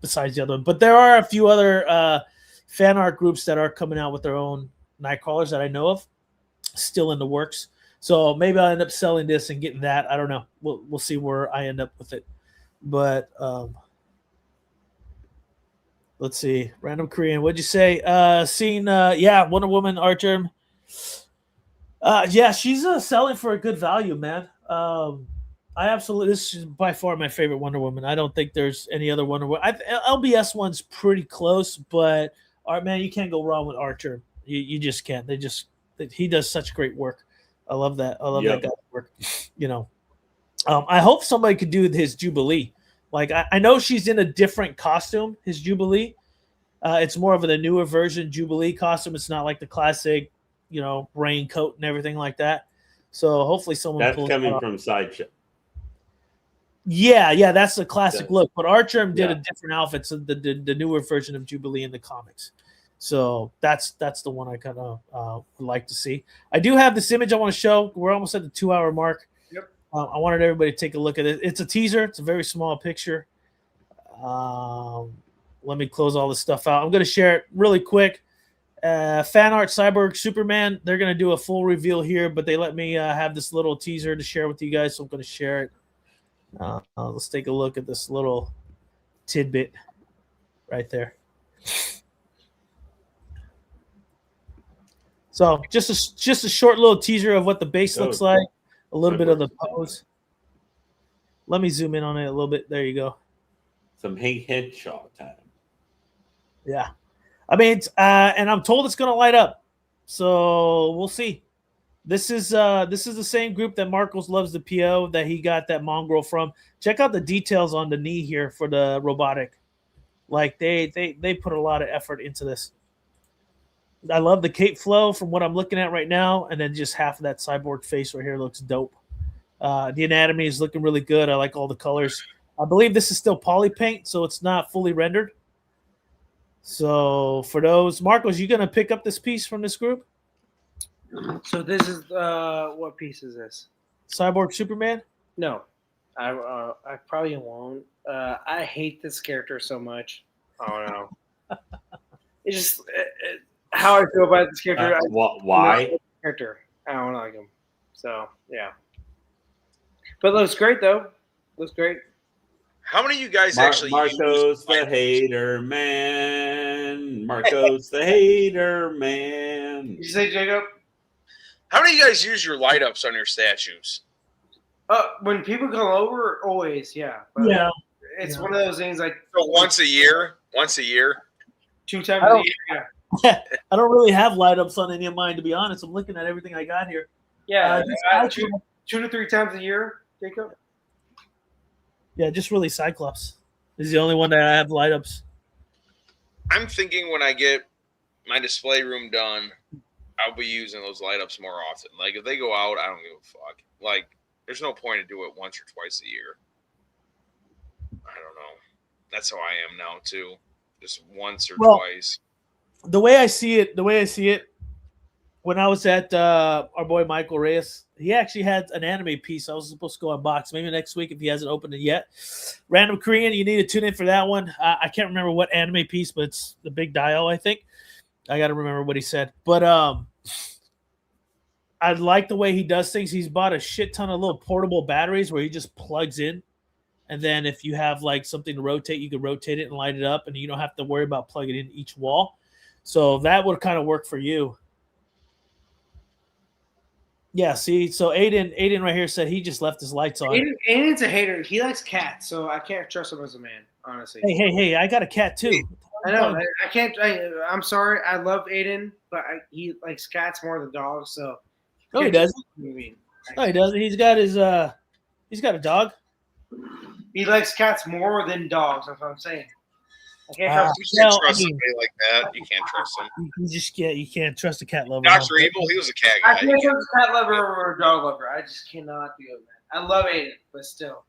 besides the other one. But there are a few other fan art groups that are coming out with their own Nightcrawlers that I know of, still in the works. So maybe I'll end up selling this and getting that. I don't know. We'll see where I end up with it. But let's see. Random Korean. What'd you say? Wonder Woman art germ. Yeah, she's selling for a good value, man. This is by far my favorite Wonder Woman. I don't think there's any other Wonder Woman. LBS one's pretty close, but art, man, you can't go wrong with Archer. You just can't. He does such great work. I love that. I love that guy's work. I hope somebody could do his Jubilee. Like I know she's in a different costume, his Jubilee. It's more of a newer version Jubilee costume. It's not like the classic, raincoat and everything like that. So hopefully someone that's coming from Sideshow. Yeah, that's the classic look. But Archer did a different outfit, so the newer version of Jubilee in the comics. So that's the one I kind of would like to see. I do have this image I want to show. We're almost at the 2-hour mark. Yep. I wanted everybody to take a look at it. It's a teaser. It's a very small picture. Let me close all this stuff out. I'm going to share it really quick. Fan art Cyborg Superman. They're going to do a full reveal here, but they let me have this little teaser to share with you guys, so I'm going to share it. Let's take a look at this little tidbit right there. So just a short little teaser of what the base looks like. a little bit of the pose. Let me zoom in on it a little bit. There you go. Some Hank Henshaw time. Yeah. I mean, it's, and I'm told it's going to light up. So we'll see. This is the same group that Marcos loves the PO that he got that mongrel from. Check out the details on the knee here for the robotic. Like they put a lot of effort into this. I love the cape flow from what I'm looking at right now, and then just half of that cyborg face right here looks dope. The anatomy is looking really good. I like all the colors. I believe this is still poly paint, so it's not fully rendered. So for those, Marcos, you gonna pick up this piece from this group? So this is what piece is this? Cyborg Superman? No, I probably won't. I hate this character so much. I don't know. It's just how I feel about this character. Why? Character. I don't like him. So yeah. But looks great though. Looks great. How many of you guys actually Marcos the hater man? Marcos the hater man. Did you say Jacob? How many of you guys use your light ups on your statues? When people come over, always, yeah. But Yeah. It's one of those things like So once a year? 2 times a year. Yeah. I don't really have light ups on any of mine, to be honest. I'm looking at everything I got here. Yeah. 2 to 3 times a year, Jacob. Yeah, just really Cyclops. This is the only one that I have light ups. I'm thinking when I get my display room done, I'll be using those light ups more often. Like if they go out, I don't give a fuck. Like there's no point to do it once or twice a year. I don't know. That's how I am now too. Just once or twice. The way I see it, when I was at our boy Michael Reyes, he actually had an anime piece I was supposed to go unbox. Maybe next week if he hasn't opened it yet. Random Korean, you need to tune in for that one. I can't remember what anime piece, but it's the big dial, I think. I got to remember what he said. But I like the way he does things. He's bought a shit ton of little portable batteries where he just plugs in. And then if you have like something to rotate, you can rotate it and light it up, and you don't have to worry about plugging in each wall. So that would kind of work for you. Yeah, see, so Aiden right here said he just left his lights on. Aiden's a hater. He likes cats, so I can't trust him as a man, honestly. Hey, I got a cat too. I know. I can't. I'm sorry. I love Aiden, but he likes cats more than dogs. So. No, he doesn't. No, he doesn't. He's got a dog. He likes cats more than dogs. That's what I'm saying. I can't trust. You can't trust somebody like that. You can't trust him. You can't trust a cat lover. Dr. Evil, he was a cat guy. I can't trust a cat lover over a dog lover. I just cannot do it, man. I love Aiden, but still.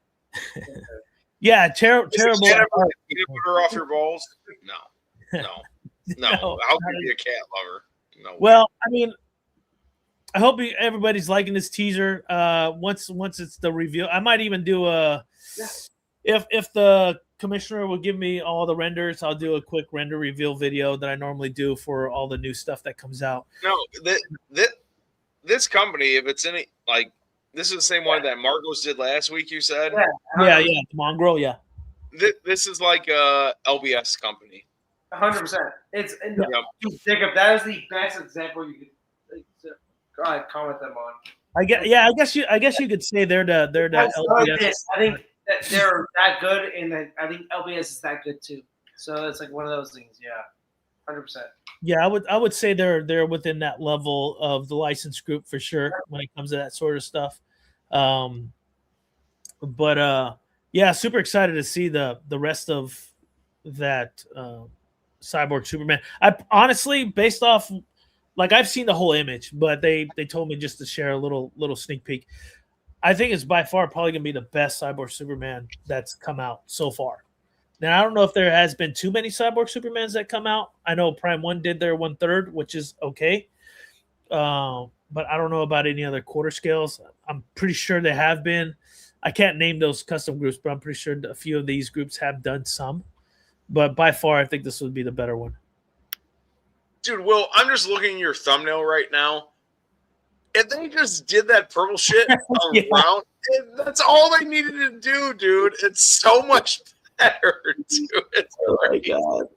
Yeah, terrible. Peanut butter off your balls? No. How can you be a cat lover? No. Well, I mean, I hope everybody's liking this teaser. Once it's the reveal, I might even do if the commissioner will give me all the renders, I'll do a quick render reveal video that I normally do for all the new stuff that comes out. No, this company, if it's any like this is the same one that Marcos did last week. You said, yeah, the mongrel, yeah. This is like a LBS company. 100%. It's Jacob. That is the best example you could. Go ahead, comment them on. I guess you could say they're the LBS. I think that they're that good, and I think LBS is that good too. So it's like one of those things. Yeah, 100%. Yeah, I would say they're within that level of the license group for sure when it comes to that sort of stuff. Yeah, super excited to see the rest of that Cyborg Superman. I honestly, based off. Like I've seen the whole image, but they told me just to share a little sneak peek. I think it's by far probably gonna be the best Cyborg Superman that's come out so far. Now I don't know if there has been too many Cyborg Supermans that come out. I know Prime 1 did their 1/3, which is okay. But I don't know about any other quarter scales. I'm pretty sure they have been. I can't name those custom groups, but I'm pretty sure a few of these groups have done some. But by far, I think this would be the better one. Dude, Will, I'm just looking at your thumbnail right now. If they just did that purple shit around, that's all they needed to do, dude. It's so much better, dude. It's great. God.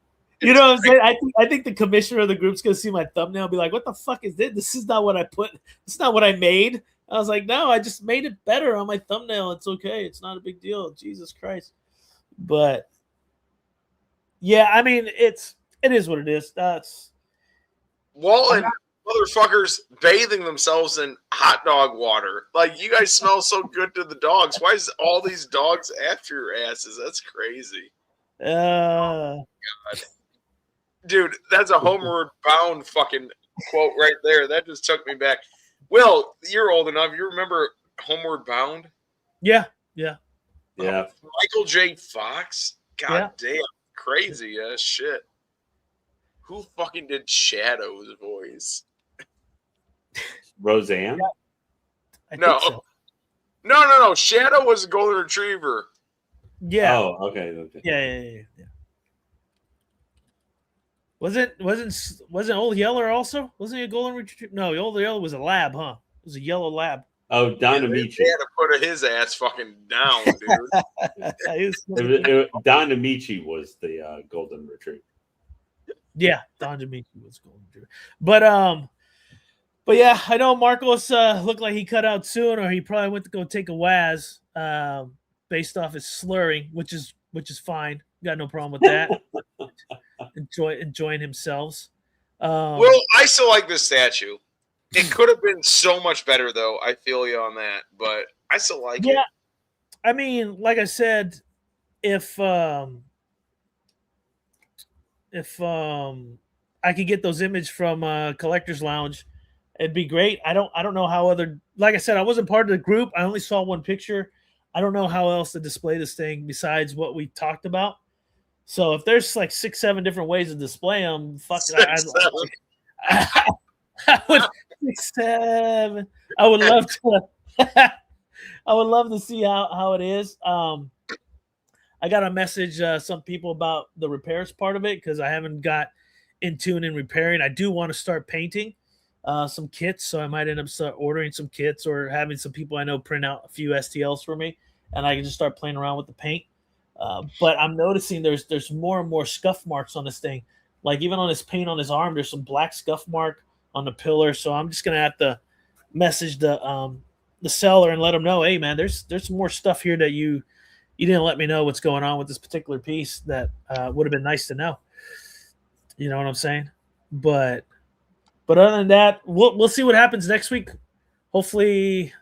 You know what I'm saying? I think the commissioner of the group's gonna see my thumbnail and be like, "What the fuck is this? This is not what I put. This is not what I made." I was like, no, I just made it better on my thumbnail. It's okay. It's not a big deal. Jesus Christ. But yeah, I mean, it is what it is. That's and motherfuckers bathing themselves in hot dog water. Like, you guys smell so good to the dogs. Why is all these dogs after your asses? That's crazy. God. Dude, that's a homeward bound fucking quote right there. That just took me back. Will, you're old enough. You remember Homeward Bound? Yeah. Michael J. Fox? God Yeah. damn. Crazy ass shit. Who fucking did Shadow's voice? Roseanne? I No. think so. No. Shadow was a golden retriever. Yeah. Oh, okay. Yeah. Wasn't Old Yeller also? Wasn't he a golden retriever? No, Old Yeller was a lab, huh? It was a yellow lab. Oh, Don They Amici. had to put his ass fucking down, dude. Don Amici was the golden retriever. Yeah, Don Amici was golden retriever. But yeah, I know Marcos looked like he cut out soon, or he probably went to go take a Waz based off his slurring, which is fine. Got no problem with that. Enjoying himself. Well, I still like this statue. It could have been so much better, though. I feel you on that, but I still like it. Yeah, I mean, like I said, if I could get those images from Collector's Lounge, it'd be great. I don't know how other. Like I said, I wasn't part of the group. I only saw one picture. I don't know how else to display this thing besides what we talked about. So if there's like 6-7 different ways to display them, fuck it. I would 6-7. I would love to. I would love to see how it is. I got to message some people about the repairs part of it because I haven't got in tune in repairing. I do want to start painting some kits, so I might end up ordering some kits or having some people I know print out a few STLs for me, and I can just start playing around with the paint. But I'm noticing there's more and more scuff marks on this thing. Like even on his paint on his arm, there's some black scuff mark on the pillar. So I'm just gonna have to message the seller and let him know, hey man, there's some more stuff here that you didn't let me know what's going on with this particular piece that would have been nice to know. You know what I'm saying? But other than that, we'll see what happens next week. Hopefully,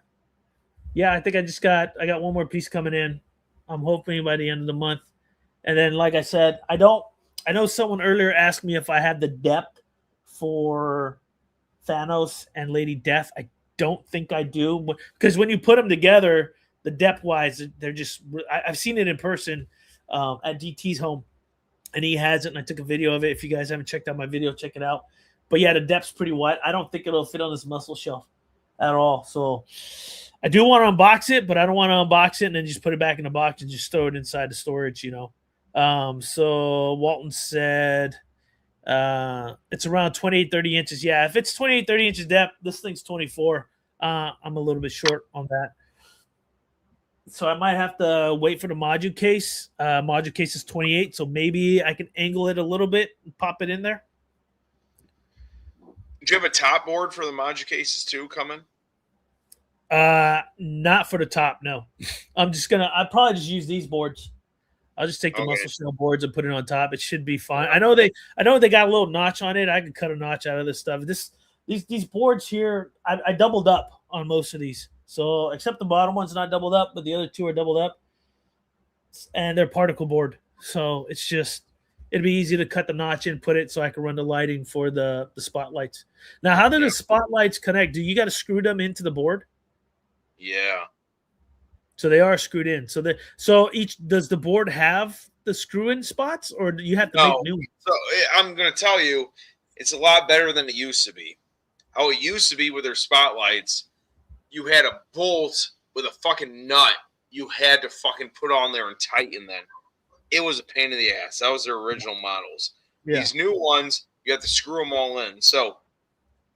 yeah, I think I got one more piece coming in. I'm hoping by the end of the month. And then, like I said, I know someone earlier asked me if I had the depth for Thanos and Lady Death. I don't think I do, because when you put them together, the depth wise, they're just. I've seen it in person at DT's home, and he has it. And I took a video of it. If you guys haven't checked out my video, check it out. But yeah, the depth's pretty wide. I don't think it'll fit on this muscle shelf at all. So I do want to unbox it, but I don't want to unbox it and then just put it back in the box and just throw it inside the storage, you know. So Walton said it's around 28, 30 inches. Yeah, if it's 28, 30 inches depth, this thing's 24. I'm a little bit short on that. So I might have to wait for the module case. Module case is 28, so maybe I can angle it a little bit and pop it in there. Do you have a top board for the module cases too coming? Not for the top, no. I'll probably just use these boards. I'll just take the muscle shell boards and put it on top. It should be fine. I know they got a little notch on it. I could cut a notch out of this stuff. These boards here, I doubled up on most of these. So except the bottom one's not doubled up, but the other two are doubled up. And they're particle board. So it'd be easy to cut the notch in, put it so I can run the lighting for the spotlights. Now, how do the spotlights connect? Do you got to screw them into the board? Yeah. So they are screwed in. Does the board have the screw-in spots, or do you have to make new ones? So I'm going to tell you, it's a lot better than it used to be. How it used to be with their spotlights, you had a bolt with a fucking nut you had to fucking put on there and tighten then. It was a pain in the ass. That was their original models. Yeah. These new ones, you have to screw them all in. So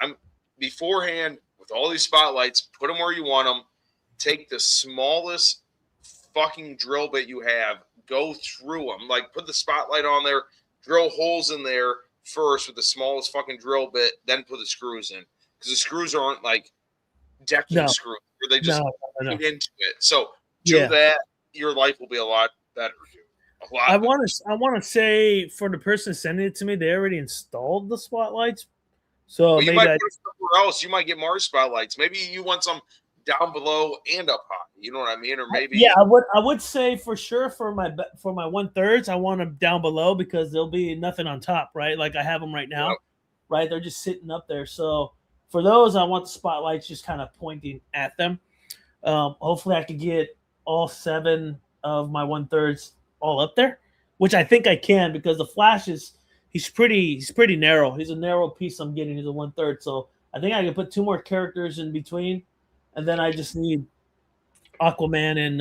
I'm beforehand with all these spotlights, put them where you want them. Take the smallest fucking drill bit you have, go through them. Like, put the spotlight on there, drill holes in there first with the smallest fucking drill bit, then put the screws in. Because the screws aren't, like, decking screws where they just no. get into it. So do that, your life will be a lot better, dude. A lot. I want to say for the person sending it to me, they already installed the spotlights. So well, you maybe might put it somewhere else. You might get more spotlights. Maybe you want some down below and up high. You know what I mean? Or maybe I would say for sure for my 1/3, I want them down below because there'll be nothing on top, right? Like I have them right now, right? They're just sitting up there. So for those, I want the spotlights just kind of pointing at them. Hopefully, I could get all 7 of my 1/3 all up there, which I think I can because the Flash he's pretty narrow. He's a narrow piece I'm getting. He's a 1/3, so I think I can put 2 more characters in between, and then I just need Aquaman and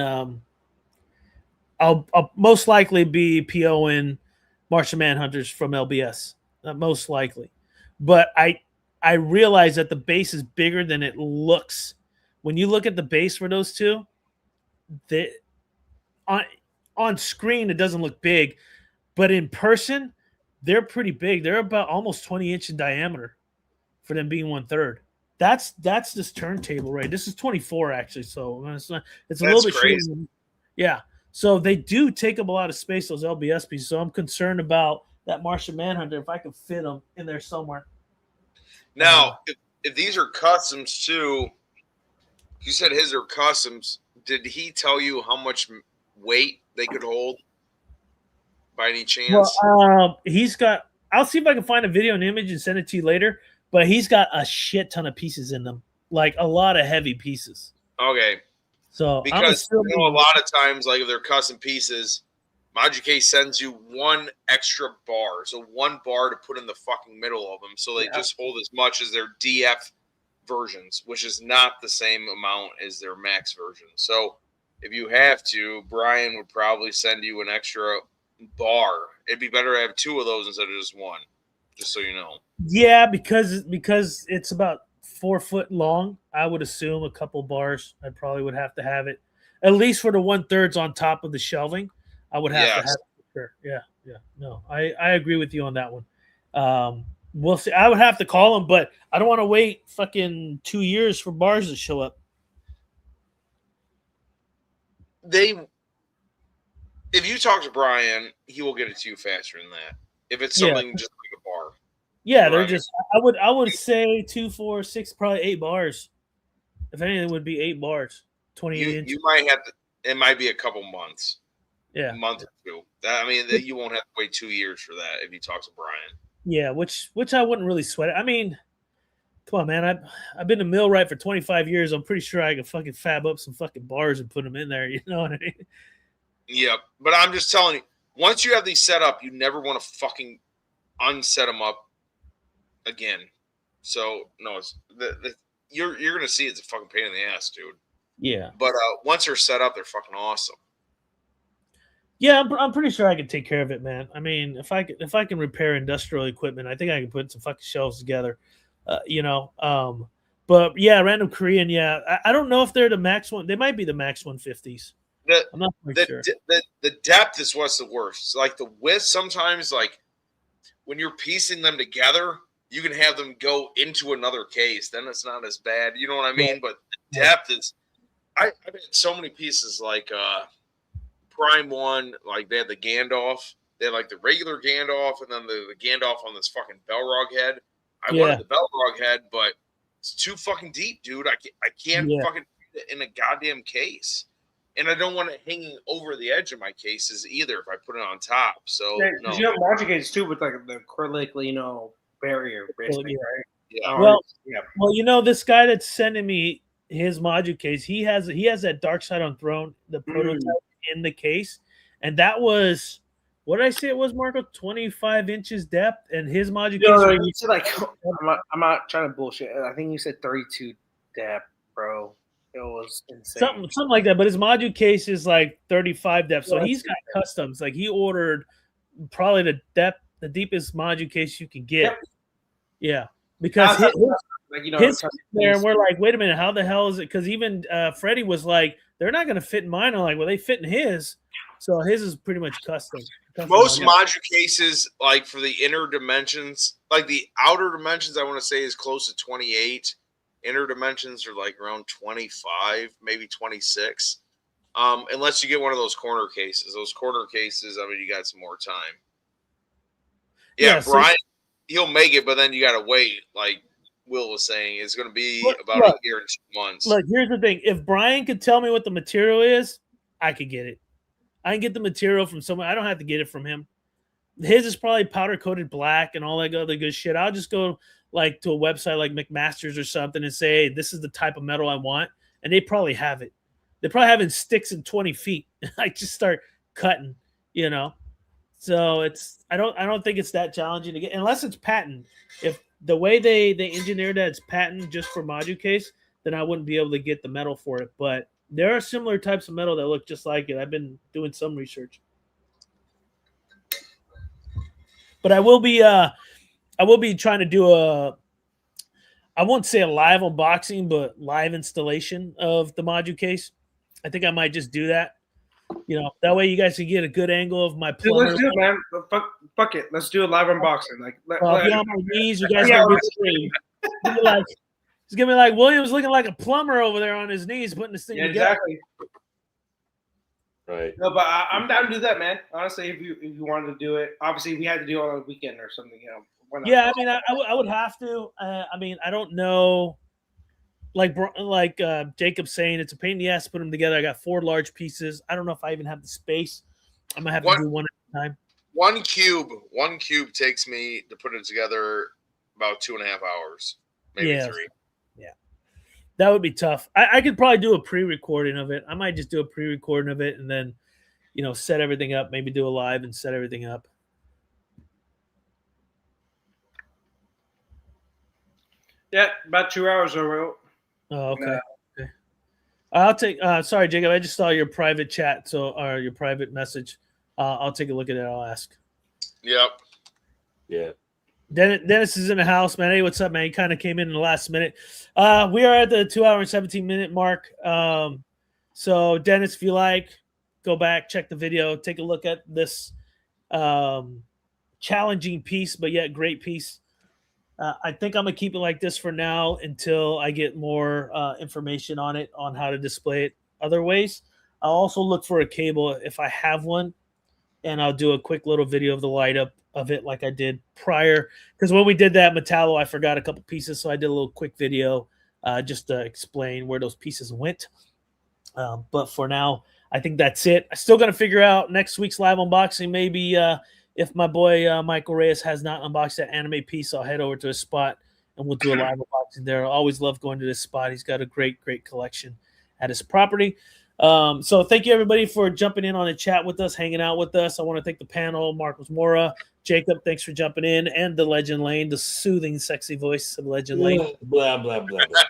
I'll most likely be POing Martian Manhunters from LBS, most likely. But I realize that the base is bigger than it looks. When you look at the base for those two, on screen it doesn't look big, but in person they're pretty big. They're about almost 20 inch in diameter for them being 1/3. That's this turntable, right? This is 24 actually, so it's a little bit crazy. shorter. Yeah, so they do take up a lot of space, those LBS pieces. So I'm concerned about that Martian Manhunter if I can fit them in there somewhere. Now, if these are customs too, you said his are customs. Did he tell you how much weight they could hold by any chance? Well, he's got. I'll see if I can find a video and image and send it to you later. But he's got a shit ton of pieces in them, like a lot of heavy pieces. Okay. So because a lot of times, like if they're custom pieces, Module sends you 1 extra bar, so 1 bar to put in the fucking middle of them, so they just hold as much as their DF versions, which is not the same amount as their max version. So if you have to, Brian would probably send you an extra bar. It'd be better to have 2 of those instead of just 1, just so you know. Yeah, because it's about 4 foot long, I would assume a couple bars. I probably would have to have it, at least for the 1/3 on top of the shelving. I would have to have it for sure. Yeah. No, I agree with you on that one. We'll see. I would have to call them, but I don't want to wait fucking 2 years for bars to show up. If you talk to Brian, he will get it to you faster than that. If it's something just like a bar. Yeah, they're just. I would say 2, 4, 6, probably 8 bars. If anything, it would be 8 bars. 28 inches. You might have to. It might be a couple months. Yeah, a month or 2. I mean, you won't have to wait 2 years for that if you talk to Brian. Yeah, which I wouldn't really sweat it. I mean, come on, man. I've been a millwright for 25 years. I'm pretty sure I can fucking fab up some fucking bars and put them in there. You know what I mean? Yeah, but I'm just telling you, once you have these set up, you never want to fucking unset them up again. So no, it's you're gonna see it's a fucking pain in the ass, dude. Yeah. But once they're set up, they're fucking awesome. Yeah, I'm pretty sure I can take care of it, man. I mean, if I can repair industrial equipment, I think I can put some fucking shelves together. But yeah, Random Korean. Yeah, I don't know if they're the max one. They might be the max 150s. I'm not quite sure. The depth is what's the worst. It's like the width sometimes, like when you're piecing them together, you can have them go into another case. Then it's not as bad. You know what I mean? Yeah. But the depth is. I've had so many pieces like Prime 1, like they had the Gandalf. They had like the regular Gandalf and then the Gandalf on this fucking Balrog head. I wanted the Balrog head, but it's too fucking deep, dude. I can't fucking put it in a goddamn case. And I don't want it hanging over the edge of my cases either if I put it on top. So no. You have module cases too with like the acrylic, barrier, basically, right? Yeah. Well, this guy that's sending me his module case, he has that Dark Side on Throne, the prototype in the case, and that was what did I say it was, Marco? 25 inches depth, and his module case. No, you said like I'm not trying to bullshit. I think you said 32 depth, bro. It was insane. Something like that, but his module case is like 35 depth. So he's got customs. Like he ordered probably the deepest module case you can get. Yep. Yeah, because his there, and we're like, wait a minute, how the hell is it? Because even Freddie was like, they're not going to fit in mine. I'm like, well, they fit in his. So his is pretty much custom. Most module cases, like for the inner dimensions, like the outer dimensions, I want to say is close to 28. Inner dimensions are like around 25, maybe 26. Unless you get one of those corner cases. Those corner cases, I mean, you got some more time. Yeah, Brian, he'll make it, but then you got to wait. Like Will was saying, it's going to be about a year and 2 months. Look, here's the thing. If Brian could tell me what the material is, I could get it. I can get the material from someone. I don't have to get it from him. His is probably powder-coated black and all that other good shit. I'll just go like to a website like McMaster's or something and say, hey, this is the type of metal I want. And they probably have it. They probably have it in sticks in 20 feet. I just start cutting, you know. So it's I don't think it's that challenging to get unless it's patent. If the way they engineer that it's patent just for module case, then I wouldn't be able to get the metal for it. But there are similar types of metal that look just like it. I've been doing some research. But I will be trying to do I won't say a live unboxing, but live installation of the module case. I think I might just do that. You know, that way you guys can get a good angle of my plumber. Let's do it, man. Fuck it. Let's do a live unboxing. Like, I'll be on my knees. You guys can get straight. It's gonna be like Williams looking like a plumber over there on his knees putting this thing together. Exactly. Right. No, but I'm down to do that, man. Honestly, if you wanted to do it, obviously we had to do it on a weekend or something, you know. Yeah, I mean, I would have to. I mean, I don't know. Like Jacob's saying, it's a pain in the ass to put them together. I got 4 large pieces. I don't know if I even have the space. I might have to do one at a time. One cube takes me to put it together about 2.5 hours, maybe 3. Yeah, that would be tough. I could probably do a pre-recording of it. I might just do a pre-recording of it and then, you know, set everything up. Maybe do a live and set everything up. Yeah, about 2 hours or. Oh, okay. Okay. I'll take. Sorry, Jacob. I just saw your private chat, or your private message. I'll take a look at it. I'll ask. Yep. Yeah. Dennis is in the house, man. Hey, what's up, man? He kind of came in the last minute. We are at the 2 hour and 17-minute mark. So, Dennis, if you like, go back, check the video, take a look at this challenging piece, but yet great piece. I think I'm going to keep it like this for now until I get more information on it, on how to display it other ways. I'll also look for a cable if I have one, and I'll do a quick little video of the light up of it like I did prior. Because when we did that Metallo, I forgot a couple pieces, so I did a little quick video just to explain where those pieces went. But for now, I think that's it. I'm still going to figure out next week's live unboxing, maybe if my boy Michael Reyes has not unboxed that anime piece, I'll head over to his spot and we'll do a live unboxing there. I always love going to this spot. He's got a great collection at his property. So thank you, everybody, for jumping in on the chat with us, hanging out with us. I want to thank the panel, Marcos Mora, Jacob, thanks for jumping in, and the Legend Lane, the soothing, sexy voice of Legend Lane. Blah, blah, blah, blah.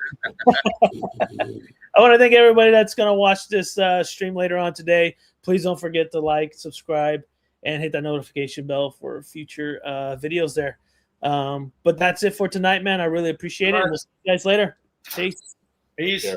I want to thank everybody that's going to watch this stream later on today. Please don't forget to like, subscribe, and hit that notification bell for future videos there. But that's it for tonight, man. I really appreciate it. We'll see you guys later. Peace. Peace. Yeah.